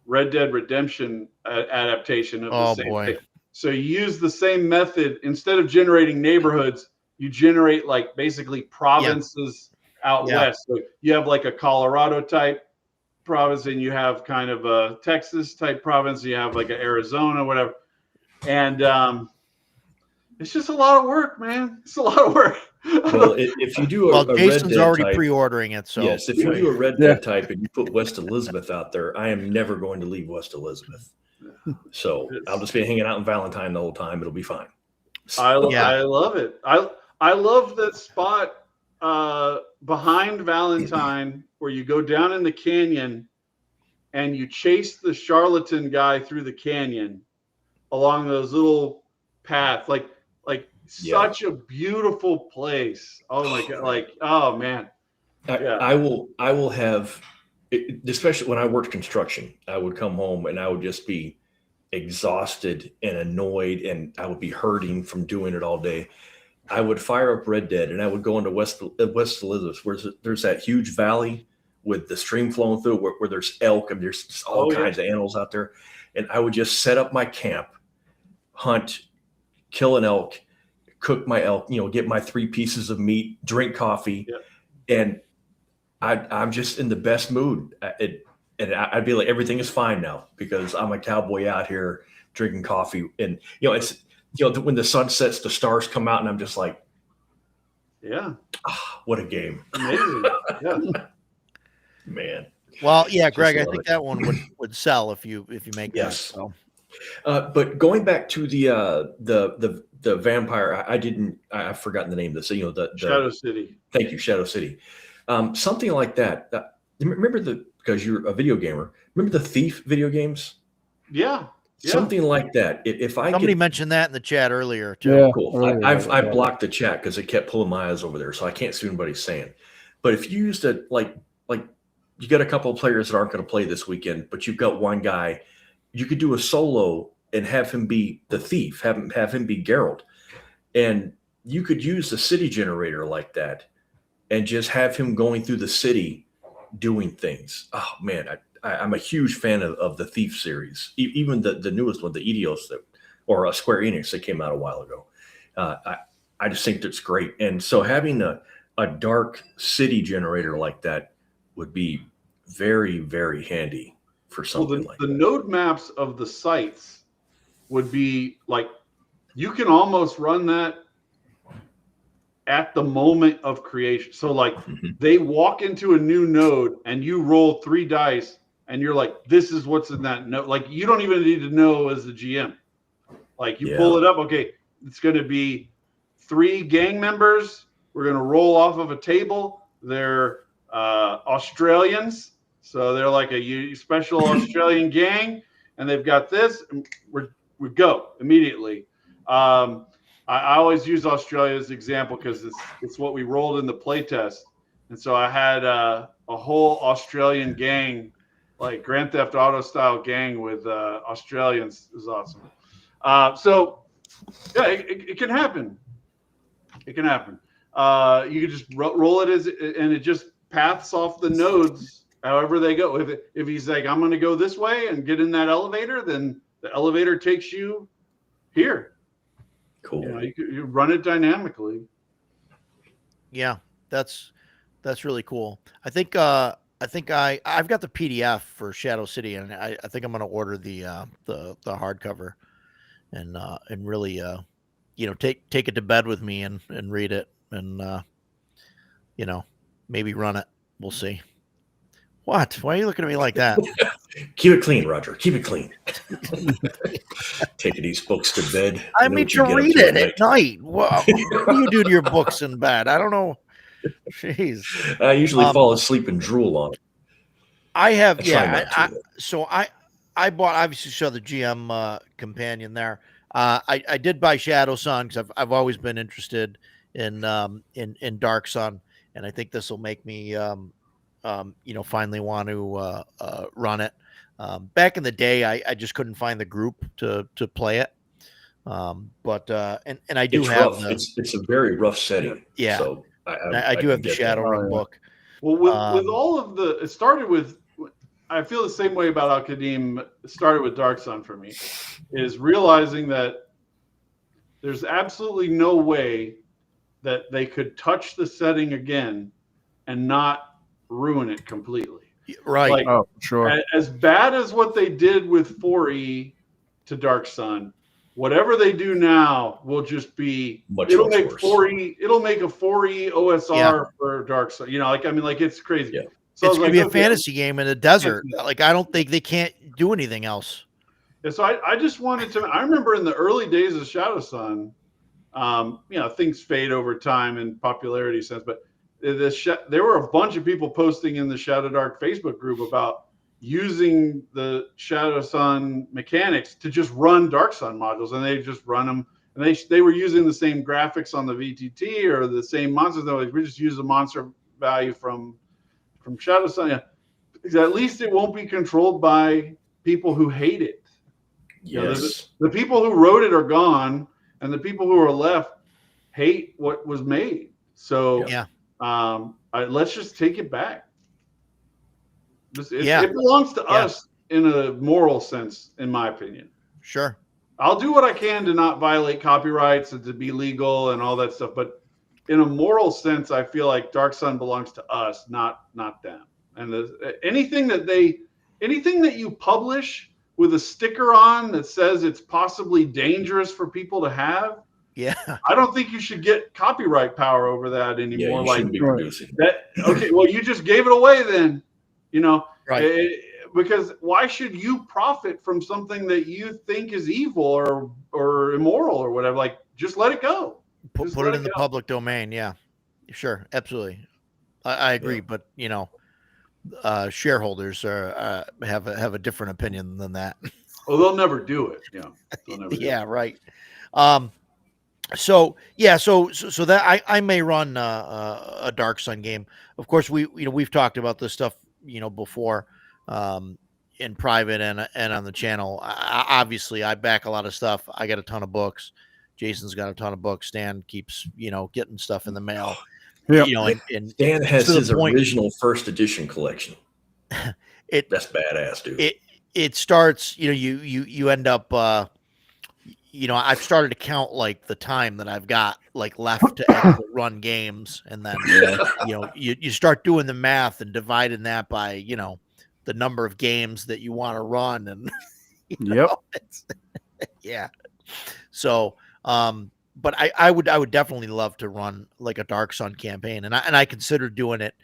C: Red Dead Redemption adaptation of the same thing. So you use the same method. Instead of generating neighborhoods, you generate like basically provinces out west. So you have like a Colorado type province, and you have kind of a Texas type province. You have like an Arizona, whatever. And it's just a lot of work, man. It's a lot of work.
A: Well, if you do a
B: Jason's
A: Red Dead
B: already
A: type,
B: pre-ordering it. So
A: yes, if you do a Red Dead type and you put West Elizabeth out there, I am never going to leave West Elizabeth. So I'll just be hanging out in Valentine the whole time. It'll be fine.
C: I love it. I love that spot behind Valentine where you go down in the canyon and you chase the charlatan guy through the canyon along those little paths, like such a beautiful place. Oh my God. Like, oh man.
A: I will have, especially when I worked construction, I would come home and I would just be exhausted and annoyed, and I would be hurting from doing it all day. I would fire up Red Dead and I would go into West Elizabeth, where there's that huge valley with the stream flowing through where there's elk and there's all kinds of animals out there. And I would just set up my camp, hunt, kill an elk, cook my elk, get my 3 pieces of meat, drink coffee. And I'm just in the best mood. And I'd be like, everything is fine now because I'm a cowboy out here drinking coffee. And, it's, when the sun sets, the stars come out and I'm just like, what a game.
C: Amazing. Yeah.
A: Man.
B: Well, yeah, Greg, I think that one would sell if you make that. So.
A: But going back to the vampire, I've forgotten the name of this. The
C: Shadow City.
A: Thank you, Shadow City. Something like that. Remember because you're a video gamer. Remember the Thief video games?
C: Yeah.
A: Something like that. If
B: somebody mentioned that in the chat earlier too.
D: Yeah,
A: cool. I blocked the chat because it kept pulling my eyes over there, so I can't see what anybody's saying. But if you used to like you got a couple of players that aren't going to play this weekend, but you've got one guy, you could do a solo and have him be the thief, have him be Geralt, and you could use the city generator like that, and just have him going through the city doing things. Oh man, I'm a huge fan of the Thief series, even the newest one, the Eidos or Square Enix that came out a while ago. I just think that's great, and so having a dark city generator like that would be very, very handy for something like that.
C: The node maps of the sites would be like, you can almost run that at the moment of creation. So like they walk into a new node and you roll 3 dice and you're like, this is what's in that node. Like you don't even need to know as the GM. Like you pull it up. Okay. It's going to be 3 gang members. We're going to roll off of a table. They're Australians. So they're like a special Australian gang, and they've got this. And we go immediately. I always use Australia as an example because it's what we rolled in the playtest. And so I had a whole Australian gang, like Grand Theft Auto style gang with Australians. It was awesome. So yeah, it can happen. It can happen. You can just roll it and it just paths off the nodes however they go. If he's like, I'm going to go this way and get in that elevator, then the elevator takes you here.
A: Cool.
C: You run it dynamically.
B: Yeah, that's really cool. I think I've got the PDF for Shadow City, and I think I'm going to order the hardcover and really take it to bed with me and read it and maybe run it. We'll see. What? Why are you looking at me like that?
A: Keep it clean, Roger. Keep it clean. Taking these books to bed.
B: I mean, to read it at night. What do you do to your books in bed? I don't know. Jeez.
A: I usually fall asleep and drool on it.
B: I have, so I bought, obviously saw the GM companion there. I did buy Shadow Sun because I've always been interested in Dark Sun, and I think this will make me finally want to run it. Back in the day, I just couldn't find the group to play it. But I do have
A: it's a very rough setting.
B: Yeah.
A: So
B: I do have the Shadowrun book.
C: Well, with all of it started with, I feel the same way about Al-Qadim. It started with Dark Sun for me, is realizing that there's absolutely no way that they could touch the setting again and not ruin it completely.
B: Right.
C: Like,
D: oh, sure.
C: As bad as what they did with 4E to Dark Sun, whatever they do now will just be it'll make worse. 4E. It'll make a 4E OSR for Dark Sun. It's crazy.
B: Yeah. So it's gonna be a fantasy game in the desert. Like, I don't think they can't do anything else.
C: Yeah, so I just wanted to. I remember in the early days of Shadow Sun, things fade over time in popularity sense, but there were a bunch of people posting in the Shadow Dark Facebook group about using the Shadow Sun mechanics to just run Dark Sun modules, and they just run them, and they were using the same graphics on the VTT or the same monsters. They're like, we just use the monster value from Shadow Sun. Yeah. Because at least it won't be controlled by people who hate it.
A: Yes.
C: The people who wrote it are gone, and the people who are left hate what was made. So let's just take it back. It belongs to us in a moral sense, in my opinion.
B: Sure.
C: I'll do what I can to not violate copyrights and to be legal and all that stuff. But in a moral sense, I feel like Dark Sun belongs to us, not them. And anything that you publish with a sticker on that says it's possibly dangerous for people to have, I don't think you should get copyright power over that anymore.
A: Yeah, you shouldn't be producing
C: that. Okay, well, you just gave it away then.
B: Right.
C: Because why should you profit from something that you think is evil or immoral or whatever? Like, just let it go.
B: Put it in the public domain. Yeah, sure, absolutely. I agree, but shareholders have a different opinion than that.
C: Well, they'll never do it. Yeah.
B: Right. So that I may run a Dark Sun game. Of course, we've talked about this stuff before in private and on the channel. Obviously, I back a lot of stuff. I got a ton of books. Jason's got a ton of books. Stan keeps getting stuff in the mail.
D: Yeah.
A: Stan has his original first edition collection. That's badass, dude.
B: It starts. You end up. I've started to count like the time that I've got like left to actually run games, and then you start doing the math and dividing that by the number of games that you want to run, and So, but I would definitely love to run like a Dark Sun campaign, and I consider doing it,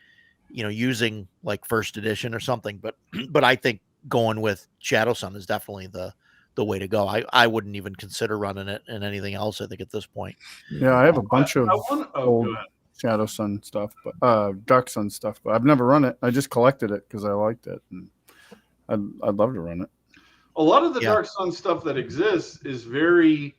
B: using like first edition or something. But I think going with Shadow Sun is definitely the way to go. I wouldn't even consider running it in anything else, I think, at this point.
D: Yeah, I have a bunch of old Shadow Sun stuff, but Dark Sun stuff, but I've never run it. I just collected it because I liked it, and I'd love to run it.
C: A lot of the Dark Sun stuff that exists is very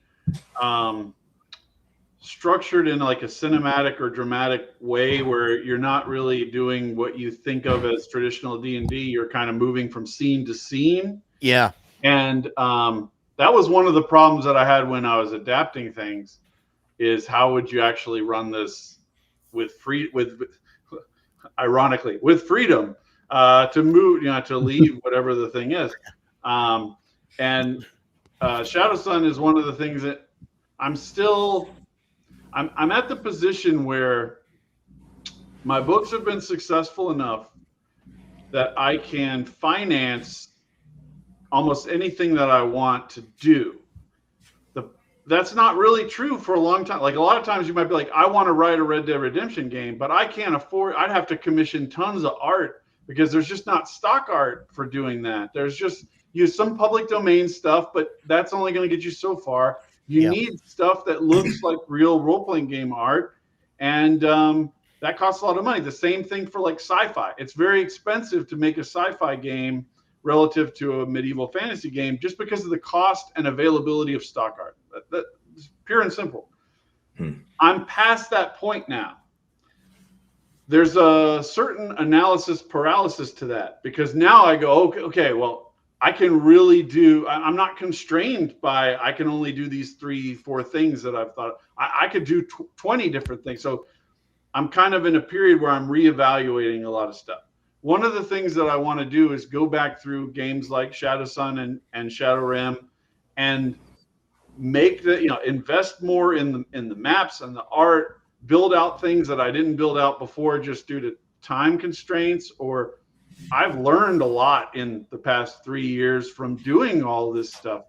C: structured in like a cinematic or dramatic way, where you're not really doing what you think of as traditional D&D. You're kind of moving from scene to scene.
B: Yeah. And
C: that was one of the problems that I had when I was adapting things, is how would you actually run this with ironically, with freedom to move, to leave whatever the thing is. And Shadow Sun is one of the things that I'm at the position where My books have been successful enough that I can finance almost anything that I want to do. That's not really true for a long time. Like a lot of times you might be like, I want to write a Red Dead Redemption game, but I can't afford, I'd have to commission tons of art because there's just not stock art for doing that. There's just use some public domain stuff, but that's only going to get you so far. You need stuff that looks like real role-playing game art. And that costs a lot of money. The same thing for like sci-fi. It's very expensive to make a sci-fi game relative to a medieval fantasy game just because of the cost and availability of stock art. That's pure and simple. I'm past that point now. There's a certain analysis paralysis to that because now I go, okay, well, I can really do, I'm not constrained by, I can only do these 3-4 things that I've thought. I could do 20 different things. So I'm kind of in a period where I'm reevaluating a lot of stuff. One of the things that I want to do is go back through games like Shadow Sun and Shadow Rim and make the, invest more in the maps and the art, build out things that I didn't build out before just due to time constraints, or I've learned a lot in the past 3 years from doing all this stuff.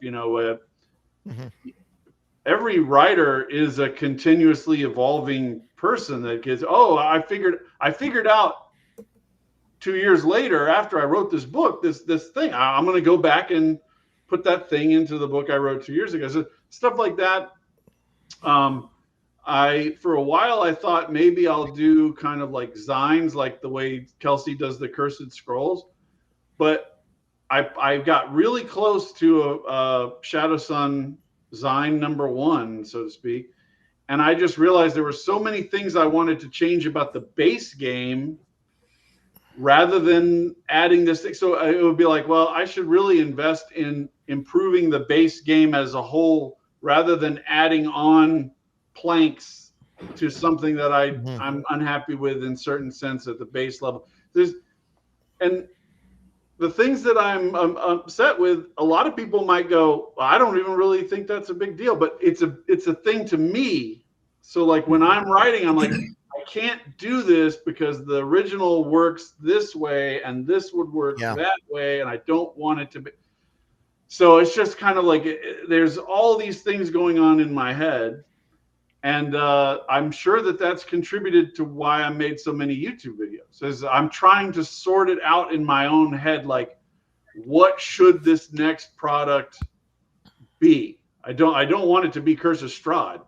C: Every writer is a continuously evolving person that gets, I figured out 2 years later after I wrote this book, this thing, I'm going to go back and put that thing into the book I wrote 2 years ago. So stuff like that. For a while, I thought maybe I'll do kind of like Zines, like the way Kelsey does the Cursed Scrolls. But I got really close to a Shadow Sun Zine #1, so to speak. And I just realized there were so many things I wanted to change about the base game rather than adding this thing. So it would be like, well, I should really invest in improving the base game as a whole rather than adding on planks to something that I'm unhappy with in certain sense at the base level. And the things that I'm upset with, a lot of people might go, well, I don't even really think that's a big deal, but it's a thing to me. So like when I'm writing, I'm like, I can't do this because the original works this way and this would work that way, and I don't want it to be. So it's just kind of like there's all these things going on in my head. And I'm sure that that's contributed to why I made so many YouTube videos. As I'm trying to sort it out in my own head, like, what should this next product be? I don't want it to be Curse of Strahd,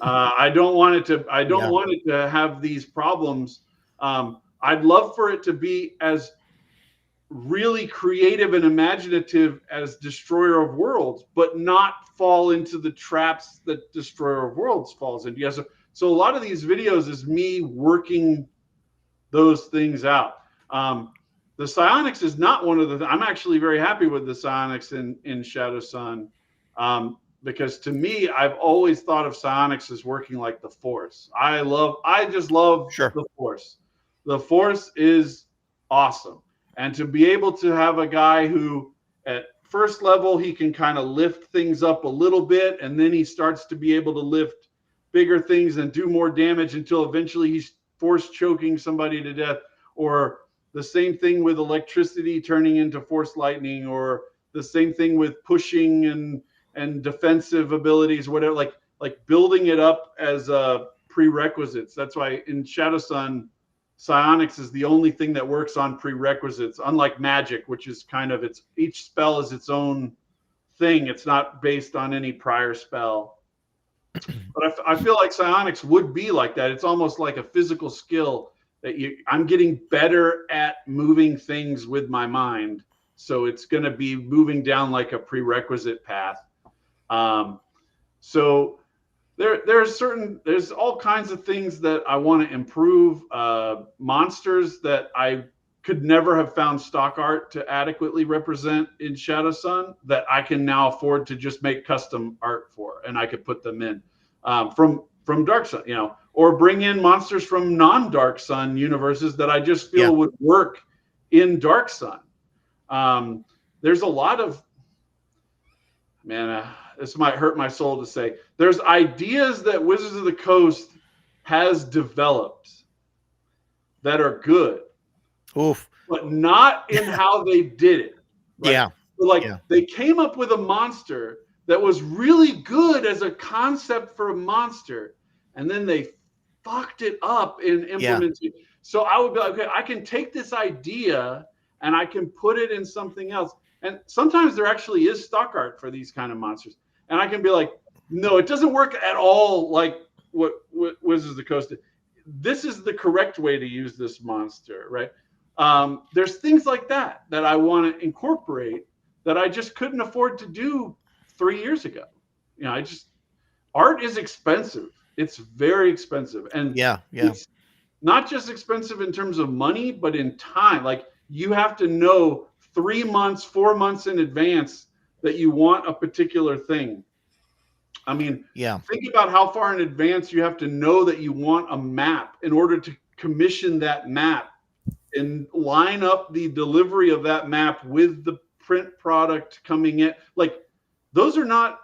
C: I don't want it to. I don't want it to have these problems. I'd love for it to be as really creative and imaginative as Destroyer of Worlds, but not fall into the traps that Destroyer of Worlds falls into. Yes, so a lot of these videos is me working those things out. The psionics is not one of the. I'm actually very happy with the psionics in Shadow Sun. Because to me, I've always thought of psionics as working like the Force. I just love the Force. The Force is awesome. And to be able to have a guy who at first level, he can kind of lift things up a little bit, and then he starts to be able to lift bigger things and do more damage until eventually he's force choking somebody to death. Or the same thing with electricity turning into force lightning, or the same thing with pushing and defensive abilities, whatever, like building it up as prerequisites. That's why in Shadow Sun, psionics is the only thing that works on prerequisites, unlike magic, which is kind of each spell is its own thing. It's not based on any prior spell. But I feel like psionics would be like that. It's almost like a physical skill that I'm getting better at moving things with my mind. So it's going to be moving down like a prerequisite path. So there's all kinds of things that I want to improve. Monsters that I could never have found stock art to adequately represent in Shadow Sun that I can now afford to just make custom art for, and I could put them in from Dark Sun, or bring in monsters from non-Dark Sun universes that I just feel would work in Dark Sun. There's a lot of, this might hurt my soul to say, there's ideas that Wizards of the Coast has developed that are good.
B: Oof.
C: But not in how they did it. Right?
B: Yeah.
C: So like they came up with a monster that was really good as a concept for a monster, and then they fucked it up in implementing. So I would be like, okay, I can take this idea and I can put it in something else. And sometimes there actually is stock art for these kind of monsters. And I can be like, no, it doesn't work at all like what Wizards of the Coast did. This is the correct way to use this monster, right? There's things like that I want to incorporate that I just couldn't afford to do 3 years ago. You know, art is expensive. It's very expensive. And it's not just expensive in terms of money, but in time. Like you have to know 3 months, 4 months in advance that you want a particular thing. I mean, think about how far in advance you have to know that you want a map in order to commission that map and line up the delivery of that map with the print product coming in. Like those are not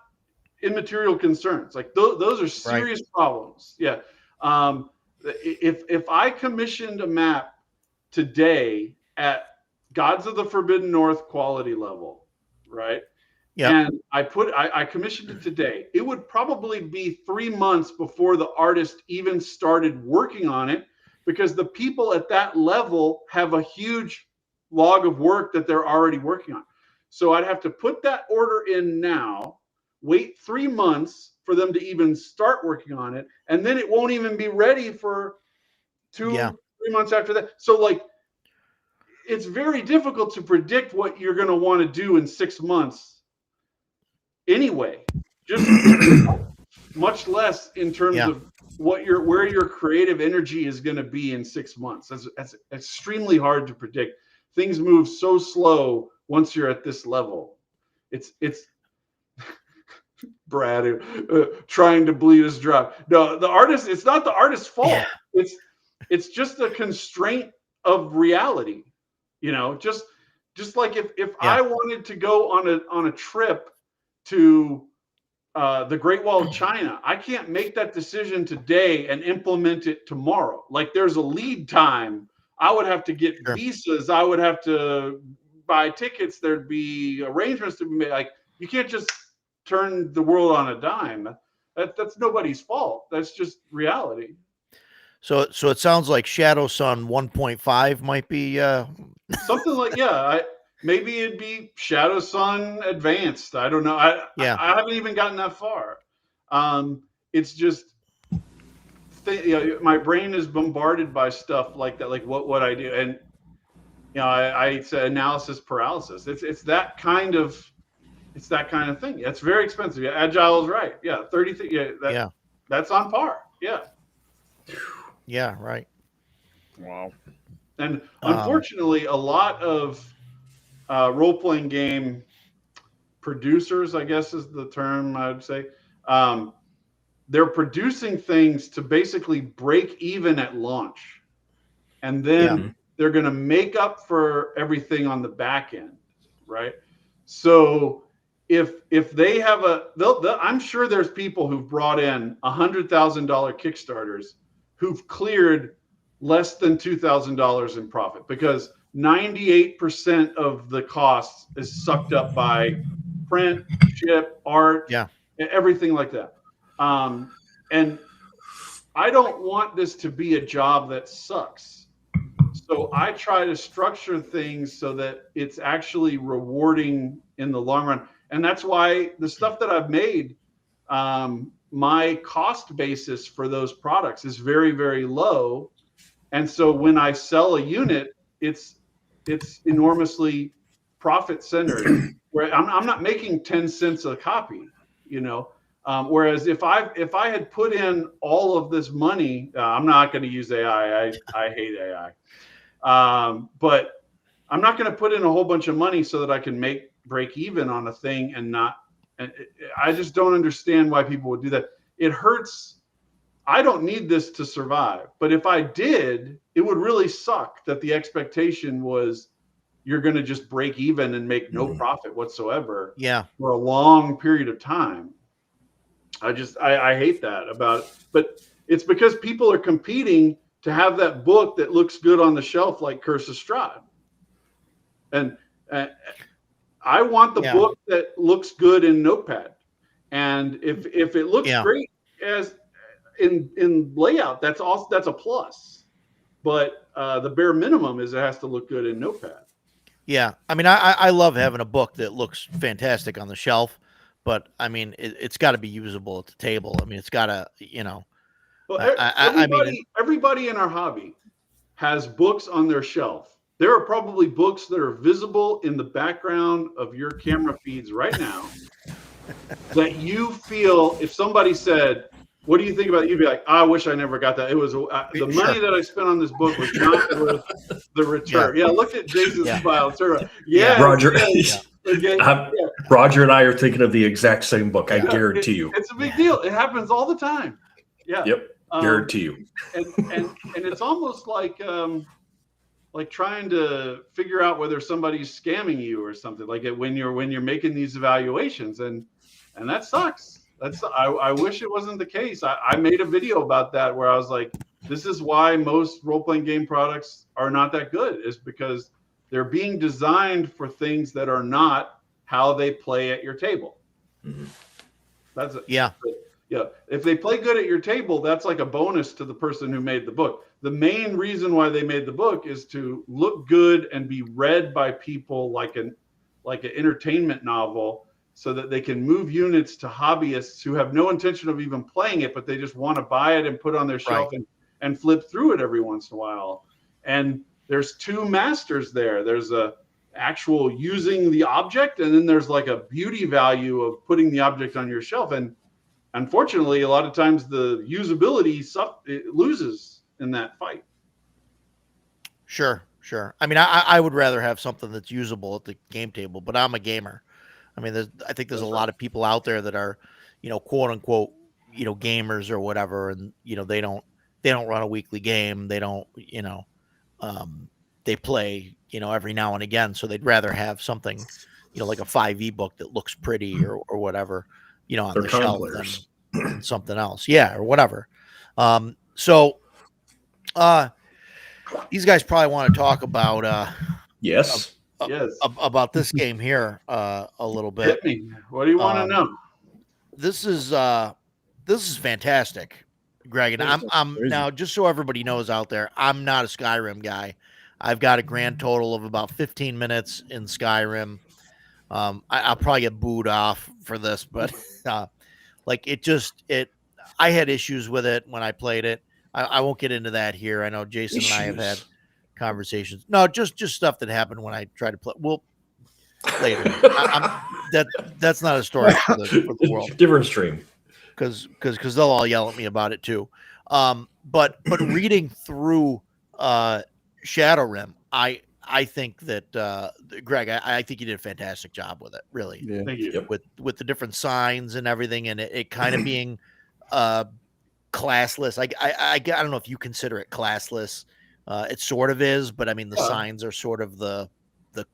C: immaterial concerns. Like those are serious problems. Yeah. If I commissioned a map today at Gods of the Forbidden North quality level, right? Yeah. And I commissioned it today, it would probably be 3 months before the artist even started working on it, because the people at that level have a huge log of work that they're already working on. So I'd have to put that order in now, wait 3 months for them to even start working on it, and then it won't even be ready for 2-3 months after that. So like, it's very difficult to predict what you're going to want to do in 6 months anyway, just much less in terms of where your creative energy is going to be in 6 months. That's extremely hard to predict. Things move so slow once you're at this level. It's Brad trying to bleed us dry. No, the artist, it's not the artist's fault. It's just a constraint of reality. You know, just like if I wanted to go on a trip to the Great Wall of China, I can't make that decision today and implement it tomorrow. Like there's a lead time. I would have to get visas. I would have to buy tickets. There'd be arrangements to be made. Like you can't just turn the world on a dime. That's nobody's fault. That's just reality.
B: So it sounds like Shadow Sun 1.5 might be
C: something like maybe it'd be Shadow Sun Advanced. I don't know. I haven't even gotten that far. It's just my brain is bombarded by stuff like that, like what I do, and it's analysis paralysis. It's that kind of thing. It's very expensive. Agile is right. 30. That's on par.
B: Yeah, right.
D: Wow.
C: And unfortunately, a lot of role-playing game producers, I guess is the term I would say, they're producing things to basically break even at launch. And then they're going to make up for everything on the back end, right? So if they have I'm sure there's people who've brought in $100,000 Kickstarters who've cleared less than $2,000 in profit, because 98% of the costs is sucked up by print, ship, art, everything like that. And I don't want this to be a job that sucks. So I try to structure things so that it's actually rewarding in the long run. And that's why the stuff that I've made, my cost basis for those products is very, very low. And so when I sell a unit, it's enormously profit centered, where I'm not making 10 cents a copy, whereas if I had put in all of this money, I'm not going to use AI. I hate AI. But I'm not going to put in a whole bunch of money so that I can break even on a thing and I just don't understand why people would do that. It hurts. I don't need this to survive, but if I did, it would really suck that the expectation was you're going to just break even and make no profit whatsoever for a long period of time. I hate that about it, but it's because people are competing to have that book that looks good on the shelf like Curse of Strahd. And I want the book that looks good in Notepad. And if it looks great as in layout, that's a plus. But the bare minimum is it has to look good in Notepad.
B: Yeah, I mean, I love having a book that looks fantastic on the shelf, but I mean, it's got to be usable at the table. I mean, it's got to, you know.
C: Well, everybody in our hobby has books on their shelf. There are probably books that are visible in the background of your camera feeds right now that you feel, if somebody said, what do you think about it? You'd be like, I wish I never got that. It was the money that I spent on this book was not worth the return. Yeah, look at Jason's smile. Yeah,
A: Roger. Roger and I are thinking of the exact same book. I guarantee you.
C: It's a big deal. It happens all the time. Yeah.
A: Yep. Guarantee you.
C: And it's almost like trying to figure out whether somebody's scamming you or something, like when you're making these evaluations, and that sucks. I wish it wasn't the case. I made a video about that where I was like, this is why most role-playing game products are not that good, is because they're being designed for things that are not how they play at your table.
A: Mm-hmm.
C: That's it.
B: Yeah.
C: Yeah. If they play good at your table, that's like a bonus to the person who made the book. The main reason why they made the book is to look good and be read by people like an entertainment novel, so that they can move units to hobbyists who have no intention of even playing it, but they just want to buy it and put it on their shelf and flip through it every once in a while. And there's two masters there. There's a actual using the object, and then there's like a beauty value of putting the object on your shelf. And unfortunately, a lot of times the usability it loses in that fight.
B: Sure. I mean, I would rather have something that's usable at the game table, but I'm a gamer. I mean, I think there's a lot of people out there that are, you know, quote unquote, you know, gamers or whatever, and you know, they don't run a weekly game. They don't, you know, they play, you know, every now and again. So they'd rather have something, you know, like a 5e book that looks pretty or whatever, you know, on the shelf than something else. Yeah, or whatever. So these guys probably want to talk about
A: yes.
B: About this game here a little bit.
C: Hit me. What do you want to know?
B: This is fantastic, Greg. And I'm now, just so everybody knows out there, I'm not a Skyrim guy. I've got a grand total of about 15 minutes in Skyrim. I'll probably get booed off for this, but like I had issues with it when I played it. I won't get into that here. I know Jason and I have had conversations. No, just stuff that happened when I tried to play. Well, later. That's not a story for the world.
A: Different stream.
B: Because they'll all yell at me about it too. But reading through Shadowrim, I think that Greg, I think you did a fantastic job with it. Really,
D: yeah.
C: Thank you.
B: With the different signs and everything, and it kind of being classless. I don't know if you consider it classless. It sort of is, but I mean the signs are sort of the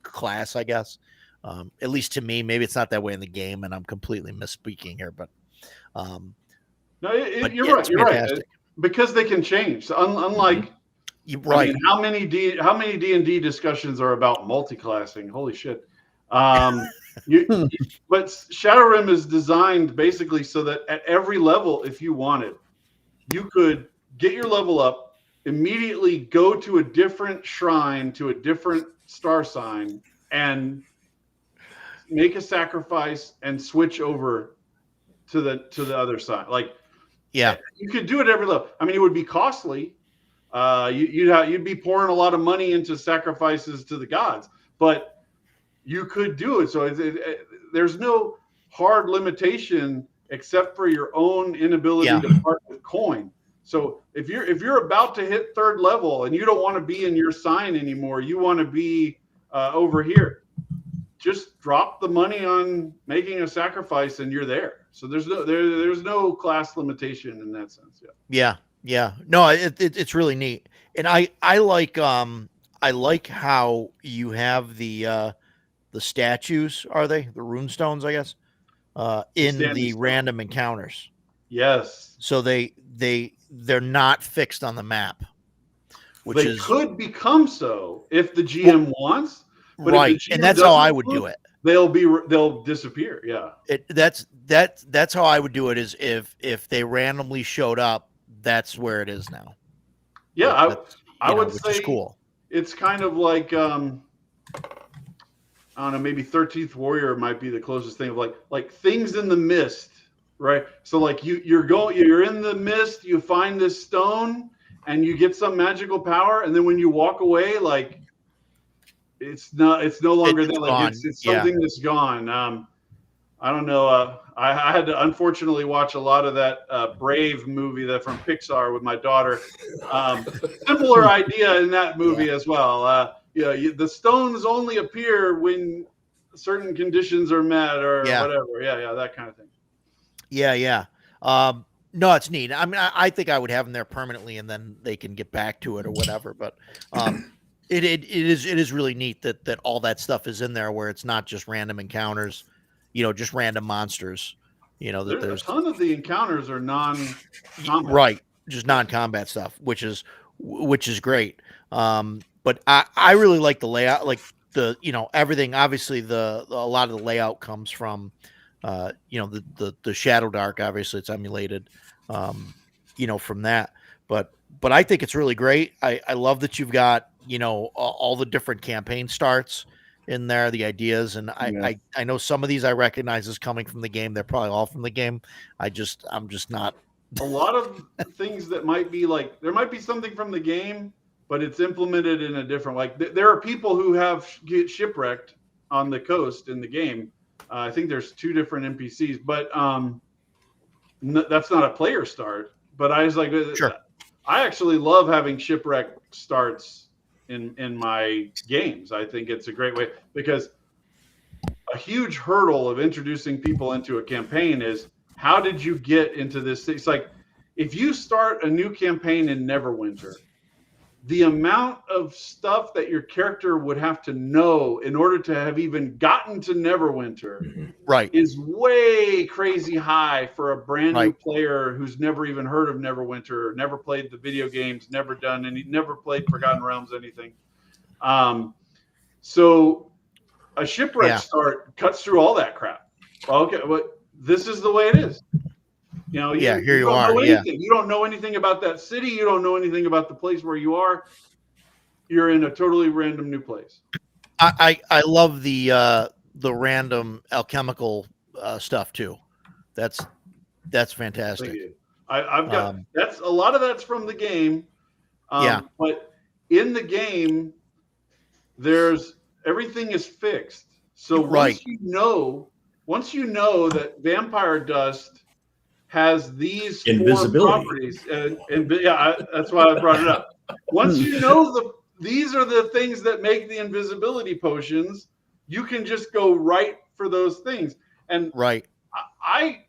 B: class, I guess. At least to me, maybe it's not that way in the game, and I'm completely misspeaking here. But
C: no, you're right. You're right, because they can change. So unlike,
B: right?
C: I mean, how many D&D discussions are about multi-classing? Holy shit! But Shadowrim is designed basically so that at every level, if you wanted, you could get your level up, immediately go to a different shrine, to a different star sign, and make a sacrifice and switch over to the other side. Like,
B: yeah,
C: you could do it every level. I mean, it would be costly. You'd be pouring a lot of money into sacrifices to the gods, but you could do it. So there's no hard limitation except for your own inability to part with coin. So if you're about to hit third level and you don't want to be in your sign anymore, you want to be over here, just drop the money on making a sacrifice and you're there. So there's no class limitation in that sense.
B: Yeah. No, it's really neat, and I like how you have the statues. Are they the rune stones? I guess in the random encounters.
C: Yes.
B: So they're not fixed on the map.
C: They could become so if the GM wants, but
B: right,
C: if the GM
B: and that's how I would do it.
C: They'll disappear. Yeah,
B: that's how I would do it. Is if they randomly showed up, that's where it is now.
C: Yeah, I would
B: which
C: say
B: is cool.
C: It's kind of like I don't know, maybe 13th Warrior might be the closest thing of like things in the mist, right? So like you're in the mist, you find this stone, and you get some magical power, and then when you walk away, like it's no longer there. Like it's something that's gone. I don't know. I had to unfortunately watch a lot of that Brave movie that from Pixar with my daughter. Similar idea in that movie as well. The stones only appear when certain conditions are met or whatever. Yeah, that kind of thing.
B: Yeah. No, it's neat. I mean, I think I would have them there permanently, and then they can get back to it or whatever. But it is really neat that all that stuff is in there, where it's not just random encounters, just random monsters. That there's
C: a ton of the encounters are non-combat.
B: Right, just non-combat stuff, which is great. But I really like the layout, like the everything. Obviously, a lot of the layout comes from the Shadow Dark. Obviously, it's emulated from that. But I think it's really great. I love that you've got all the different campaign starts in there, the ideas, and I know some of these I recognize as coming from the game. They're probably all from the game. I'm just not.
C: A lot of things that might be like, there might be something from the game, but it's implemented in a different, like there are people who get shipwrecked on the coast in the game. I think there's 2 different NPCs, but that's not a player start. But I was like,
B: sure.
C: I actually love having shipwreck starts in my games. I think it's a great way, because a huge hurdle of introducing people into a campaign is, how did you get into this? It's like, if you start a new campaign in Neverwinter, the amount of stuff that your character would have to know in order to have even gotten to Neverwinter is way crazy high for a brand new player who's never even heard of Neverwinter, never played the video games, never played Forgotten Realms, anything. So a shipwreck start cuts through all that crap. Okay, but this is the way it is. You don't know anything. You don't know anything about that city. You don't know anything about the place where you are. You're in a totally random new place.
B: I love the random alchemical stuff too. That's fantastic.
C: Thank you. I've got that's a lot of that's from the game. But in the game, everything is fixed. So once you know that vampire dust has these
A: invisibility
C: 4 properties, that's why I brought it up. Once you know these are the things that make the invisibility potions, you can just go right for those things. And I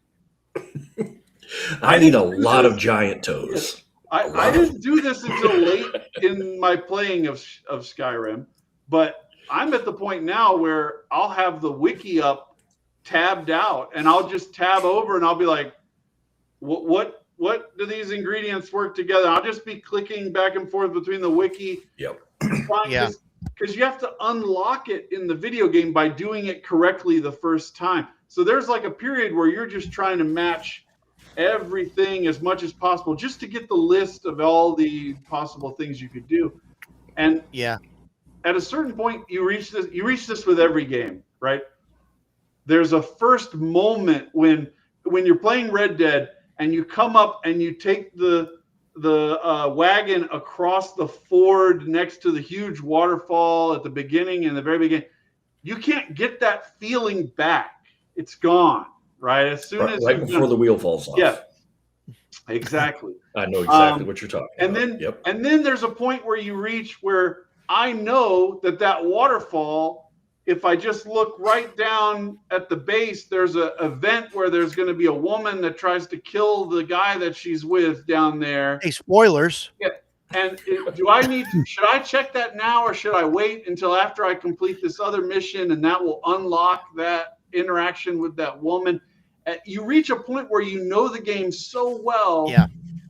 A: need a lot of giant toes.
C: I didn't do this until late in my playing of Skyrim, but I'm at the point now where I'll have the wiki up, tabbed out, and I'll just tab over and I'll be like, what do these ingredients work together? I'll just be clicking back and forth between the wiki.
A: Yep.
C: Because you have to unlock it in the video game by doing it correctly the first time. So there's like a period where you're just trying to match everything as much as possible just to get the list of all the possible things you could do. And at a certain point, you reach this with every game, right? There's a first moment when you're playing Red Dead and you come up and you take the wagon across the ford next to the huge waterfall at the beginning, in the very beginning, you can't get that feeling back. It's gone, right? As soon as
A: before the wheel falls off.
C: Yeah, exactly.
A: I know exactly what you're talking about.
C: And then there's a point where you reach where I know that waterfall, if I just look right down at the base, there's an event where there's going to be a woman that tries to kill the guy that she's with down there.
B: Hey, spoilers.
C: Yeah. And should I check that now, or should I wait until after I complete this other mission and that will unlock that interaction with that woman? You reach a point where you know the game so well,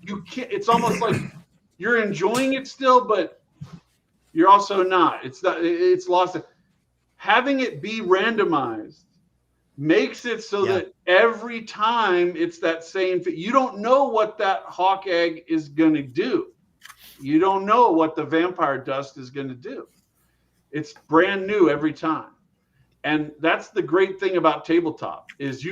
C: you can't. It's almost like you're enjoying it still, but you're also not. It's lost. Having it be randomized makes it so that every time it's that same thing. You don't know what that hawk egg is going to do. You don't know what the vampire dust is going to do. It's brand new every time. And that's the great thing about tabletop is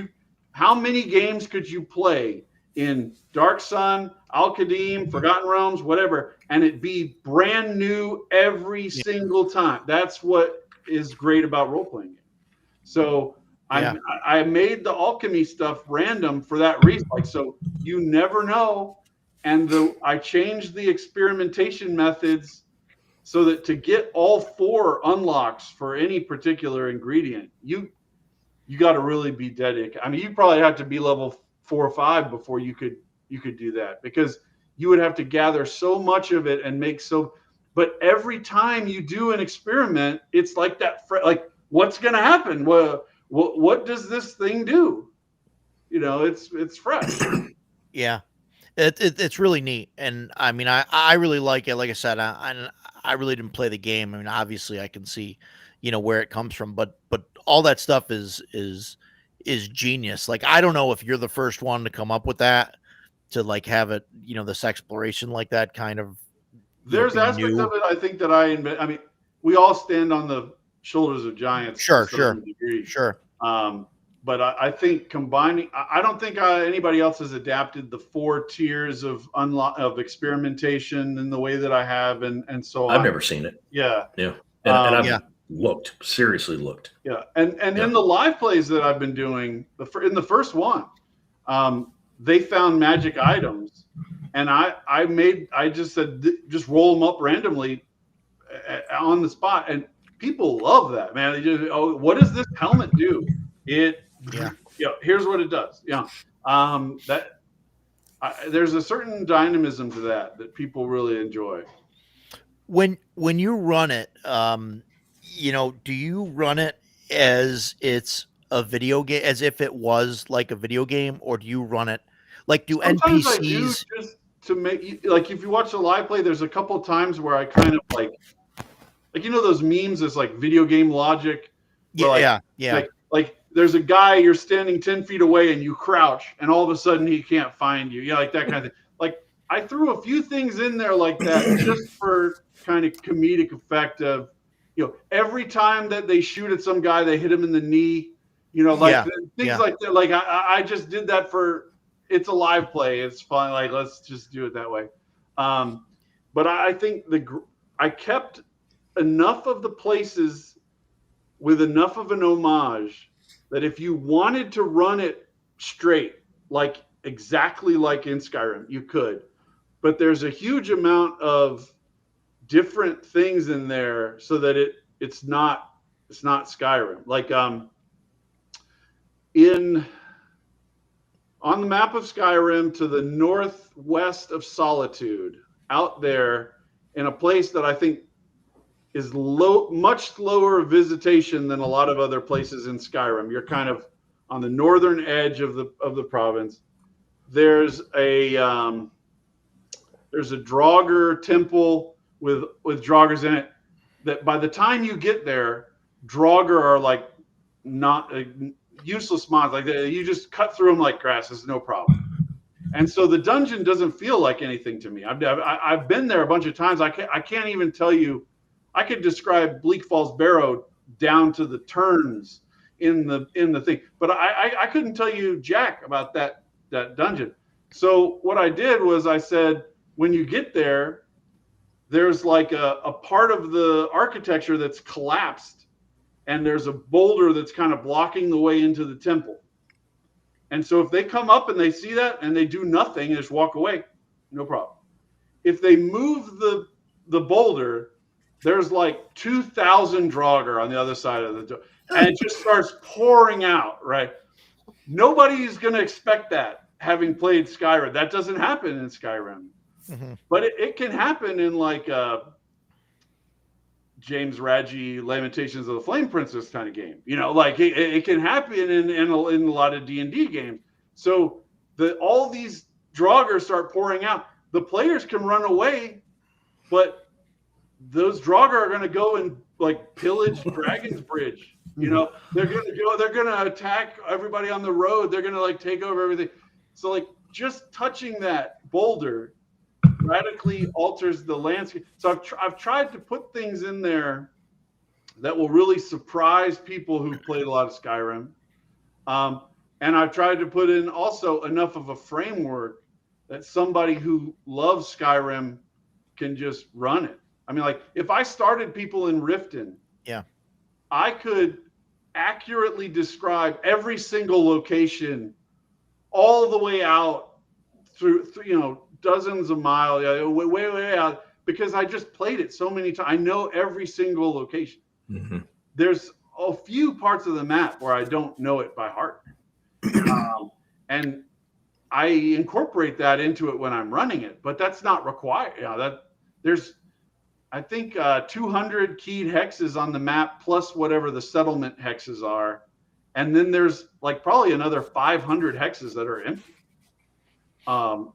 C: how many games could you play in Dark Sun, Al-Qadim, Forgotten Realms, whatever, and it be brand new every single time. That's what is great about role-playing games. So I made the alchemy stuff random for that reason. Like, so you never know. And I changed the experimentation methods so that to get all 4 unlocks for any particular ingredient, you got to really be dedicated. I mean, you probably have to be level 4 or 5 before you could do that, because you would have to gather so much of it and make so. But every time you do an experiment, it's like that. Like, what's going to happen? What does this thing do? You know, it's fresh.
B: Yeah. It's really neat. And I mean, I really like it. Like I said, I really didn't play the game. I mean, obviously I can see, where it comes from, but all that stuff is genius. Like, I don't know if you're the first one to come up with that, to like have it, this exploration like that kind of.
C: There's aspects of it, I think, that I invent. I mean, we all stand on the shoulders of giants.
B: Sure.
C: But I think combining, I don't think anybody else has adapted the 4 tiers of experimentation in the way that I have, and so
A: I've never seen it.
C: Yeah,
A: and I've seriously looked.
C: Yeah, and in the live plays that I've been doing, in the first one, they found magic items, and I just said just roll them up randomly on the spot, and people love that, man. They just, what does this helmet do? Here's what it does. There's a certain dynamism to that people really enjoy.
B: When you run it, do you run it as it's a video game, as if it was like a video game, or do you run it like, do
C: Sometimes
B: NPCs
C: I do, just to make, like, if you watch the live play, there's a couple of times where I kind of like those memes, it's like video game logic. Like there's a guy, you're standing 10 feet away and you crouch and all of a sudden he can't find you. Like that kind of thing. Like, I threw a few things in there like that just for kind of comedic effect of, every time that they shoot at some guy, they hit him in the knee, things like that. Like I just did that for, it's a live play. It's fun. Like, let's just do it that way. But I think I kept enough of the places with enough of an homage that if you wanted to run it straight, like exactly like in Skyrim, you could. But there's a huge amount of different things in there so that it's not Skyrim. Like on the map of Skyrim, to the northwest of Solitude, out there in a place that I think is much slower visitation than a lot of other places in Skyrim. You're kind of on the northern edge of the province. There's a Draugr temple with Draugrs in it, that by the time you get there, Draugr are like not useless mons. Like you just cut through them like grass. It's no problem. And so the dungeon doesn't feel like anything to me. I've been there a bunch of times. I can't even tell you. I could describe Bleak Falls Barrow down to the turns in the thing, but I couldn't tell you jack about that dungeon. So what I did was I said, when you get there, there's like a part of the architecture that's collapsed, and there's a boulder that's kind of blocking the way into the temple. And so if they come up and they see that and they do nothing and just walk away, no problem. If they move the boulder, there's like 2,000 Draugr on the other side of the door, and it just starts pouring out, right? Nobody's going to expect that, having played Skyrim. That doesn't happen in Skyrim. Mm-hmm. But it can happen in like James Raggi Lamentations of the Flame Princess kind of game. Like it can happen in a lot of D&D games. So all these Draugr start pouring out. the players can run away, but those Draugr are going to go and like pillage Dragon's Bridge. You know, they're going to attack everybody on the road. They're going to like take over everything. So like just touching that boulder radically alters the landscape. So I've tried to put things in there that will really surprise people who played a lot of Skyrim. And I've tried to put in also enough of a framework that somebody who loves Skyrim can just run it. I mean, like if I started people in Riften, I could accurately describe every single location all the way out through you know, dozens of miles, way out, because I just played it so many times. I know every single location. Mm-hmm. There's a few parts of the map where I don't know it by heart. And I incorporate that into it when I'm running it, but that's not required. There's, I think, 200 keyed hexes on the map plus whatever the settlement hexes are. And then there's like probably another 500 hexes that are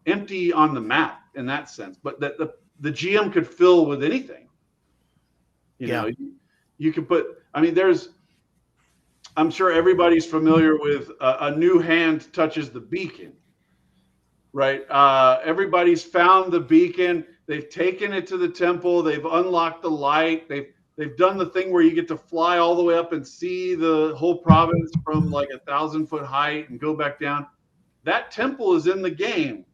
C: empty on the map in that sense, but that the GM could fill with anything. You know, you could put, I mean, I'm sure everybody's familiar with a new hand touches the beacon, right? Everybody's found the beacon. They've taken it to the temple. They've unlocked the light. They've done the thing where you get to fly all the way up and see the whole province from like 1,000-foot height and go back down. That temple is in the game.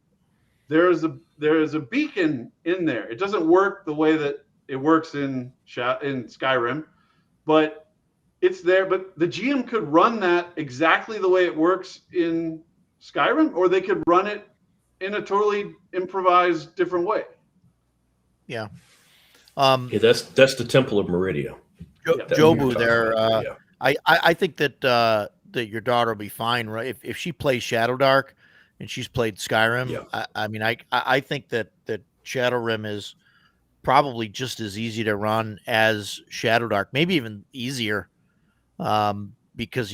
C: There is a beacon in there. It doesn't work the way that it works in Skyrim, but it's there. But the GM could run that exactly the way it works in Skyrim, or they could run it in a totally improvised different way.
B: Yeah.
A: That's the Temple of Meridia.
B: Jobu there. I think that your daughter will be fine, right? If she plays Shadowdark and she's played Skyrim, I mean, I think that Shadowrim is probably just as easy to run as Shadowdark, maybe even easier, because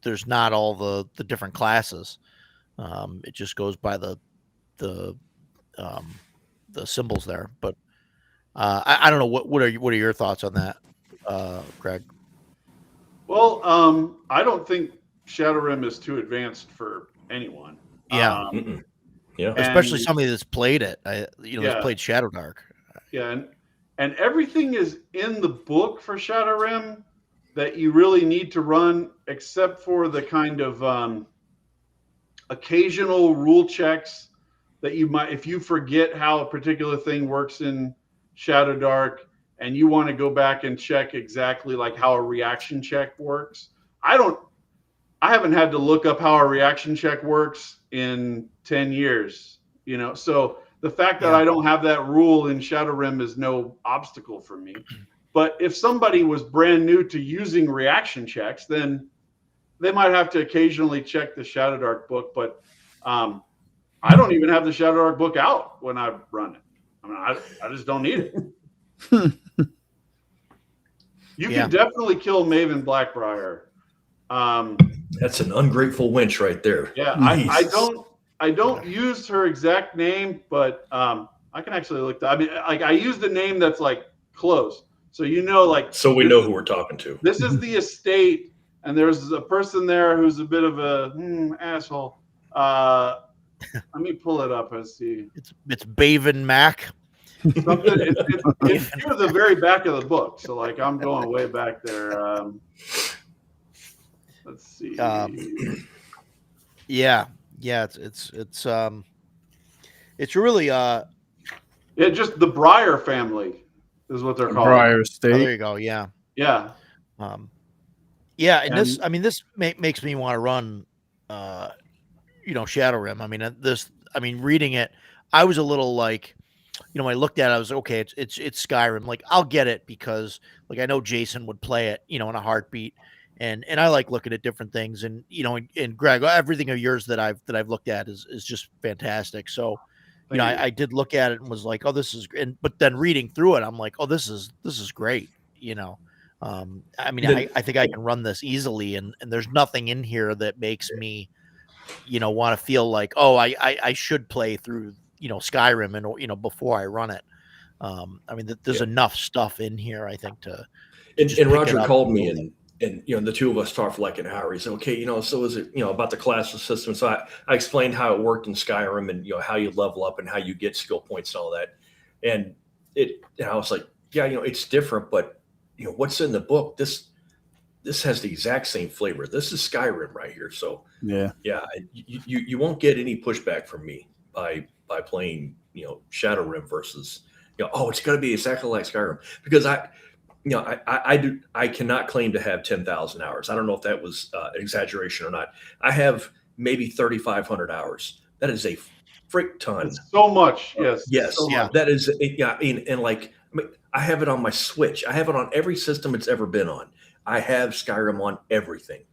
B: there's not all the different classes. It just goes by the symbols there. But I don't know what are your thoughts on that, Craig?
C: Well, I don't think Shadowrim is too advanced for anyone.
B: Yeah, especially somebody that's played it. That's played Shadowdark.
C: Yeah, and everything is in the book for Shadowrim that you really need to run, except for the kind of occasional rule checks that you might, if you forget how a particular thing works in Shadowdark and you want to go back and check exactly like how a reaction check works. I haven't had to look up how a reaction check works in 10 years, you know, so the fact that I don't have that rule in Shadowrim is no obstacle for me. But if somebody was brand new to using reaction checks, then they might have to occasionally check the Shadowdark book. But I don't even have the Shadowdark book out when I run it. I mean, I just don't need it. You can definitely kill Maven Blackbriar.
A: That's an ungrateful wench right there.
C: Yeah, I don't use her exact name, but I can actually look. I mean, like I use the name that's like close, so you know, like
A: so we know who we're talking to.
C: This is the estate, and there's a person there who's a bit of a asshole. Let me pull it up and see.
B: It's Baven Mac.
C: It's near the very back of the book, so like I'm going way back there. Let's see.
B: It's really
C: just the Briar family is what they're called.
D: Briar Estate.
B: Oh, there you go. Yeah. And this, I mean, this makes me want to run, Shadowrim. I mean, reading it, I was a little like, when I looked at it, I was okay. It's Skyrim. Like, I'll get it because, like, I know Jason would play it, in a heartbeat, and I like looking at different things, and and Greg, everything of yours that I've looked at is just fantastic. So, I did look at it and was like, oh, this is, but then reading through it, I'm like, oh, this is great. I mean, I think I can run this easily, and there's nothing in here that makes me, want to feel like, oh, I should play through Skyrim and before I run it. I mean, there's enough stuff in here, I think, to
A: and Roger called me and the two of us talked for like an hour. He said, okay, so is it, about the class system. So I explained how it worked in Skyrim and, how you level up and how you get skill points and all that. And I was like, yeah, it's different, but what's in the book, this has the exact same flavor. This is Skyrim right here. So yeah, you won't get any pushback from me by playing, Shadowrim versus, it's going to be exactly like Skyrim, because I cannot claim to have 10,000 hours. I don't know if that was an exaggeration or not. I have maybe 3,500 hours. That is a freak ton.
C: It's so much. Yes.
A: Yes.
C: So much.
A: That is. Yeah. And like, I have it on my Switch. I have it on every system it's ever been on. I have Skyrim on everything.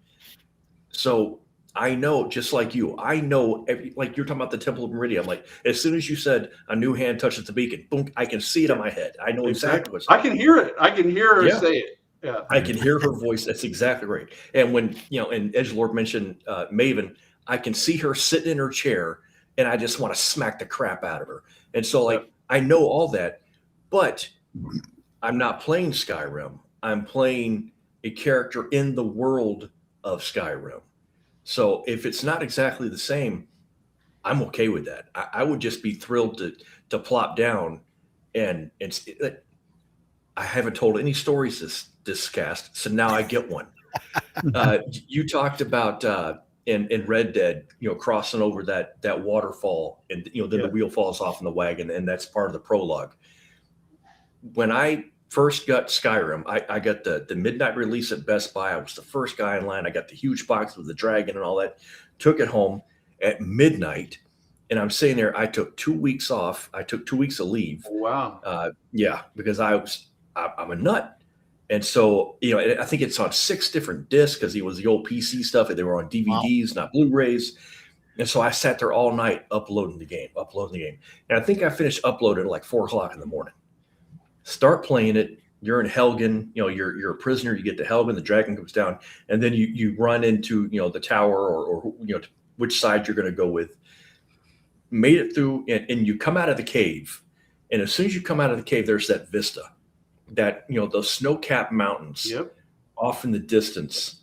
A: So I know, just like you, like you're talking about the Temple of Meridian. I'm like, as soon as you said a new hand touches the beacon, boom, I can see it in my head. I know exactly what's
C: I can hear it. I can hear her say it. Yeah.
A: I can hear her voice. That's exactly right. And when, and Edgelord mentioned Maven, I can see her sitting in her chair and I just want to smack the crap out of her. And so like, I know all that, but I'm not playing Skyrim. I'm playing a character in the world of Skyrim. So if it's not exactly the same, I'm okay with that. I would just be thrilled to plop down and I haven't told any stories this cast, so now I get one. You talked about in Red Dead, crossing over that waterfall, and then the wheel falls off in the wagon, and that's part of the prologue. When I first got Skyrim, I got the midnight release at Best Buy. I was the first guy in line. I got the huge box with the dragon and all that. Took it home at midnight, and I'm sitting there. I took 2 weeks off. I took 2 weeks of leave.
C: Wow.
A: Because I'm a nut. And so, I think it's on 6 different discs because it was the old PC stuff. And they were on DVDs, not Blu-rays. And so I sat there all night uploading the game. And I think I finished uploading at like 4 o'clock in the morning. Start playing it. You're in Helgen. You're a prisoner. You get to Helgen. The dragon comes down. And then you run into, the tower or which side you're going to go with. Made it through and you come out of the cave. And as soon as you come out of the cave, there's that vista. That those snow-capped mountains off in the distance,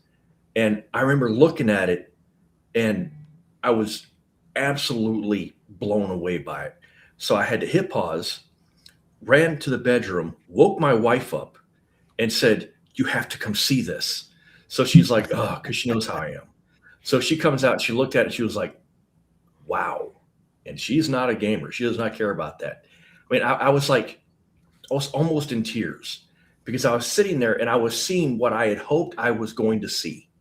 A: and I remember looking at it, and I was absolutely blown away by it. So I had to hit pause, ran to the bedroom, woke my wife up, and said, "You have to come see this." So she's like, "Oh," because she knows how I am. So she comes out, she looked at it, she was like, "Wow," and she's not a gamer. She does not care about that. I mean, I was almost in tears because I was sitting there and I was seeing what I had hoped I was going to see.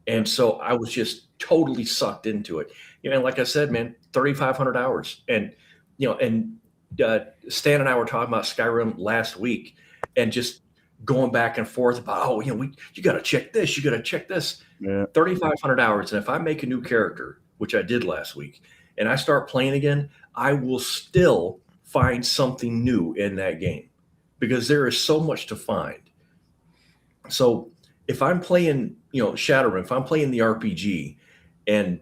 A: And so I was just totally sucked into it. And like I said, man, 3,500 hours. And, Stan and I were talking about Skyrim last week and just going back and forth about, you got to check this. You got to check this.
D: Yeah.
A: 3,500 hours. And if I make a new character, which I did last week, and I start playing again, I will still find something new in that game because there is so much to find. So if I'm playing, Shadowrun, if I'm playing the RPG, and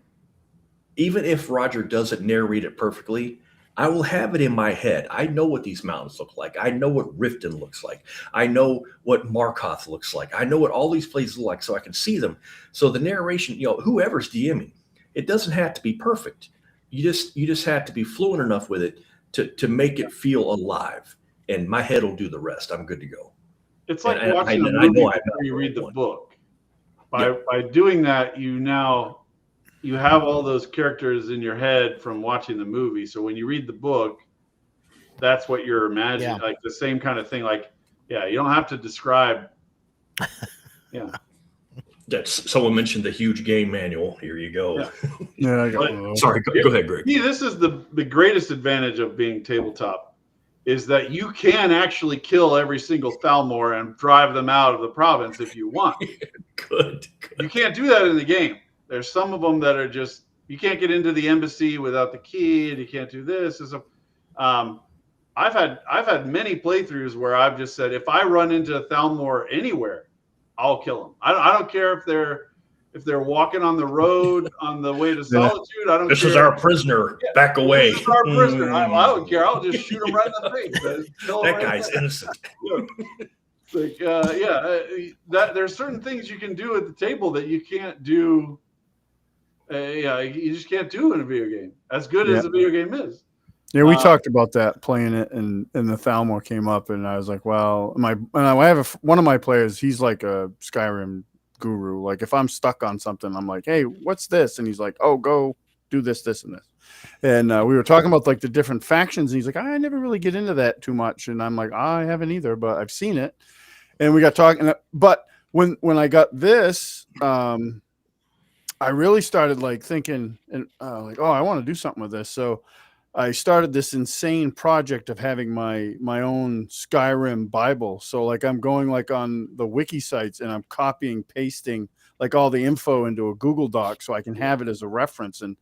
A: even if Roger doesn't narrate it perfectly, I will have it in my head. I know what these mountains look like. I know what Riften looks like. I know what Markoth looks like. I know what all these places look like, so I can see them. So the narration, whoever's DMing, it doesn't have to be perfect. You just have to be fluent enough with it to make it feel alive, and my head will do the rest. I'm good to go.
C: It's like watching a movie before you read the book. By doing that, you have all those characters in your head from watching the movie. So when you read the book, that's what you're imagining, like the same kind of thing. Like, you don't have to describe. Yeah.
A: That's someone mentioned the huge game manual. Here you go.
D: Yeah, I got
A: sorry, go ahead, Greg.
C: See, this is the greatest advantage of being tabletop, is that you can actually kill every single Thalmor and drive them out of the province if you want.
A: Good.
C: You can't do that in the game. There's some of them that are just, you can't get into the embassy without the key, and you can't do this. I've had many playthroughs where I've just said, if I run into a Thalmor anywhere, I'll kill them. I don't care if if they're walking on the road on the way to Solitude, I don't care.
A: This is our prisoner. Yeah. Back away.
C: This is our prisoner. I don't care. I'll just shoot him right in the face.
A: That guy's innocent.
C: Like, that there's certain things you can do at the table that you can't do. You just can't do in a video game. As good as a video game is.
D: Yeah, we talked about that playing it, and the Thalmor came up, and I was like, well, I have one of my players. He's like a Skyrim guru. Like, if I'm stuck on something, I'm like, hey, what's this? And he's like, oh, go do this, this, and this. And we were talking about like the different factions, and he's like, I never really get into that too much. And I'm like, I haven't either, but I've seen it. And we got talking. But when I got this, I really started like thinking, and like, oh, I want to do something with this. So I started this insane project of having my own Skyrim Bible. So like I'm going like on the wiki sites and I'm copying, pasting like all the info into a Google Doc so I can have it as a reference. And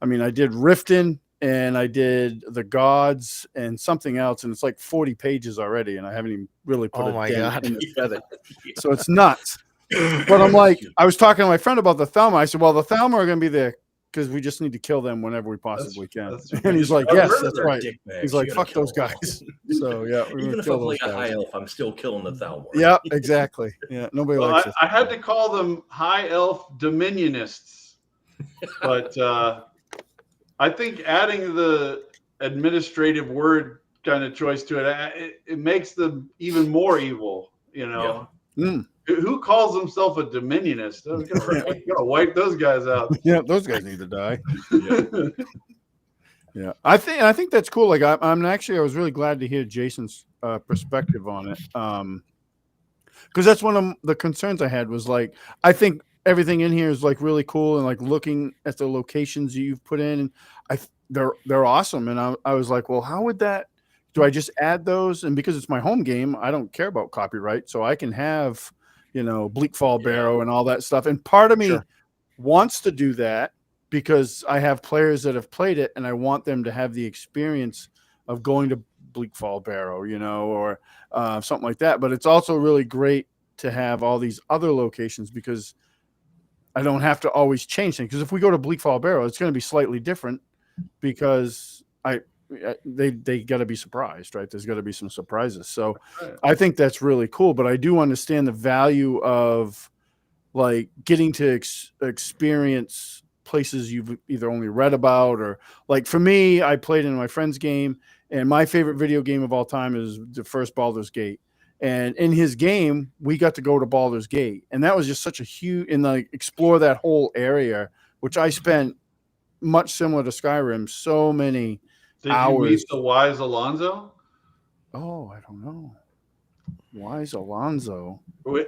D: I mean, I did Riften and I did the gods and something else, and it's like 40 pages already, and I haven't even really put in the aesthetic. So it's nuts. But I'm like, I was talking to my friend about the Thalmor. I said, well, the Thalmor are going to be there because we just need to kill them whenever we possibly can. And he's like, yes, that's right. He's like, fuck those guys. So yeah,
A: even if I play a high elf, I'm still killing the Thalmor.
D: Yeah, exactly. Yeah, nobody likes it.
C: I had to call them high elf dominionists, but I think adding the administrative word kind of choice to it makes them even more evil. You know. Yeah. Mm. Who calls himself a dominionist? I'm gonna wipe those guys out.
D: Yeah, those guys need to die. Yeah, I think that's cool. Like I was really glad to hear Jason's perspective on it, because that's one of the concerns I had was like I think everything in here is like really cool, and like looking at the locations you've put in, and they're awesome. And I was like, well, how would that? Do I just add those? And because it's my home game, I don't care about copyright, so I can have, you know, Bleak Fall Barrow and all that stuff. And part of me wants to do that because I have players that have played it and I want them to have the experience of going to Bleak Fall Barrow, you know, or something like that. But it's also really great to have all these other locations because I don't have to always change things. Because if we go to Bleak Fall Barrow, it's going to be slightly different because they got to be surprised, right? There's got to be some surprises. So I think that's really cool, but I do understand the value of like getting to experience places you've either only read about, or like for me, I played in my friend's game, and my favorite video game of all time is the first Baldur's Gate. And in his game, we got to go to Baldur's Gate, and that was just such a huge, and like explore that whole area, which I spent much similar to Skyrim, so many hours.
C: Did you meet the wise Alonzo?
D: Oh, I don't know. Wise Alonzo.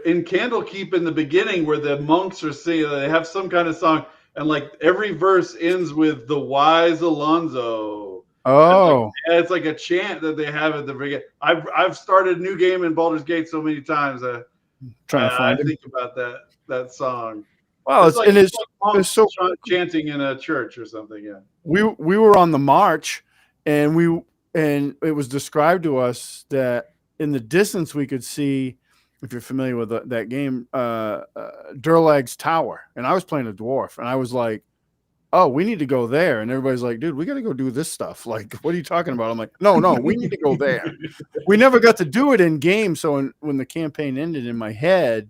C: In Candlekeep in the beginning, where the monks are singing, they have some kind of song, and like every verse ends with the wise Alonzo.
D: Oh,
C: it's like a chant that they have at the beginning. I've started a new game in Baldur's Gate so many times.
D: Trying to find
C: I think about that song.
D: Well, it's so
C: chanting in a church or something. Yeah,
D: we were on the march, and it was described to us that in the distance we could see, if you're familiar with that game, Durlag's Tower, and I was playing a dwarf, and I was like, oh, we need to go there. And everybody's like, dude, we got to go do this stuff. Like, what are you talking about? I'm like, no, we need to go there. We never got to do it in game. So when the campaign ended, in my head,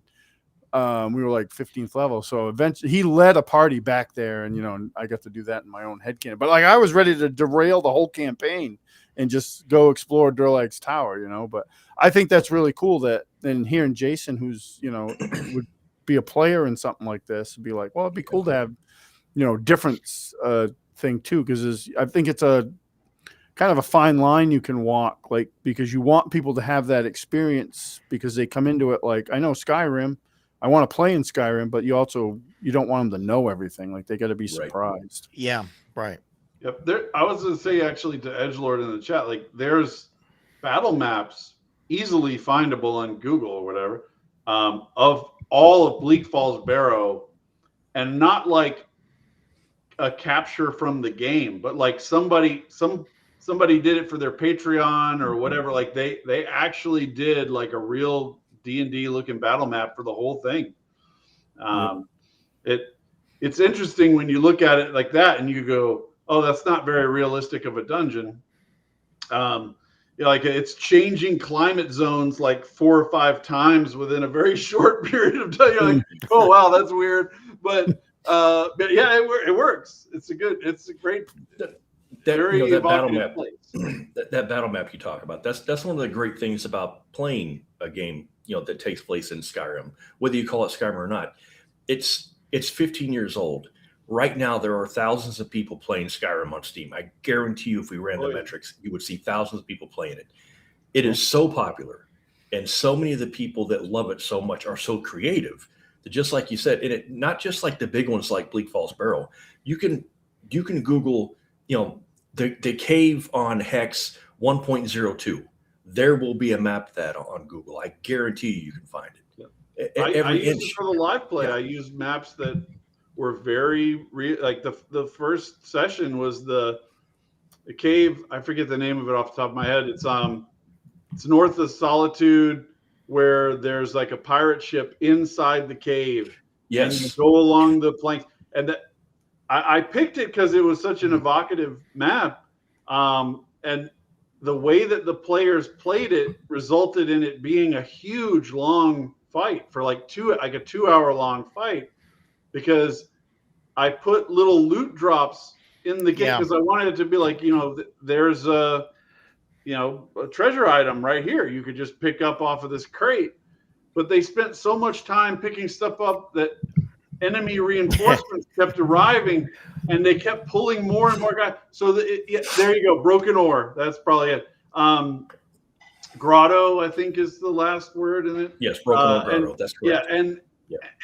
D: we were like 15th level. So eventually he led a party back there, and, you know, I got to do that in my own head canon. But like, I was ready to derail the whole campaign and just go explore Durlag's Tower, you know. But I think that's really cool that, and hearing Jason, who's, you know, would be a player in something like this, would be like, well, it'd be cool to have, you know, different thing too, because I think it's a kind of a fine line you can walk, like, because you want people to have that experience, because they come into it like, I know Skyrim, I want to play in Skyrim, but you don't want them to know everything. Like, they got to be surprised.
B: Yeah, right.
C: Yep. I was going to say, actually, to Edgelord in the chat, like, there's battle maps easily findable on Google or whatever, of all of Bleak Falls Barrow, and not like a capture from the game, but like somebody did it for their Patreon or whatever. Like they actually did like a real D&D looking battle map for the whole thing. it's interesting when you look at it like that and you go, oh, that's not very realistic of a dungeon. Like it's changing climate zones like 4 or 5 times within a very short period of time. You're like, oh wow, that's weird. But yeah, it works. It's a great,
A: that battle map. That battle map you talk about. That's one of the great things about playing a game, that takes place in Skyrim, whether you call it Skyrim or not. It's 15 years old. Right now, there are thousands of people playing Skyrim on Steam. I guarantee you, if we ran the metrics, you would see thousands of people playing it. It is so popular, and so many of the people that love it so much are so creative that, just like you said, and it not just like the big ones like Bleak Falls Barrow. You can Google, the cave on Hex 1.02. There will be a map of that on Google. I guarantee you can find it.
C: Yeah. I use it for the live play. I use maps that were very like the first session was the cave. I forget the name of it off the top of my head. It's north of Solitude, where there's like a pirate ship inside the cave.
A: Yes,
C: and you go along the planks, and I picked it because it was such an evocative map, and the way that the players played it resulted in it being a huge long fight for like a 2-hour long fight. Because I put little loot drops in the game because I wanted it to be like, there's a treasure item right here you could just pick up off of this crate. But they spent so much time picking stuff up that enemy reinforcements kept arriving, and they kept pulling more and more guys. So there you go, broken ore. That's probably it. Grotto, I think, is the last word in it.
A: Yes, broken ore grotto. That's correct.
C: Yeah,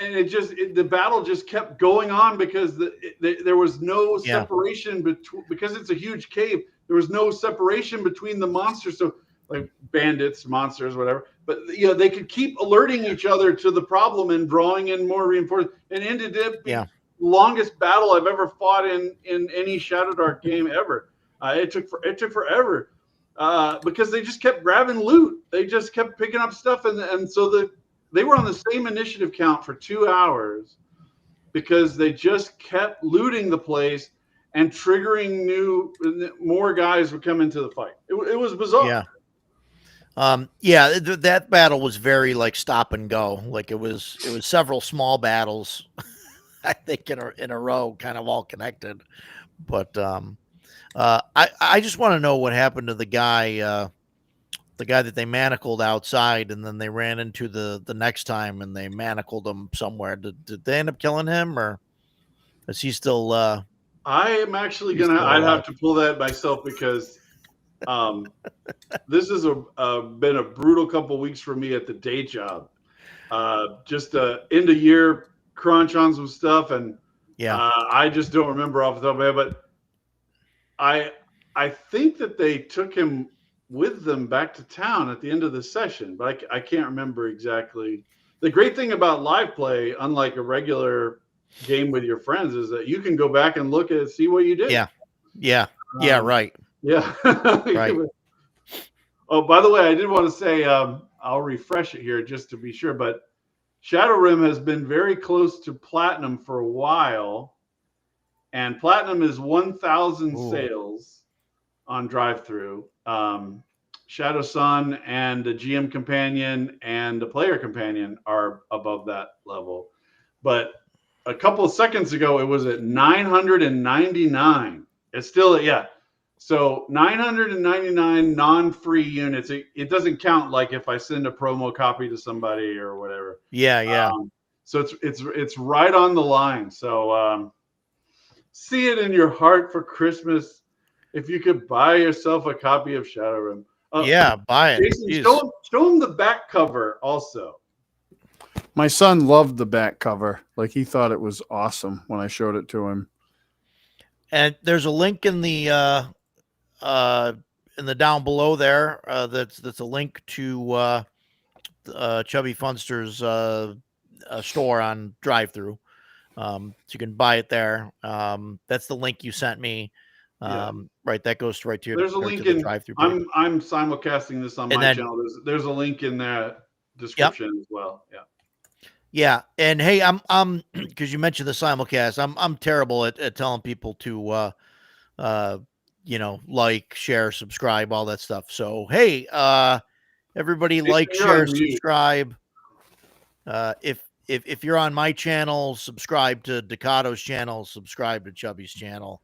C: and the battle just kept going on because there was no separation between, because it's a huge cave. There was no separation between the monsters. So like bandits, monsters, whatever. But they could keep alerting each other to the problem and drawing in more reinforcements. And ended up the longest battle I've ever fought in any Shadowdark game ever. It took forever because they just kept grabbing loot. They just kept picking up stuff, and so they were on the same initiative count for 2 hours because they just kept looting the place and triggering more guys would come into the fight. It was bizarre.
B: That battle was very like stop and go. Like it was several small battles, I think in a row, kind of all connected. But I just want to know what happened to the guy that they manacled outside, and then they ran into the next time and they manacled him somewhere. Did they end up killing him, or is he still?
C: I am actually I'd have to pull that myself because this has been a brutal couple weeks for me at the day job. Just end of year crunch on some stuff, and I just don't remember off the top of my head. But I think that they took him with them back to town at the end of the session, but I can't remember exactly. The great thing about live play, unlike a regular game with your friends, is that you can go back and look at it, see what you did.
B: Right.
C: Yeah.
B: Right.
C: Oh, by the way, I did want to say, I'll refresh it here just to be sure, but Shadowrim has been very close to platinum for a while, and platinum is 1,000 sales on drive-through. Shadow Sun and the GM companion and the player companion are above that level, but a couple of seconds ago it was at 999. It's still so 999 non-free units. It doesn't count like if I send a promo copy to somebody or whatever. So it's right on the line. So see it in your heart for Christmas. If you could buy yourself a copy of Shadowrun.
B: Buy it.
C: Jason, show him the back cover also.
D: My son loved the back cover. Like he thought it was awesome when I showed it to him.
B: And there's a link in the down below there. That's a link to Chubby Funster's store on drive-through. So you can buy it there. That's the link you sent me. Right, that goes right to your.
C: There's a link in. I'm simulcasting this on my channel. There's a link in the description as well.
B: Yeah, and hey, I'm because you mentioned the simulcast. I'm terrible at telling people to like, share, subscribe, all that stuff. So hey, everybody, like,
C: You're
B: share,
C: on mute.
B: subscribe. If you're on my channel, subscribe to Decato's channel, subscribe to Chubby's channel.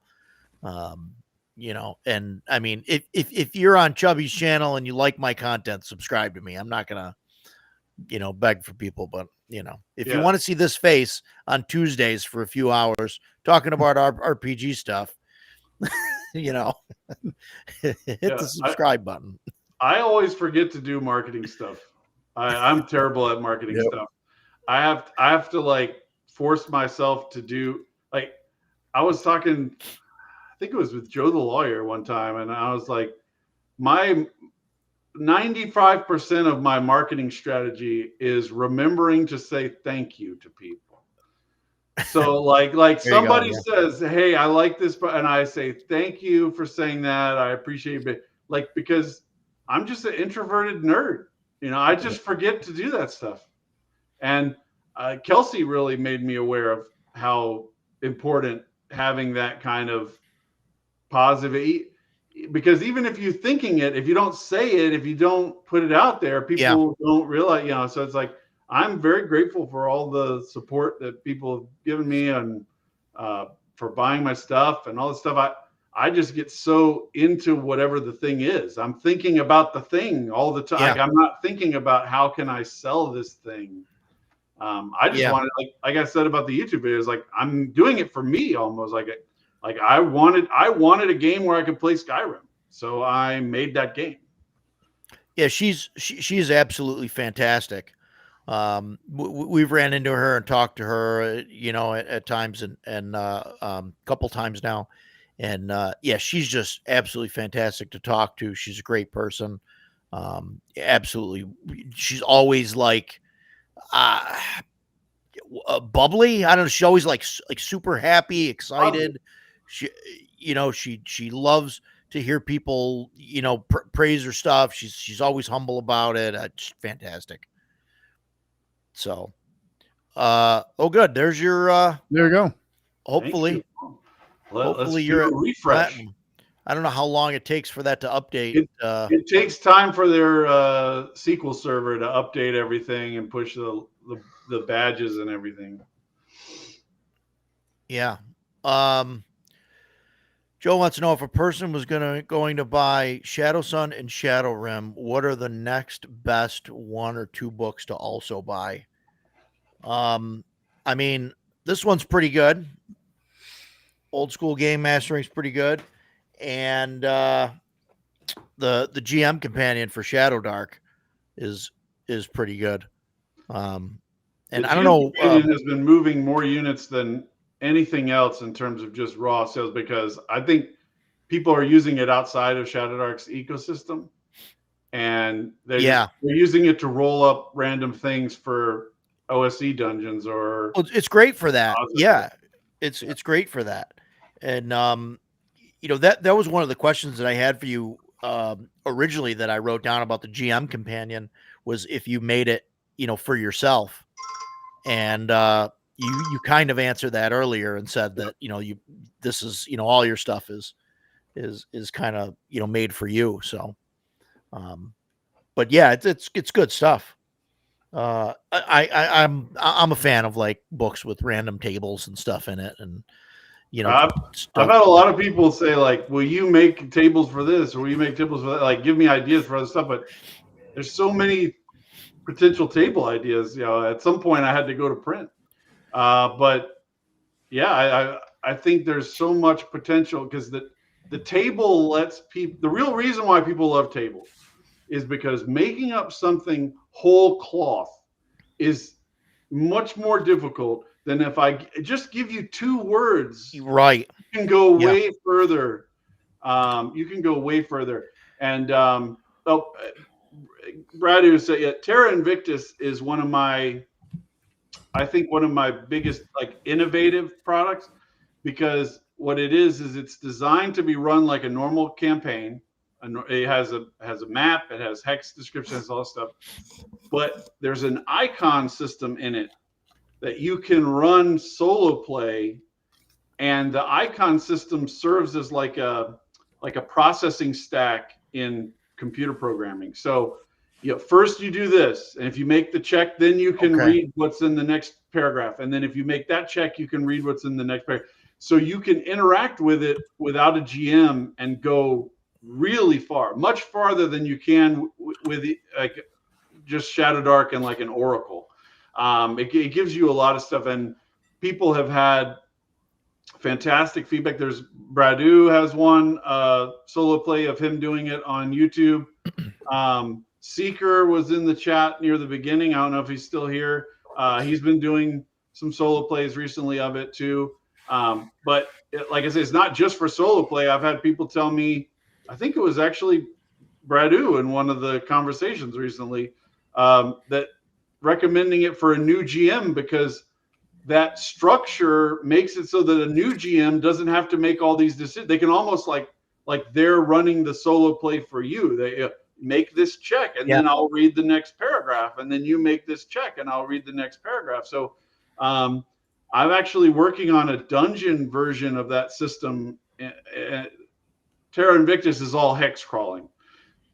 B: And I mean, if you're on Chubby's channel and you like my content, subscribe to me. I'm not gonna, beg for people, but if you want to see this face on Tuesdays for a few hours talking about our RPG stuff, hit the subscribe button.
C: I always forget to do marketing stuff. I'm terrible at marketing stuff. I have to like force myself to do, like, I was talking, I think it was with Joe the lawyer one time, and I was like, my 95% of my marketing strategy is remembering to say thank you to people. So like somebody says, "Hey, I like this," and I say, "Thank you for saying that. I appreciate it." Like, because I'm just an introverted nerd. I just forget to do that stuff. And Kelsey really made me aware of how important having that kind of positive, because even if you're thinking it, if you don't say it, if you don't put it out there, people don't realize, so it's like, I'm very grateful for all the support that people have given me, and for buying my stuff and all this stuff. I just get so into whatever the thing is. I'm thinking about the thing all the time. Like, I'm not thinking about how can I sell this thing. I just wanted, like I said about the YouTube videos, like, I'm doing it for me almost. Like I wanted a game where I could play Skyrim, so I made that game.
B: Yeah, she's absolutely fantastic. We've ran into her and talked to her, at times, and couple times now, and she's just absolutely fantastic to talk to. She's a great person. Absolutely, she's always like bubbly. I don't know. She's always like super happy, excited. She loves to hear people, praise her stuff. She's always humble about it. It's fantastic. So, good. There's your,
D: there you go.
B: Hopefully,
C: Let's you're a refresh.
B: I don't know how long it takes for that to update.
C: It takes time for their SQL server to update everything and push the badges and everything.
B: Yeah. Joe wants to know, if a person was going to buy Shadow Sun and Shadow Rim, what are the next best 1 or 2 books to also buy? I mean, this one's pretty good. Old School Game Mastering is pretty good, and the GM companion for Shadow Dark is pretty good. And I don't know.
C: Has been moving more units than anything else in terms of just raw sales, because I think people are using it outside of Shadow Dark's ecosystem, and they're using it to roll up random things for OSE dungeons, or
B: it's great for that. It's great for that. And that was one of the questions that I had for you originally, that I wrote down about the GM companion, was if you made it for yourself. And you kind of answered that earlier and said that this is all your stuff is kind of made for you. So but yeah, it's good stuff. I'm a fan of like books with random tables and stuff in it, and
C: I've had a lot of people say, like, will you make tables for this, or will you make tables for that? Like, give me ideas for other stuff. But there's so many potential table ideas. At some point I had to go to print. But yeah, I think there's so much potential, because the table lets people. The real reason why people love tables is because making up something whole cloth is much more difficult than if I just give you 2 words.
B: Right.
C: You can go way further. You can go way further. And Brad was saying, Terra Invictus is one of my biggest, like, innovative products, because what it is it's designed to be run like a normal campaign. It has a map, it has hex descriptions, all that stuff, but there's an icon system in it that you can run solo play, and the icon system serves as like a processing stack in computer programming. So first you do this, and if you make the check, then you can read what's in the next paragraph, and then if you make that check, you can read what's in the next paragraph. So you can interact with it without a GM and go really far, much farther than you can with like just Shadow Dark and like an Oracle. It gives you a lot of stuff, and people have had fantastic feedback. There's Bradu has one solo play of him doing it on YouTube. Seeker was in the chat near the beginning. I don't know if he's still here. He's been doing some solo plays recently of it too. But like I said, it's not just for solo play. I've had people tell me, I think it was actually Bradu in one of the conversations recently, that recommending it for a new GM, because that structure makes it so that a new GM doesn't have to make all these decisions. They can almost like they're running the solo play for you. They make this check, and then I'll read the next paragraph, and then you make this check, and I'll read the next paragraph. So I'm actually working on a dungeon version of that system. Terra Invictus is all hex crawling,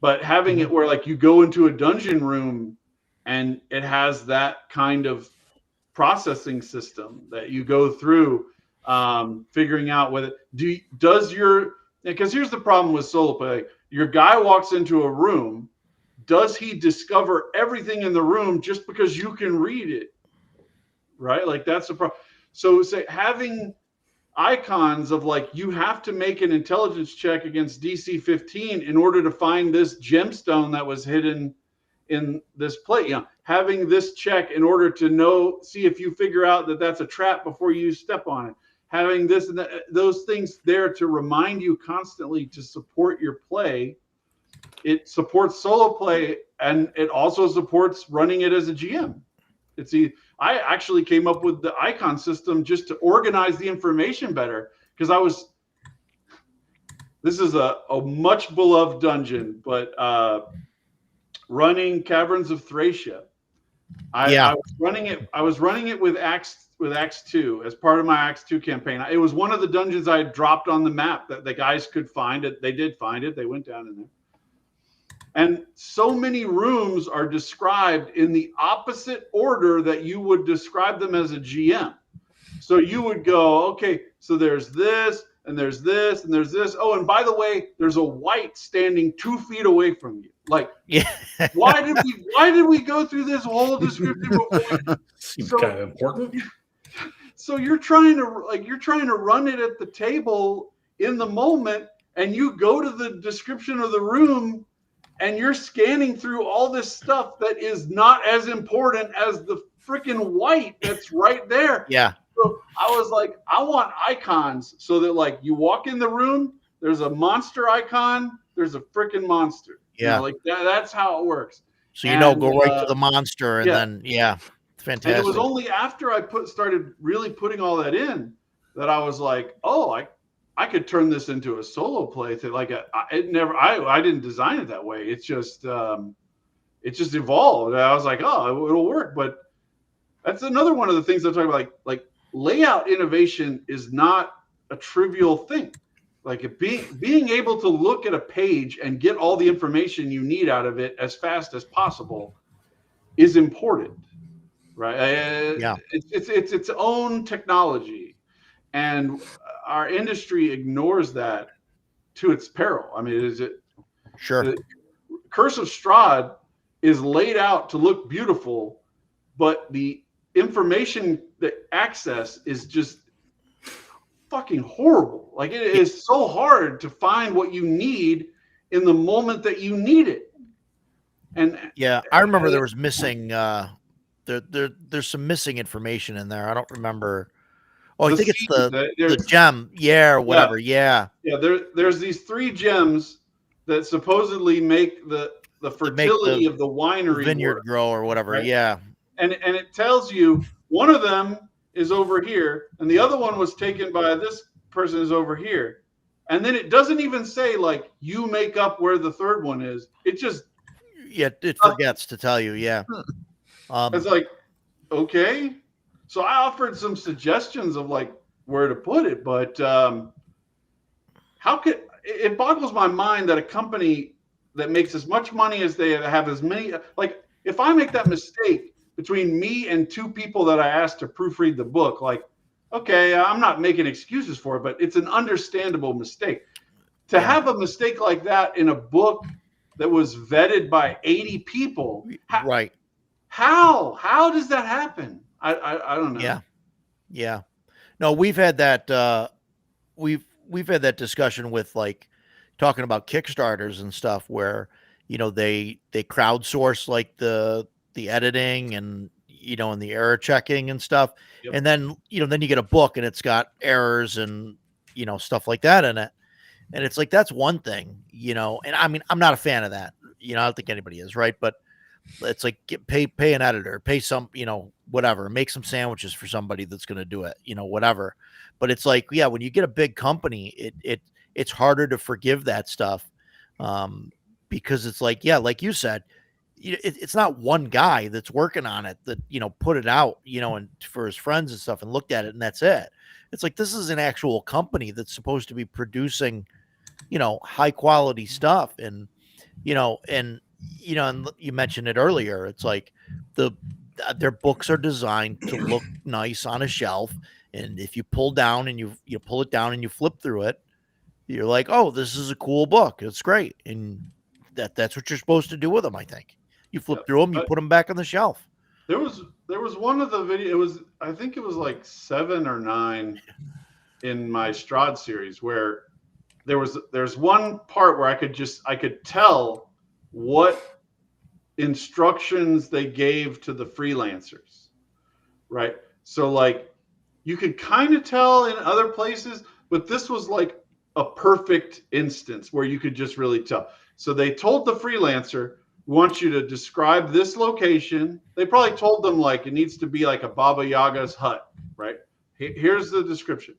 C: but having it where like you go into a dungeon room and it has that kind of processing system that you go through, figuring out whether because here's the problem with solo play. Your guy walks into a room. Does he discover everything in the room just because you can read it? Right? Like that's the problem. So say having icons of like, you have to make an intelligence check against DC 15 in order to find this gemstone that was hidden in this plate. Having this check in order to see if you figure out that that's a trap before you step on it. Having this and that, those things there to remind you constantly to support your play. It supports solo play, and it also supports running it as a GM. I actually came up with the icon system just to organize the information better, because this is a much beloved dungeon, but running Caverns of Thracia. I was running it with Axe 2 as part of my Axe 2 campaign. It was one of the dungeons I had dropped on the map that the guys could find it. They did find it. They went down in there. And so many rooms are described in the opposite order that you would describe them as a GM. So you would go, okay, so there's this, and there's this, and there's this. Oh, and by the way, there's a white standing 2 feet away from you. Like, why did we go through this whole description before?
A: Seems kind of important.
C: So you're trying to run it at the table in the moment, and you go to the description of the room, and you're scanning through all this stuff that is not as important as the freaking white that's right there.
B: Yeah.
C: So I was like, I want icons so that like you walk in the room, there's a monster icon, there's a freaking monster.
B: Yeah.
C: Like that's how it works.
B: So go right to the monster, and then it's fantastic.
C: And it was only after I started really putting all that in that I was like, oh, I could turn this into a solo play thing. Like I didn't design it that way. It's just it just evolved. And I was like, oh, it'll work. But that's another one of the things I'm talking about. Like layout innovation is not a trivial thing. Like being able to look at a page and get all the information you need out of it as fast as possible is important, right? It's its own technology, and our industry ignores that to its peril. I mean,
B: Sure.
C: Curse of Strahd is laid out to look beautiful, but the information that access is just fucking horrible. Like it is so hard to find what you need in the moment that you need it. And
B: I remember there was missing there's some missing information in there. I don't remember. Oh, I think it's the gem, or whatever. Yeah.
C: There's these 3 gems that supposedly make the fertility of the winery
B: vineyard grow or whatever. Right? Yeah.
C: And it tells you one of them is over here, and the other one was taken by this person is over here. And then it doesn't even say like you make up where the third one is. It just
B: it forgets to tell you. Yeah.
C: It's like, okay. So I offered some suggestions of like where to put it, but how could it boggles my mind that a company that makes as much money as they have as many, like if I make that mistake between me and two people that I asked to proofread the book, like, okay, I'm not making excuses for it, but it's an understandable mistake. To have a mistake like that in a book that was vetted by 80 people,
B: Right.
C: How does that happen? I don't know.
B: Yeah. No, we've had that we've had that discussion with like talking about Kickstarters and stuff where, they crowdsource like the editing and and the error checking and stuff.
C: Yep.
B: And then, then you get a book and it's got errors and stuff like that in it. And it's like that's one thing, and I mean, I'm not a fan of that. I don't think anybody is, right? But it's like pay an editor, pay some, whatever, make some sandwiches for somebody that's going to do it, whatever. But it's like, yeah, when you get a big company, it's harder to forgive that stuff, because it's like, yeah, like you said, it's not one guy that's working on it that put it out, and for his friends and stuff and looked at it and that's it. It's like this is an actual company that's supposed to be producing, high quality stuff, and and you mentioned it earlier. It's like their books are designed to look nice on a shelf, and if you pull down and you pull it down and you flip through it, you're like, oh, this is a cool book. It's great, and that's what you're supposed to do with them. I think you flip through them, you put them back on the shelf.
C: There was one of the video. I think it was like 7 or 9 in my Strahd series where there's one part where I could tell what instructions they gave to the freelancers, right? So like you could kind of tell in other places, but this was like a perfect instance where you could just really tell. So they told the freelancer, we want you to describe this location. They probably told them like it needs to be like a Baba Yaga's hut, right? Here's the description.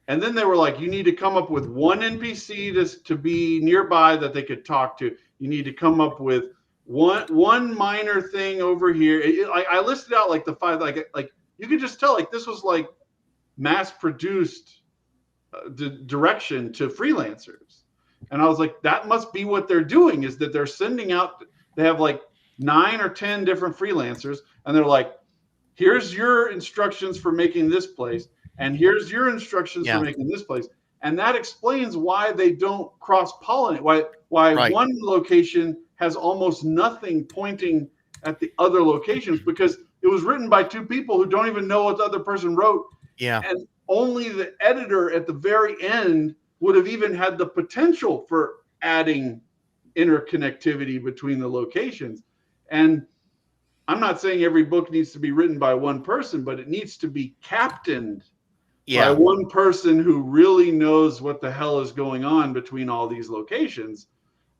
C: And then they were like, you need to come up with one NPC to be nearby that they could talk to. You need to come up with one minor thing over here. I listed out like the 5, like you could just tell like this was like mass produced direction to freelancers. And I was like, that must be what they're doing, is that they're sending out, they have like 9 or 10 different freelancers. And they're like, here's your instructions for making this place. And here's your instructions for making this place. And that explains why they don't cross-pollinate, why one location has almost nothing pointing at the other locations, because it was written by 2 people who don't even know what the other person wrote.
B: Yeah.
C: And only the editor at the very end would have even had the potential for adding interconnectivity between the locations. And I'm not saying every book needs to be written by one person, but it needs to be captained by one person who really knows what the hell is going on between all these locations,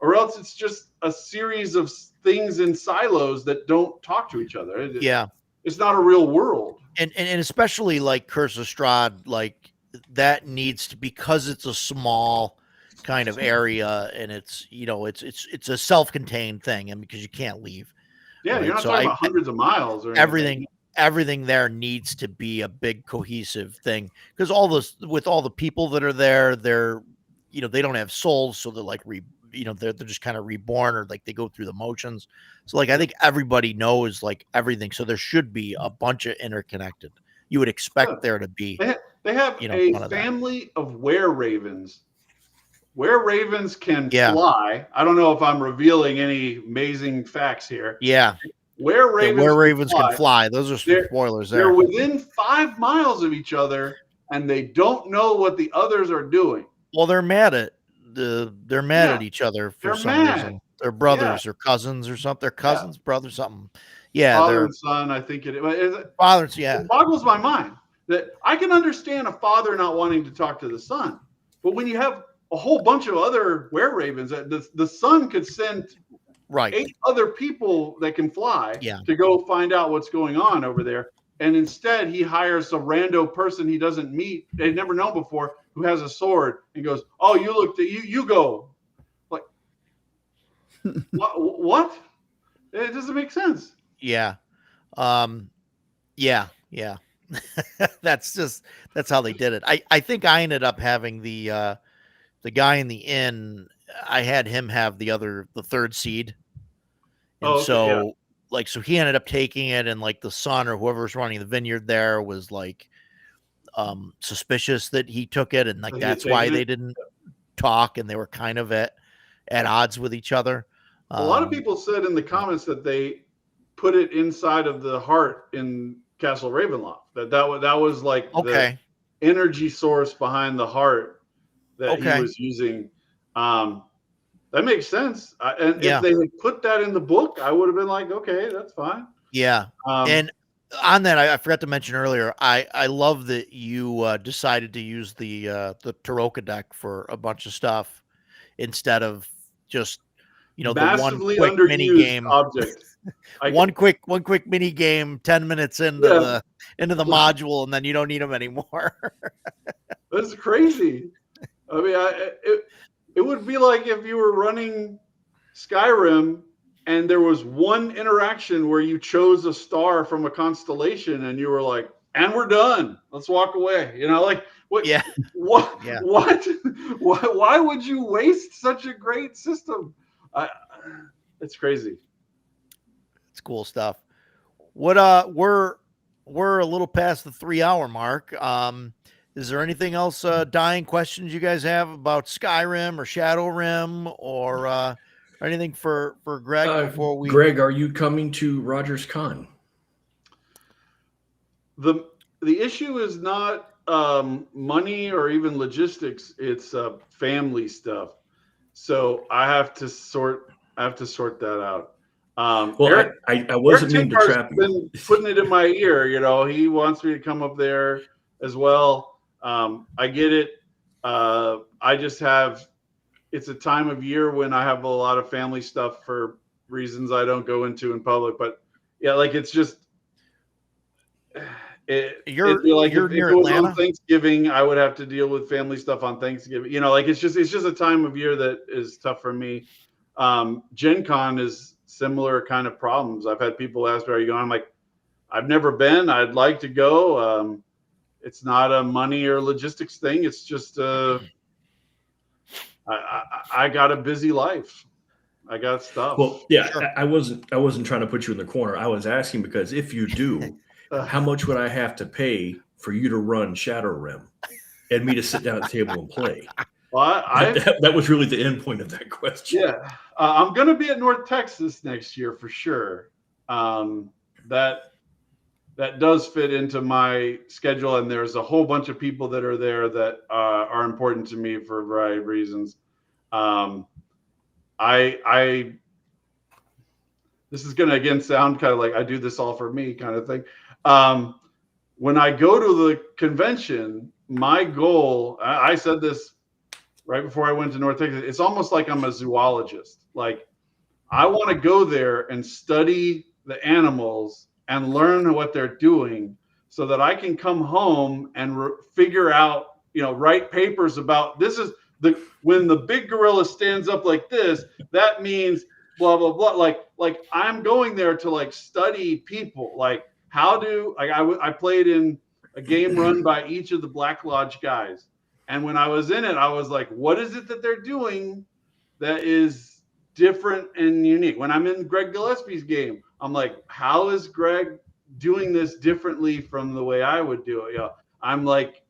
C: or else it's just a series of things in silos that don't talk to each other. It's not a real world.
B: And especially like Curse of Strahd, like that needs to, because it's a small kind of area and it's, it's a self-contained thing, and because you can't leave.
C: Yeah, right? You're not talking about hundreds of miles or
B: anything. Everything there needs to be a big cohesive thing, because with all the people that are there, they're, they don't have souls. So they're like, they're just kind of reborn, or like they go through the motions. So like, I think everybody knows like everything. So there should be a bunch of interconnected. You would expect there to be.
C: They have a family of were-ravens. Were-ravens can fly. I don't know if I'm revealing any amazing facts here.
B: Yeah.
C: Were-ravens
B: can fly. Those are spoilers there.
C: They're within 5 miles of each other, and they don't know what the others are doing.
B: Well, they're mad at at each other for some reason. They're brothers or cousins or something. They're cousins, brothers, something. Yeah,
C: father and son. I think it is.
B: Fathers. Yeah,
C: it boggles my mind that I can understand a father not wanting to talk to the son, but when you have a whole bunch of other were-ravens, the son could send 8 other people that can fly to go find out what's going on over there. And instead he hires a rando person he doesn't meet, they've never known before, who has a sword and goes, oh, you go. Like, what? It doesn't make sense.
B: Yeah. That's how they did it. I think I ended up having the guy in the inn. I had him have the third seed. And so he ended up taking it, and like the son or whoever was running the vineyard there was like suspicious that he took it, and like that's why they didn't talk, and they were kind of at odds with each other.
C: A lot of people said in the comments that they put it inside of the heart in Castle Ravenloft. That was like the energy source behind the heart that he was using. That makes sense. And if they had put that in the book, I would have been like, okay, that's fine.
B: Yeah. And on that, I forgot to mention earlier, I love that you decided to use the Taroka deck for a bunch of stuff instead of just, the one quick mini game object. one quick mini game 10 minutes into the module, and then you don't need them anymore.
C: That's crazy. I mean, it would be like if you were running Skyrim and there was one interaction where you chose a star from a constellation and you were like, and we're done. Let's walk away. Like what?
B: Yeah.
C: What? Yeah. What? Why would you waste such a great system? It's crazy.
B: It's cool stuff. What? We're a little past the 3-hour mark. Is there anything else, dying questions you guys have about Skyrim or Shadow Rim or anything for Greg before we?
A: Greg, are you coming to Rogers Con?
C: The issue is not money or even logistics. It's family stuff. So I have to sort that out.
A: Well, I wasn't meaning to trap you.
C: Been putting it in my ear. He wants me to come up there as well. I get it. I just have, it's a time of year when I have a lot of family stuff for reasons I don't go into in public, but yeah, like it's just, if it was on Thanksgiving, I would have to deal with family stuff on Thanksgiving. Like it's just a time of year that is tough for me. Gen Con is similar kind of problems. I've had people ask me, are you going? I'm like, I've never been. I'd like to go. It's not a money or logistics thing. It's just I got a busy life. I got stuff.
A: Well, yeah, sure. I wasn't trying to put you in the corner. I was asking because if you do, how much would I have to pay for you to run Shadow Rim and me to sit down at the table and play?
C: Well,
A: that was really the end point of that question.
C: Yeah, I'm going to be at North Texas next year for sure. That does fit into my schedule, and there's a whole bunch of people that are there that are important to me for a variety of reasons. This is going to again sound kind of like I do this all for me kind of thing. When I go to the convention, my goal, I said this right before I went to North Texas, it's almost like I'm a zoologist. Like I want to go there and study the animals and learn what they're doing so that I can come home and figure out, write papers about this is when the big gorilla stands up like this, that means blah, blah, blah. Like I'm going there to like study people. Like I played in a game run by each of the Black Lodge guys. And when I was in it, I was like, what is it that they're doing that is different and unique? When I'm in Greg Gillespie's game, I'm like, how is Greg doing this differently from the way I would do it? I'm like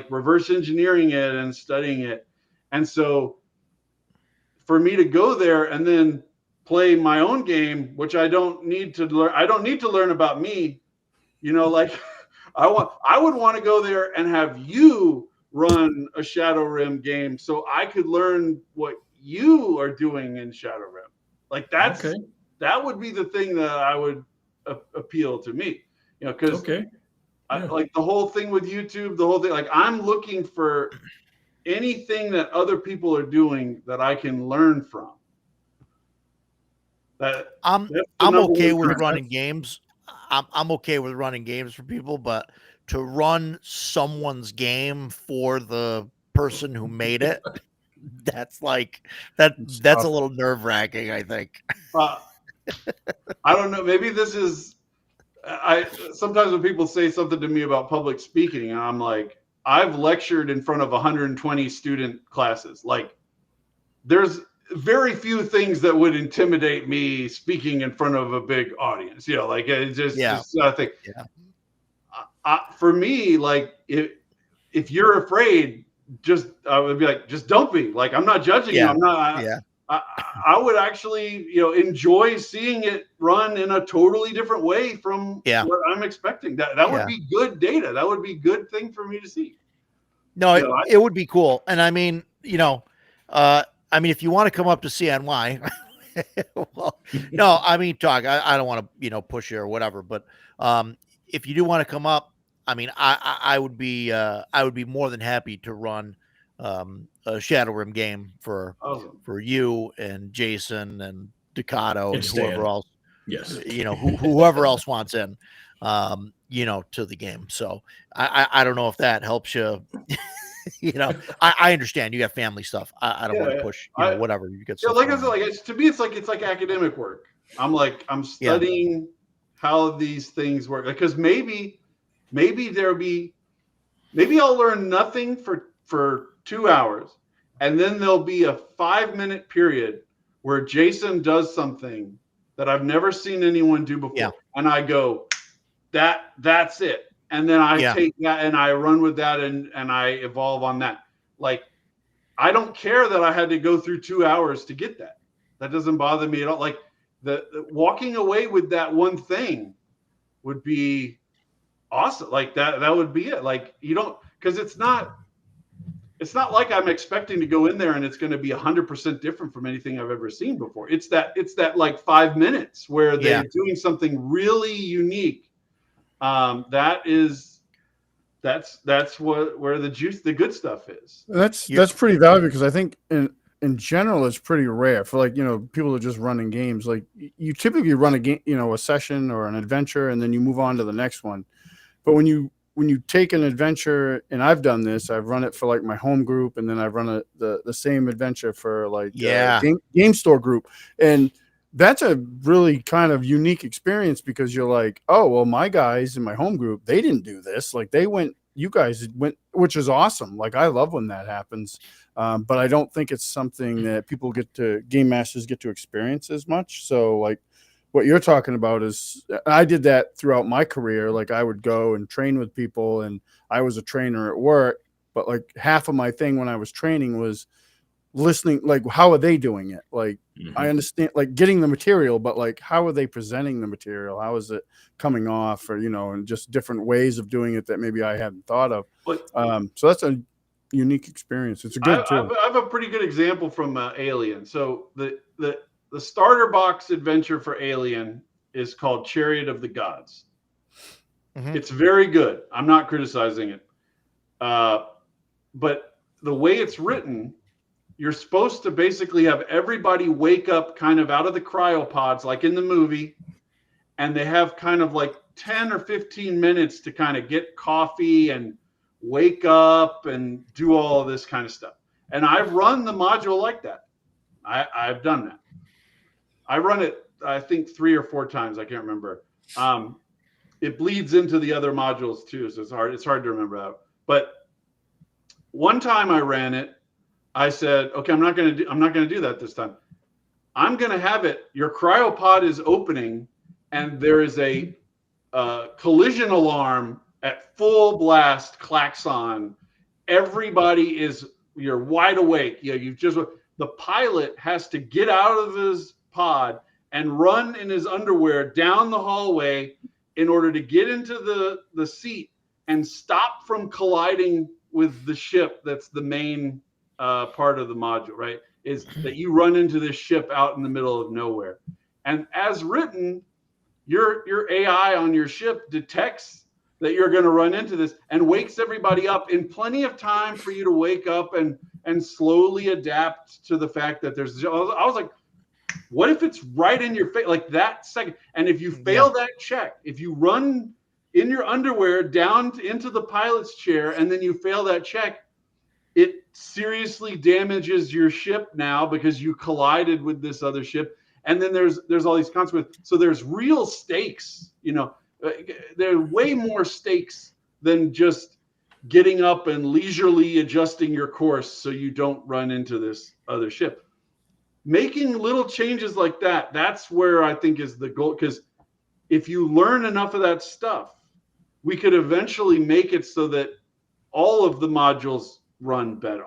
C: reverse engineering it and studying it. And so for me to go there and then play my own game, which I don't need to learn. I don't need to learn about me. Like I would want to go there and have you run a Shadow Rim game so I could learn what you are doing in Shadow Rim. Like that would be the thing that I would appeal to me, because like the whole thing with YouTube, the whole thing, like I'm looking for anything that other people are doing that I can learn from.
B: I'm okay with running games. I'm okay with running games for people, but to run someone's game for the person who made it, that's a little nerve-wracking, I think.
C: I don't know. Maybe this is I sometimes when people say something to me about public speaking, and I'm like, I've lectured in front of 120 student classes. Like, there's very few things that would intimidate me speaking in front of a big audience. Like it's just I think. For me, like if you're afraid, I would be like, just don't be. Like, I'm not judging you. I'm not. I would actually, enjoy seeing it run in a totally different way from what I'm expecting. That would be good data. That would be good thing for me to see.
B: No, it would be cool. And I mean, if you want to come up to CNY, well, no, I mean, talk. I don't want to, push you or whatever. But if you do want to come up, I mean, I would be more than happy to run a Shadow Rim game for you and Jason and Ducato and whoever else.
A: Yes,
B: whoever else wants in, to the game. So I don't know if that helps you. I understand you got family stuff. I don't want to push, whatever you get.
C: Like I said, to me, it's like academic work. I'm studying how these things work, because maybe I'll learn nothing for 2 hours, and then there'll be a 5-minute period where Jason does something that I've never seen anyone do before, and I go, that's it. And then I take that and I run with that and I evolve on that. Like, I don't care that I had to go through 2 hours to get that. That doesn't bother me at all. Like, the walking away with that one thing would be awesome. Like that would be it. Like, because it's not like I'm expecting to go in there and it's going to be 100% different from anything I've ever seen before. It's that like 5 minutes where they're doing something really unique. That's where the good stuff is.
D: That's pretty valuable, because I think in general it's pretty rare for people that are just running games. Like, you typically run a game, a session or an adventure, and then you move on to the next one. But when you take an adventure, and I've done this, I've run it for like my home group, and then I've run the same adventure for game store group, and that's a really kind of unique experience, because you're like, oh, well, my guys in my home group, they didn't do this. Like, you guys went, which is awesome. Like, I love when that happens. But I don't think it's something that game masters get to experience as much. So, like, what you're talking about is, I did that throughout my career. Like, I would go and train with people, and I was a trainer at work, but like half of my thing when I was training was listening, like, how are they doing it? Like, I understand, like, getting the material, but like, how are they presenting the material? How is it coming off? Or, and just different ways of doing it that maybe I hadn't thought of. So that's a unique experience. It's a good
C: I have a pretty good example from Alien. So the starter box adventure for Alien is called Chariot of the Gods. It's very good. I'm not criticizing it. But the way it's written, you're supposed to basically have everybody wake up kind of out of the cryopods, like in the movie, and they have kind of like 10 or 15 minutes to kind of get coffee and wake up and do all of this kind of stuff. And I've run the module like that. I've done that. I run it, I think, 3 or 4 times. I can't remember. It bleeds into the other modules too, so it's hard to remember that. But one time I ran it, I said, okay, I'm not going to do that this time. I'm going to have it. Your cryopod is opening, and there is a collision alarm at full blast, klaxon. You're wide awake. The pilot has to get out of his pod and run in his underwear down the hallway in order to get into the seat and stop from colliding with the ship. That's the main part of the module, right? Is that you run into this ship out in the middle of nowhere. And as written, your AI on your ship detects that you're going to run into this and wakes everybody up in plenty of time for you to wake up and slowly adapt to the fact that I was like, what if it's right in your face, like that second? And if you fail that check, if you run in your underwear down into the pilot's chair and then you fail that check, it seriously damages your ship now because you collided with this other ship. And then there's all these consequences. So there's real stakes, There are way more stakes than just getting up and leisurely adjusting your course so you don't run into this other ship. Making little changes like that, that's where I think is the goal. Because if you learn enough of that stuff, we could eventually make it so that all of the modules run better.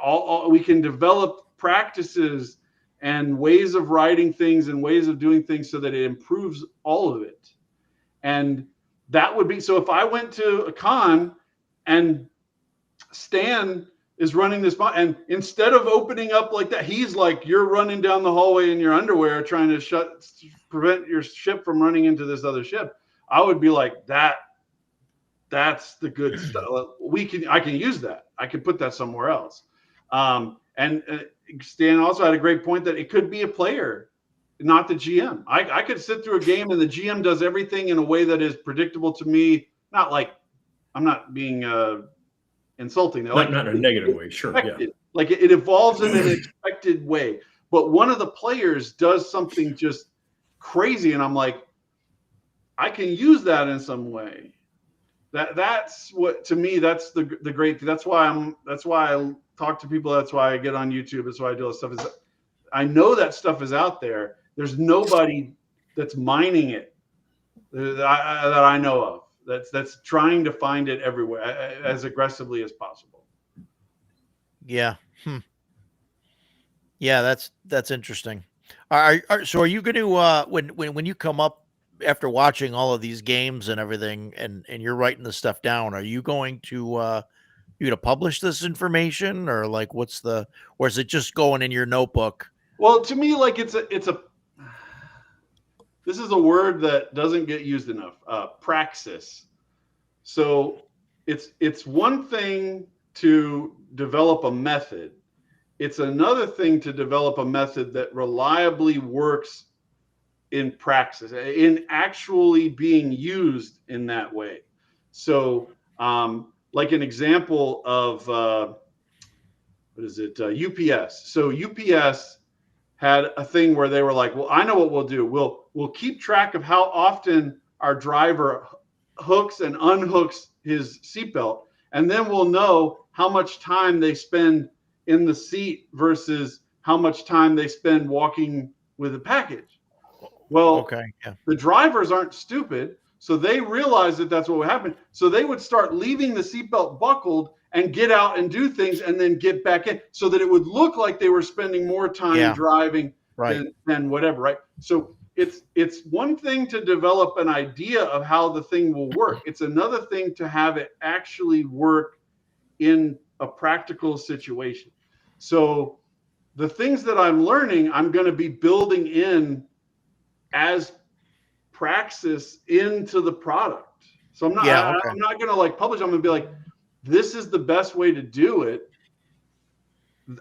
C: We can develop practices and ways of writing things and ways of doing things so that it improves all of it. And that would be, so if I went to a con and Stan is running this, and instead of opening up like that, he's like, you're running down the hallway in your underwear trying to prevent your ship from running into this other ship, I would be like, that's the good stuff. I can use that. I can put that somewhere else. And Stan also had a great point that it could be a player, not the GM. I could sit through a game and the GM does everything in a way that is predictable to me. Not like, I'm not being insulting.
A: Not in a negative way, sure. Yeah.
C: Like it evolves in an expected way. But one of the players does something just crazy, and I'm like, I can use that in some way. That's what, to me, that's the great thing. That's why I talk to people. That's why I get on YouTube. That's why I do all this stuff. Is I know that stuff is out there. There's nobody that's mining it that I know of. That's trying to find it everywhere as aggressively as possible.
B: Yeah. Yeah, that's interesting. So are you going to when you come up after watching all of these games and everything, and you're writing the stuff down, are you going to publish this information, or like or is it just going in your notebook?
C: Well, to me, like this is a word that doesn't get used enough. Praxis. So it's one thing to develop a method. It's another thing to develop a method that reliably works in praxis, in actually being used in that way. So, like an example of UPS. So UPS had a thing where they were like, well, I know what we'll do. We'll keep track of how often our driver hooks and unhooks his seatbelt, and then we'll know how much time they spend in the seat versus how much time they spend walking with a package. Well,
B: okay, yeah.
C: The drivers aren't stupid, so they realized that that's what would happen. So they would start leaving the seatbelt buckled and get out and do things and then get back in, so that it would look like they were spending more time driving than whatever, right? So it's one thing to develop an idea of how the thing will work. It's another thing to have it actually work in a practical situation. So the things that I'm learning, I'm going to be building in as praxis into the product. So I'm not going to like publish. I'm going to be like, this is the best way to do it.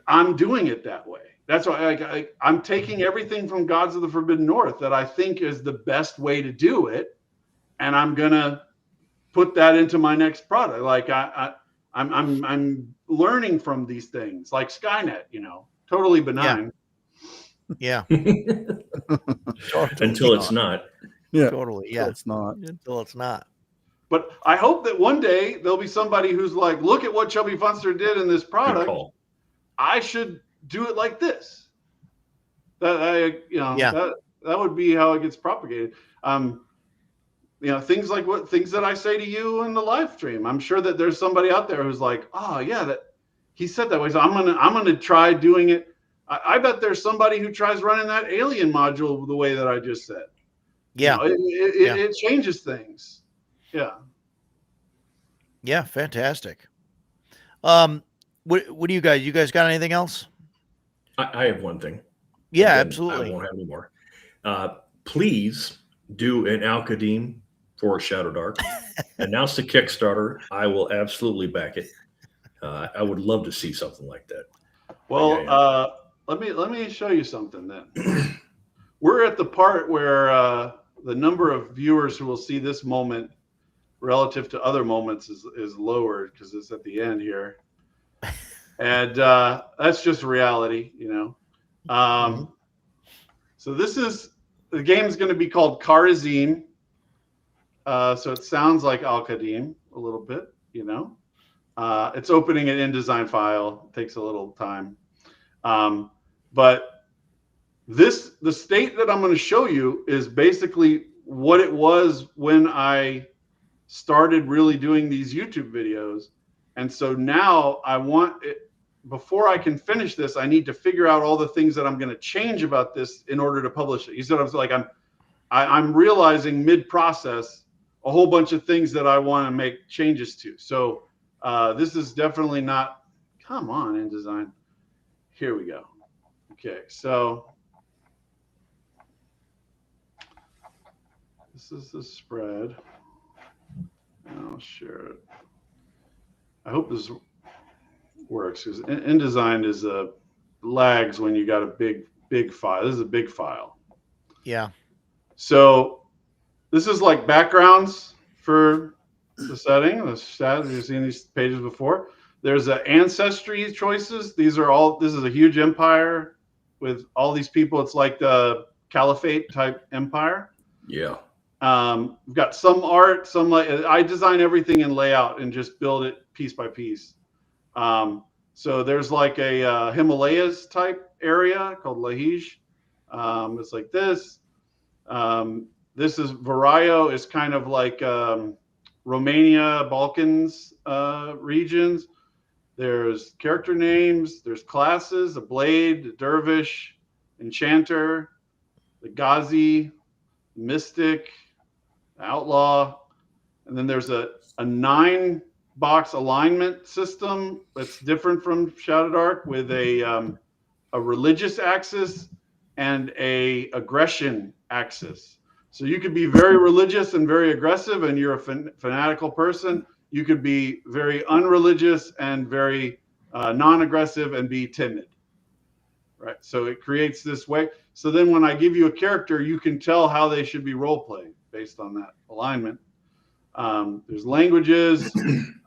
C: I'm doing it that way. That's why I'm taking everything from Gods of the Forbidden North that I think is the best way to do it, and I'm going to put that into my next product. Like I'm learning from these things, like Skynet, totally benign.
B: Yeah.
A: Until it's not.
D: Yeah.
B: Totally. Yeah.
D: Until it's not.
C: But I hope that one day there'll be somebody who's like, look at what Chubby Funster did in this product. I should do it like this. That would be how it gets propagated. Things that I say to you in the live stream. I'm sure that there's somebody out there who's like, oh yeah, that he said that way. So I'm gonna try doing it. I bet there's somebody who tries running that alien module the way that I just said.
B: Yeah.
C: It changes things. Yeah.
B: Yeah. Fantastic. What do you guys got anything else?
A: I have one thing.
B: Yeah, absolutely.
A: I won't have any more. Please do an Alkadim for Shadow Dark. Announce the Kickstarter. I will absolutely back it. I would love to see something like that.
C: Well, let me show you something then. We're at the part where the number of viewers who will see this moment relative to other moments is lower because it's at the end here. And that's just reality, So this is, the game is going to be called Karazim. So it sounds like Al-Qadim a little bit, you know. It's opening an InDesign file. It takes a little time. But the state that I'm going to show you is basically what it was when I started really doing these YouTube videos. And so now I want it, before I can finish this, I need to figure out all the things that I'm going to change about this in order to publish it. You said I was like, I'm realizing mid-process a whole bunch of things that I want to make changes to. So this is definitely not, come on, InDesign. Here we go. Okay, so this is the spread. I'll share it. I hope this works, because InDesign is lags when you got a big file. This is a big file.
B: Yeah.
C: So this is like backgrounds for the setting. The stats, you've seen these pages before. There's ancestry choices. This is a huge empire with all these people. It's like the caliphate type empire.
A: Yeah.
C: We've got some art, some I design everything in layout and just build it piece by piece. So there's like a Himalayas type area called Lahij. It's like this. This is Varayo is kind of like Romania, Balkans regions. There's character names. There's classes: a blade, a dervish, enchanter, the Ghazi, mystic, outlaw, and then there's a 9-box alignment system that's different from Shadow Dark, with a religious axis and a aggression axis. So you could be very religious and very aggressive, and you're a fanatical person. You could be very unreligious and very non-aggressive and be timid. Right. So it creates this way. So then when I give you a character, you can tell how they should be role playing based on that alignment. There's languages.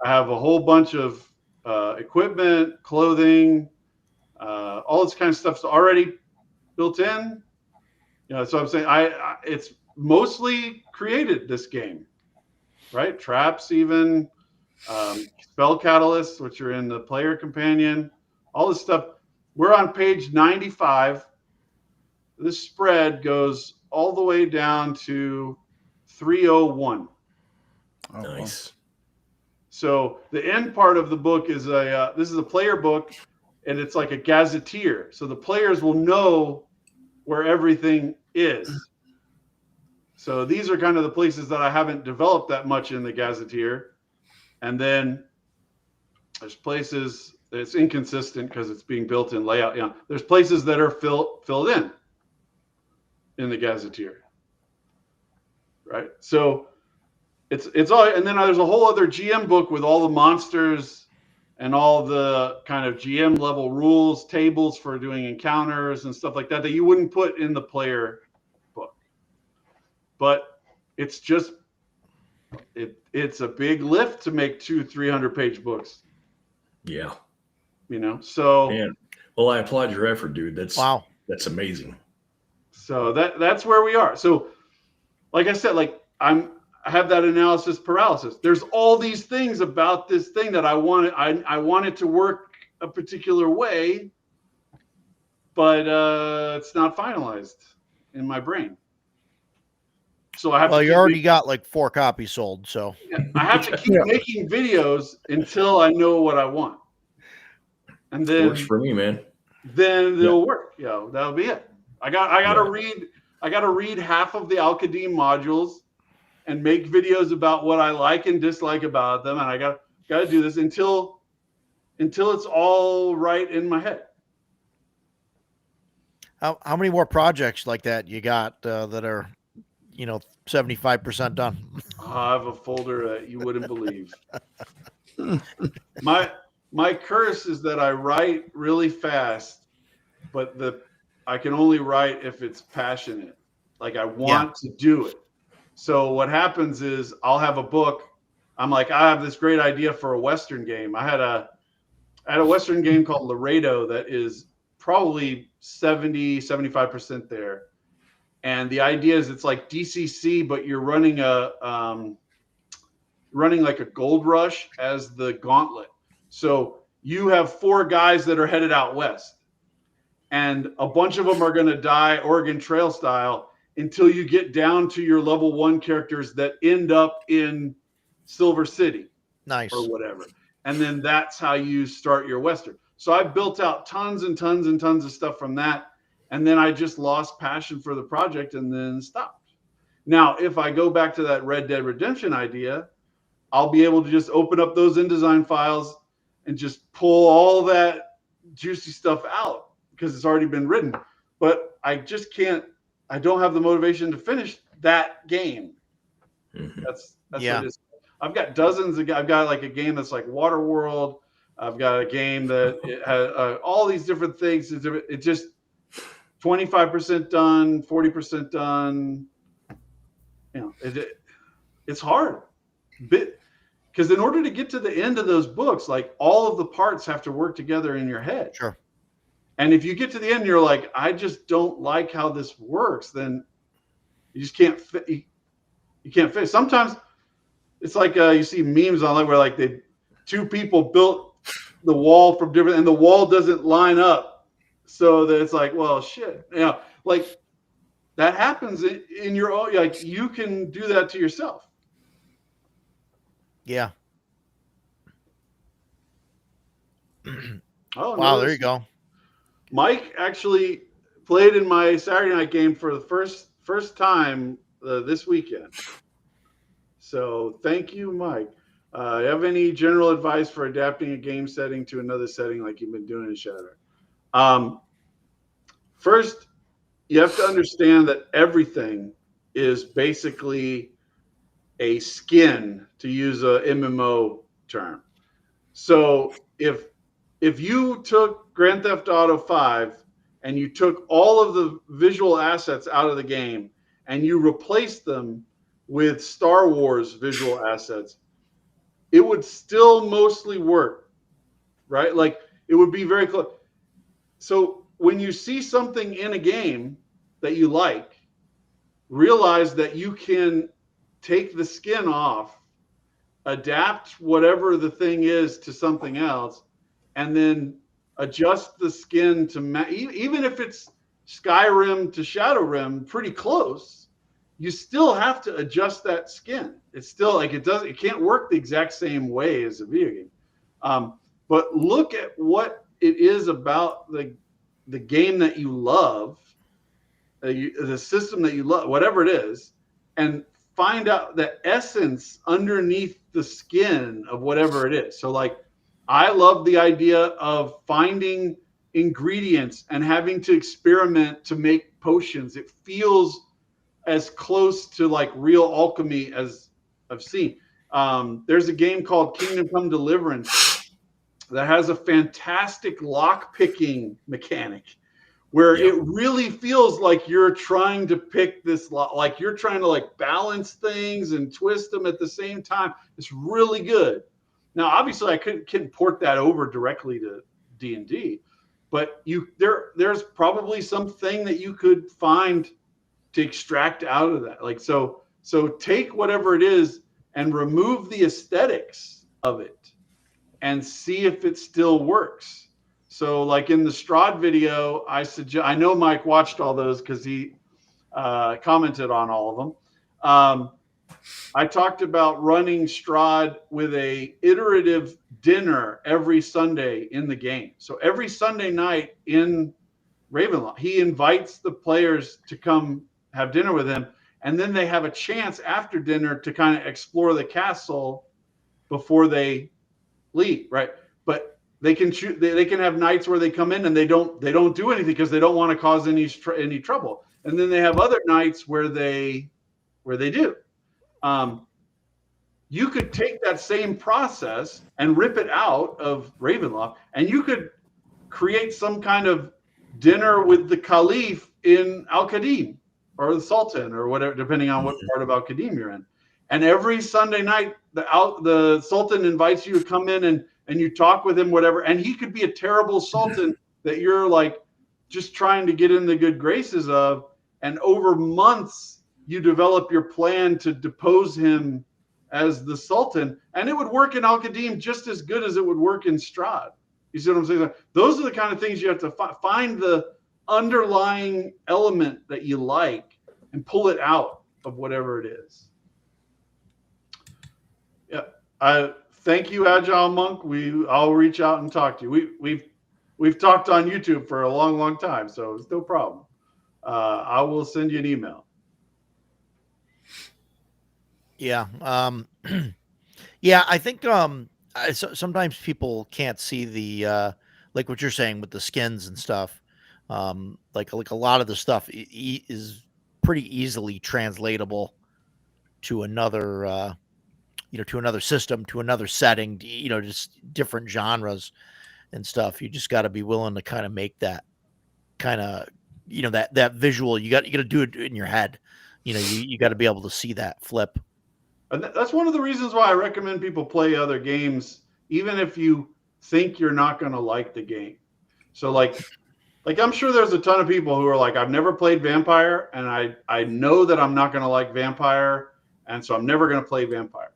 C: I have a whole bunch of equipment, clothing, all this kind of stuff's already built in. You know, so I'm saying it's mostly created this game, right? Traps, even spell catalysts, which are in the player companion, all this stuff. We're on page 95. This spread goes all the way down to 301.
A: Oh, nice.
C: So the end part of the book is this is a player book, and it's like a gazetteer. So the players will know where everything is. So these are kind of the places that I haven't developed that much in the gazetteer. And then there's places it's inconsistent because it's being built in layout. You know, there's places that are filled in the gazetteer, right? So it's all, and then there's a whole other GM book with all the monsters and all the kind of GM level rules, tables for doing encounters and stuff like that you wouldn't put in the player book. But it's just it's a big lift to make 300-page books.
A: Yeah.
C: You know, so
A: man. Well, I applaud your effort, dude.
B: Wow.
A: That's amazing.
C: So that's where we are. So like I said, like I have that analysis paralysis. There's all these things about this thing that I want it to work a particular way, but it's not finalized in my brain. So I have
B: you already got like 4 copies sold, so
C: I have to keep making videos until I know what I want. And then
A: works for me, man.
C: Then it'll work. You know, that'll be it. I gotta read half of the Al-Qadim modules and make videos about what I like and dislike about them, and I gotta do this until it's all right in my head.
B: How many more projects like that you got that are 75% done?
C: I have a folder that you wouldn't believe. My curse is that I write really fast, but I can only write if it's passionate. Like I want to do it. So what happens is I'll have a book. I'm like, I have this great idea for a Western game. I had a Western game called Laredo that is probably 75% there. And the idea is it's like DCC, but you're running like a gold rush as the gauntlet. So you have 4 guys that are headed out west, and a bunch of them are going to die Oregon Trail style until you get down to your level 1 characters that end up in Silver City.
B: Nice.
C: Or whatever. And then that's how you start your Western. So I built out tons and tons and tons of stuff from that. And then I just lost passion for the project and then stopped. Now, if I go back to that Red Dead Redemption idea, I'll be able to just open up those InDesign files and just pull all that juicy stuff out because it's already been written. But I just can't, I don't have the motivation to finish that game.
A: Mm-hmm.
C: That's what it is. I've got dozens of, I've got like a game that's like Waterworld. I've got a game that it has all these different things. It just 25% done, 40% done. You know, it's hard. Because in order to get to the end of those books, like all of the parts have to work together in your head.
B: Sure.
C: And if you get to the end, you're like, I just don't like how this works. Then you just can't fit. You can't fit. Sometimes it's like you see memes online where like 2 people built the wall from different, and the wall doesn't line up, so that it's like, well, shit, you know, like that happens in your own. Like you can do that to yourself.
B: Yeah.
C: Oh
B: wow, there you go.
C: Mike actually played in my Saturday night game for the first time this weekend. So thank you, Mike. You have any general advice for adapting a game setting to another setting like you've been doing in Shadow? First, you have to understand that everything is basically a skin, to use a MMO term. So if you took Grand Theft Auto 5 and you took all of the visual assets out of the game and you replaced them with Star Wars visual assets, it would still mostly work, right? Like it would be very close. So when you see something in a game that you like, realize that you can take the skin off, adapt whatever the thing is to something else, and then adjust the skin to even if it's Skyrim to Shadowrim, pretty close. You still have to adjust that skin. It's still like it can't work the exact same way as a video game. But look at what it is about the game that you love, the system that you love, whatever it is, and find out the essence underneath the skin of whatever it is. So like, I love the idea of finding ingredients and having to experiment to make potions. It feels as close to like real alchemy as I've seen. There's a game called Kingdom Come Deliverance that has a fantastic lock picking mechanic where it really feels like you're trying to pick this lock, like you're trying to like balance things and twist them at the same time. It's really good. Now, obviously, I couldn't port that over directly to D&D, but there's probably something that you could find to extract out of that. Like so take whatever it is and remove the aesthetics of it and see if it still works. So like in the Strahd video, I know Mike watched all those because he commented on all of them. I talked about running Strahd with a iterative dinner every Sunday in the game. So every Sunday night in Ravenloft, he invites the players to come have dinner with him, and then they have a chance after dinner to kind of explore the castle before they leave, right? But they can choose. They can have nights where they come in and they don't do anything because they don't want to cause any trouble, and then they have other nights where they do. You could take that same process and rip it out of Ravenloft, and you could create some kind of dinner with the Caliph in Al-Qadim or the Sultan or whatever, depending on what part of Al-Qadim you're in. And every Sunday night, the Sultan invites you to come in and you talk with him, whatever. And he could be a terrible Sultan that you're like just trying to get in the good graces of. and over months you develop your plan to depose him as the Sultan, and it would work in Al-Qadim just as good as it would work in Strahd. You see what I'm saying? Those are the kind of things you have to find the underlying element that you like and pull it out of whatever it is. Yeah, I thank you, Agile Monk. I'll reach out and talk to you. We've talked on YouTube for a long time, so it's no problem. I will send you an email.
B: Yeah. Yeah, I think sometimes people can't see the like what you're saying with the skins and stuff. Like a lot of the stuff is pretty easily translatable to another to another system, to another setting, just different genres and stuff. You just got to be willing to kind of make that kind of that visual. You got to do it in your head. You got to be able to see that flip.
C: And that's one of the reasons why I recommend people play other games, even if you think you're not going to like the game. So like I'm sure there's a ton of people who are like, I've never played Vampire, and I know that I'm not going to like Vampire, and so I'm never going to play Vampire.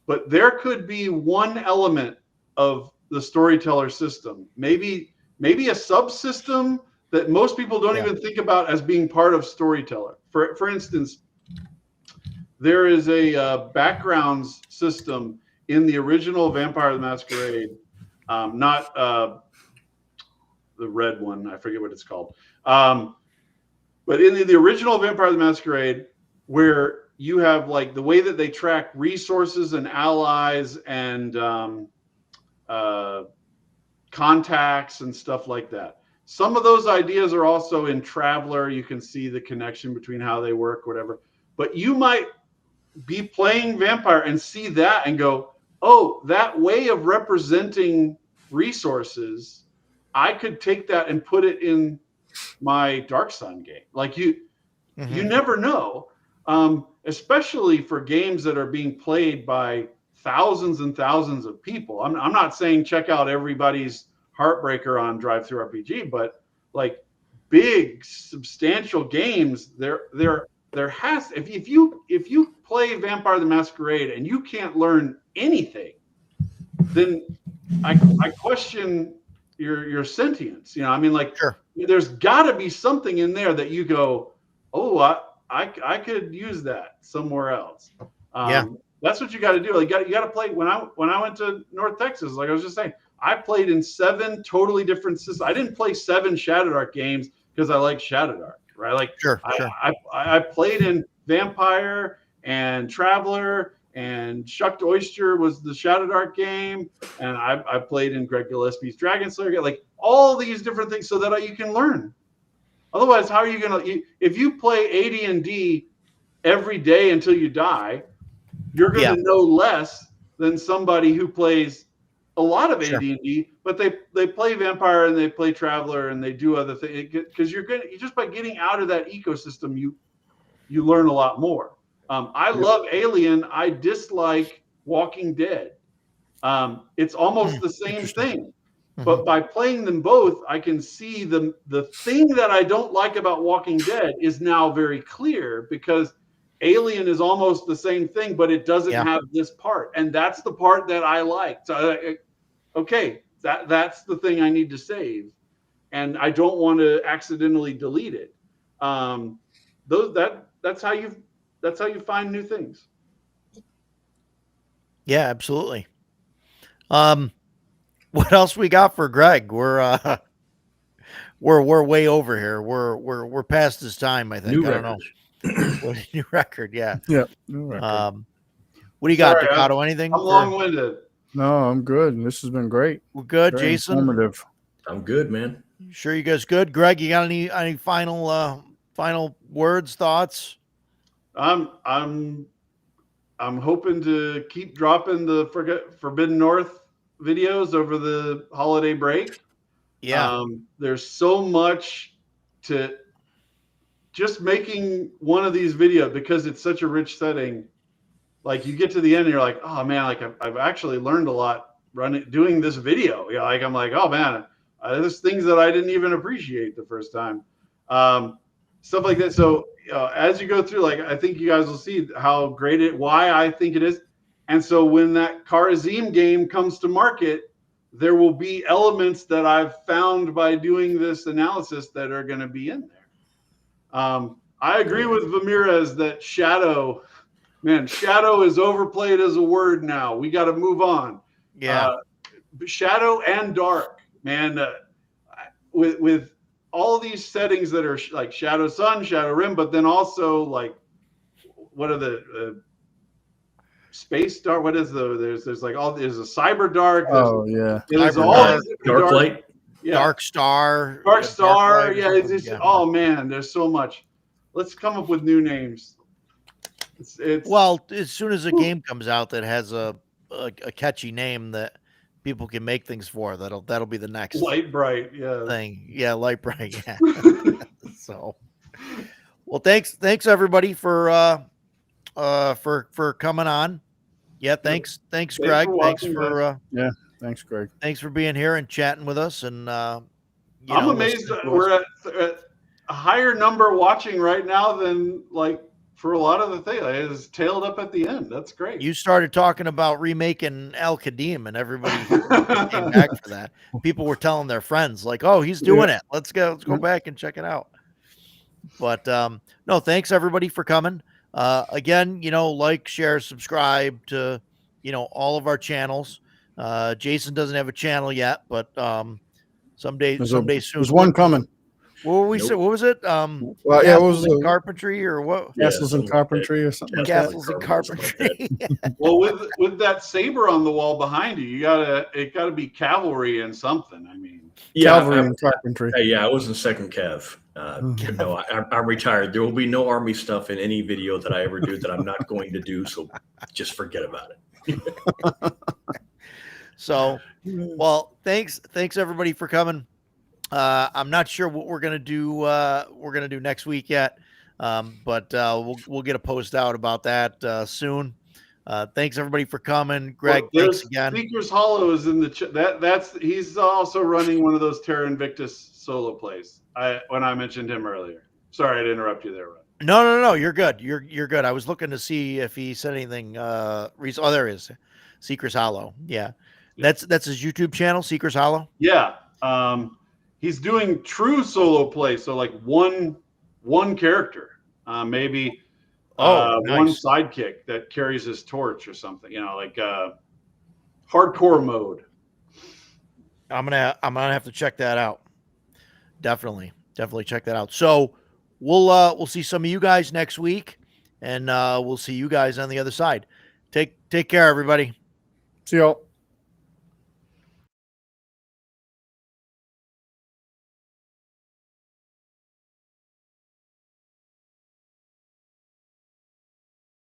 C: But there could be one element of the storyteller system, maybe a subsystem that most people don't even think about as being part of storyteller. For instance, there is a backgrounds system in the original Vampire the Masquerade, not the red one, I forget what it's called. But in the original Vampire the Masquerade, where you have like the way that they track resources and allies and contacts and stuff like that. Some of those ideas are also in Traveler. You can see the connection between how they work, whatever. But you might be playing Vampire and see that and go, oh, that way of representing resources, I could take that and put it in my Dark Sun game. Like you never know, especially for games that are being played by thousands and thousands of people. I'm not saying check out everybody's Heartbreaker on Drive-Thru RPG, but like big substantial games, there has, if you play Vampire the Masquerade and you can't learn anything, then I question your sentience. Sure. There's got to be something in there that you go, oh, I could use that somewhere else. That's what you got to do. Like you got to play. When I went to North Texas, like I was just saying, I played in 7 totally different systems. I didn't play 7 Shadowdark games because I like Shadowdark, right? Like
B: sure.
C: I played in Vampire and Traveler, and Shucked Oyster was the Shadowdark game, and I played in Greg Gillespie's Dragon Slayer. Like all these different things so that you can learn. Otherwise, how are you gonna? If you play AD&D every day until you die, you're going to know less than somebody who plays a lot of AD&D, but they play Vampire and they play Traveler and they do other things, because you just by getting out of that ecosystem, you learn a lot more. I love Alien. I dislike Walking Dead. It's almost the same thing, but by playing them both, I can see the thing that I don't like about Walking Dead is now very clear, because Alien is almost the same thing, but it doesn't have this part, and that's the part that I like. So, okay, that's the thing I need to save, and I don't want to accidentally delete it. That's how you find new things.
B: Yeah, absolutely. What else we got for Greg? We're way over here. We're past his time, I think. I don't know. New record, yeah.
D: Yeah. New record.
B: What do you got, Ducato? Anything?
C: I'm long-winded.
D: No, I'm good. This has been great.
B: We're good,
D: Very
B: Jason.
D: Informative.
A: I'm good, man.
B: Sure, you guys good? Greg, you got any final words, thoughts?
C: I'm hoping to keep dropping the Forbidden North videos over the holiday break.
B: Yeah.
C: There's so much to just making one of these videos, because it's such a rich setting. Like you get to the end and you're like, oh man, like I've actually learned a lot doing this video. Like I'm like, oh man, there's things that I didn't even appreciate the first time. stuff like that. So as you go through, like, I think you guys will see how great why I think it is. And so when that Kharazim game comes to market, there will be elements that I've found by doing this analysis that are going to be in there. I agree with Vamirez that shadow is overplayed as a word now. We got to move on.
B: Yeah.
C: Shadow and dark, man. With all these settings that are like Shadow Sun, Shadow Rim, but then also like, what are the space dark? What is there's a cyber dark. There's all these
A: dark light.
C: Yeah.
B: Dark Star.
C: Yeah, it's oh man, there's so much. Let's come up with new names. It's
B: well, as soon as a game comes out that has a catchy name that people can make things for, that'll be the next
C: Light Bright, yeah.
B: thing. Yeah, Light Bright, yeah. So, well, thanks everybody for coming on. Yeah, thanks Greg.
C: Thanks for
D: thanks, Greg.
B: Thanks for being here and chatting with us. And
C: I'm amazed that we're at a higher number watching right now than like for a lot of the thing. It is tailed up at the end. That's great.
B: You started talking about remaking Al Qadim, and everybody came back for that. People were telling their friends, like, "Oh, he's doing it. Let's go back and check it out." But no, thanks everybody for coming. Again, like, share, subscribe to all of our channels. Jason doesn't have a channel yet, but someday soon.
D: There's one coming.
B: What were we say? What was it?
D: Well, yeah, what was
B: in carpentry or what?
D: Castles and Carpentry or something.
B: Castles and Carpentry.
C: Well, with that saber on the wall behind you, it gotta be cavalry and something. I mean,
D: Cavalry and Carpentry.
A: I was in second Cav. No, I'm retired. There will be no army stuff in any video that I ever do that I'm not going to do. So just forget about it.
B: So, well, thanks everybody for coming. I'm not sure what we're gonna do. We're gonna do next week yet, but we'll get a post out about that soon. Thanks everybody for coming, Greg.
C: Well,
B: thanks again.
C: Speakers Hollow is in the he's also running one of those Terra Invictus solo plays. When I mentioned him earlier. Sorry to interrupt you there, Rod.
B: No. You're good. You're good. I was looking to see if he said anything. Oh, there is Seekers Hollow. Yeah. That's his YouTube channel, Seekers Hollow.
C: Yeah. He's doing true solo play, so like one character, maybe
B: nice.
C: one sidekick that carries his torch or something. Like hardcore mode.
B: I'm gonna have to check that out. Definitely check that out. So we'll see some of you guys next week, and we'll see you guys on the other side. Take care, everybody.
D: See y'all.